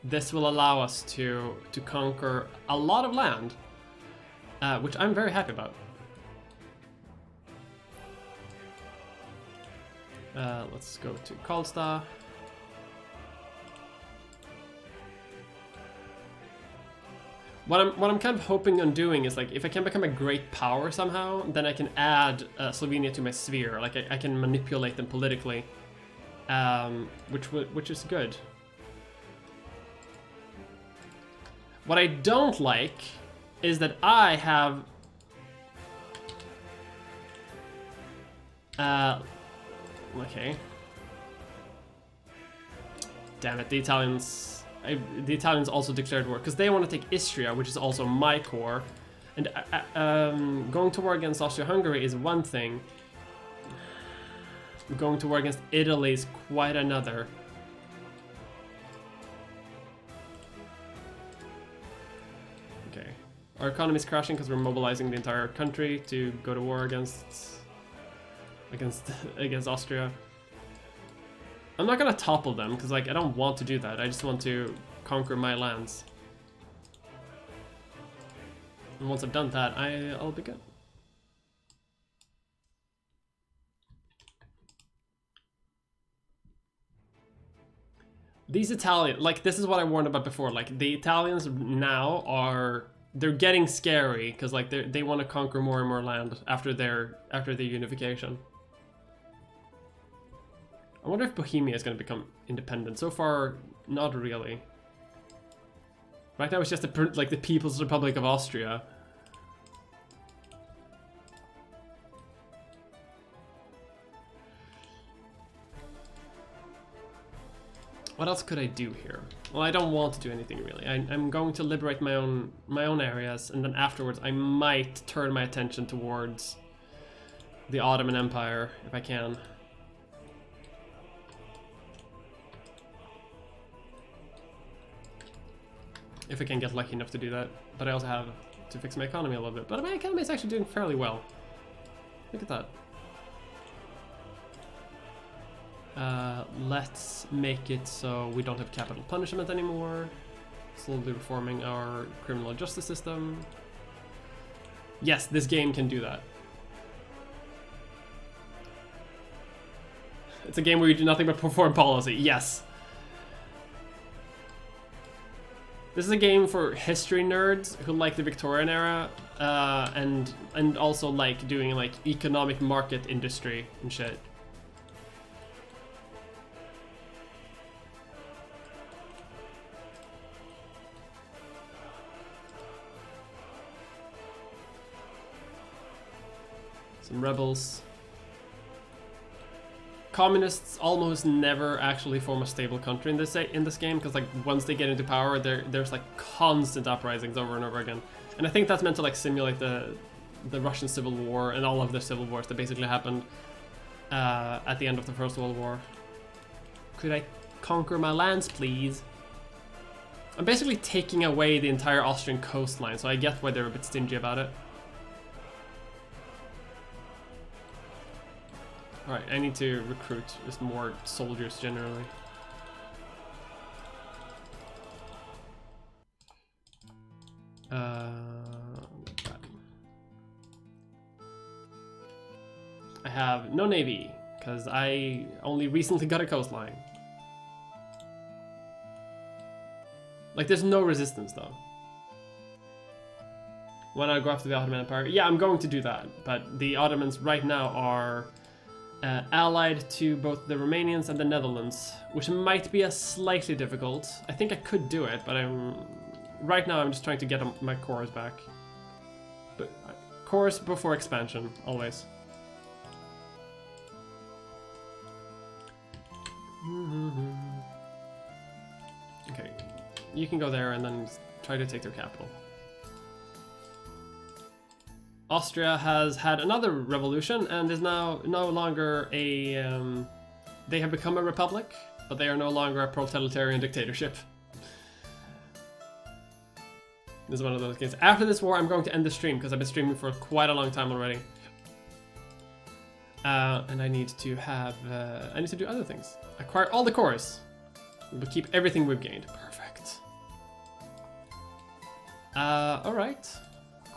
this will allow us to conquer a lot of land, which I'm very happy about. Let's go to Karlstad. What I'm kind of hoping on doing is, like, if I can become a great power somehow, then I can add Slovenia to my sphere. Like, I can manipulate them politically, which is good. What I don't like is that I have okay. Damn it, the Italians also declared war because they want to take Istria, which is also my core, and going to war against Austria-Hungary is one thing. Going to war against Italy is quite another. Okay, our economy is crashing because we're mobilizing the entire country to go to war against Austria. I'm not gonna topple them because, like, I don't want to do that. I just want to conquer my lands. And once I've done that, I'll be good. These Italians, like, this is what I warned about before. Like, the Italians now they're getting scary because, like, they want to conquer more and more land after their unification. I wonder if Bohemia is going to become independent. So far, not really. Right now it's just like the People's Republic of Austria. What else could I do here? Well, I don't want to do anything really. I'm going to liberate my own areas, and then afterwards I might turn my attention towards the Ottoman Empire if I can. If I can get lucky enough to do that. But I also have to fix my economy a little bit. But my economy is actually doing fairly well. Look at that. Let's make it so we don't have capital punishment anymore. Slowly reforming our criminal justice system. Yes, this game can do that. It's a game where you do nothing but perform policy. Yes. This is a game for history nerds who like the Victorian era, and also like doing like economic market industry and shit. Some rebels. Communists almost never actually form a stable country in this game, because like once they get into power, there's like constant uprisings over and over again. And I think that's meant to like simulate the Russian Civil War and all of the civil wars that basically happened at the end of the First World War. Could I conquer my lands, please? I'm basically taking away the entire Austrian coastline, so I get why they're a bit stingy about it. Alright, I need to recruit just more soldiers generally. I have no navy, because I only recently got a coastline. Like, there's no resistance though. When I go after the Ottoman Empire, yeah, I'm going to do that, but the Ottomans right now are allied to both the Romanians and the Netherlands, which might be a slightly difficult. I think I could do it, but right now I'm just trying to get my cores back. But cores before expansion, always. Okay, you can go there and then try to take their capital. Austria has had another revolution and is now no longer a... they have become a republic, but they are no longer a proletarian dictatorship. This is one of those games. After this war, I'm going to end the stream, because I've been streaming for quite a long time already. And I need to have... I need to do other things. Acquire all the cores. We'll keep everything we've gained. Perfect. Alright.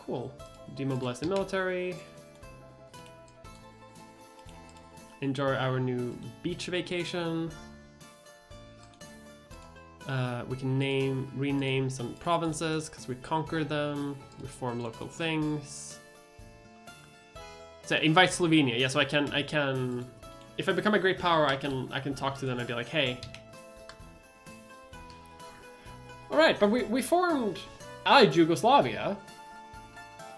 Cool. Demobilize the military. Enjoy our new beach vacation. We can rename some provinces because we conquered them. Reform local things. So invite Slovenia. Yeah, so I can. If I become a great power, I can talk to them and be like, hey. All right, but we formed allied Yugoslavia.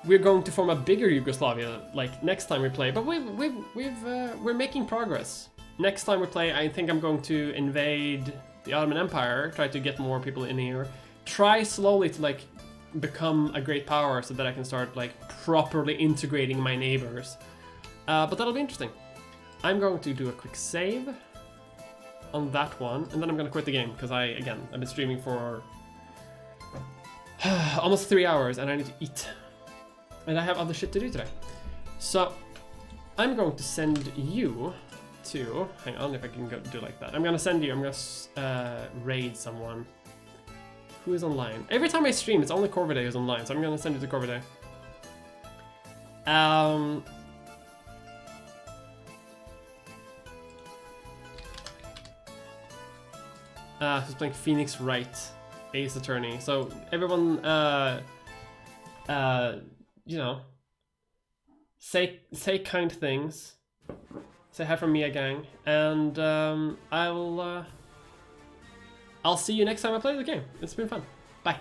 We're going to form a bigger Yugoslavia like next time we play, but we're making progress. Next time we play, I think I'm going to invade the Ottoman Empire, try to get more people in here, try slowly to like become a great power so that I can start like properly integrating my neighbors. But that'll be interesting. I'm going to do a quick save on that one, and then I'm gonna quit the game because I've been streaming for almost 3 hours and I need to eat. And I have other shit to do today. So, I'm going to send you to... Hang on, if I can do like that. I'm going to raid someone. Who is online? Every time I stream, it's only Corvidae who's online, so I'm going to send you to Corvidae. Who's playing Phoenix Wright, Ace Attorney. So, everyone... you know, say kind things. Say hi from Mia Gang, and I'll see you next time I play the game. It's been fun. Bye.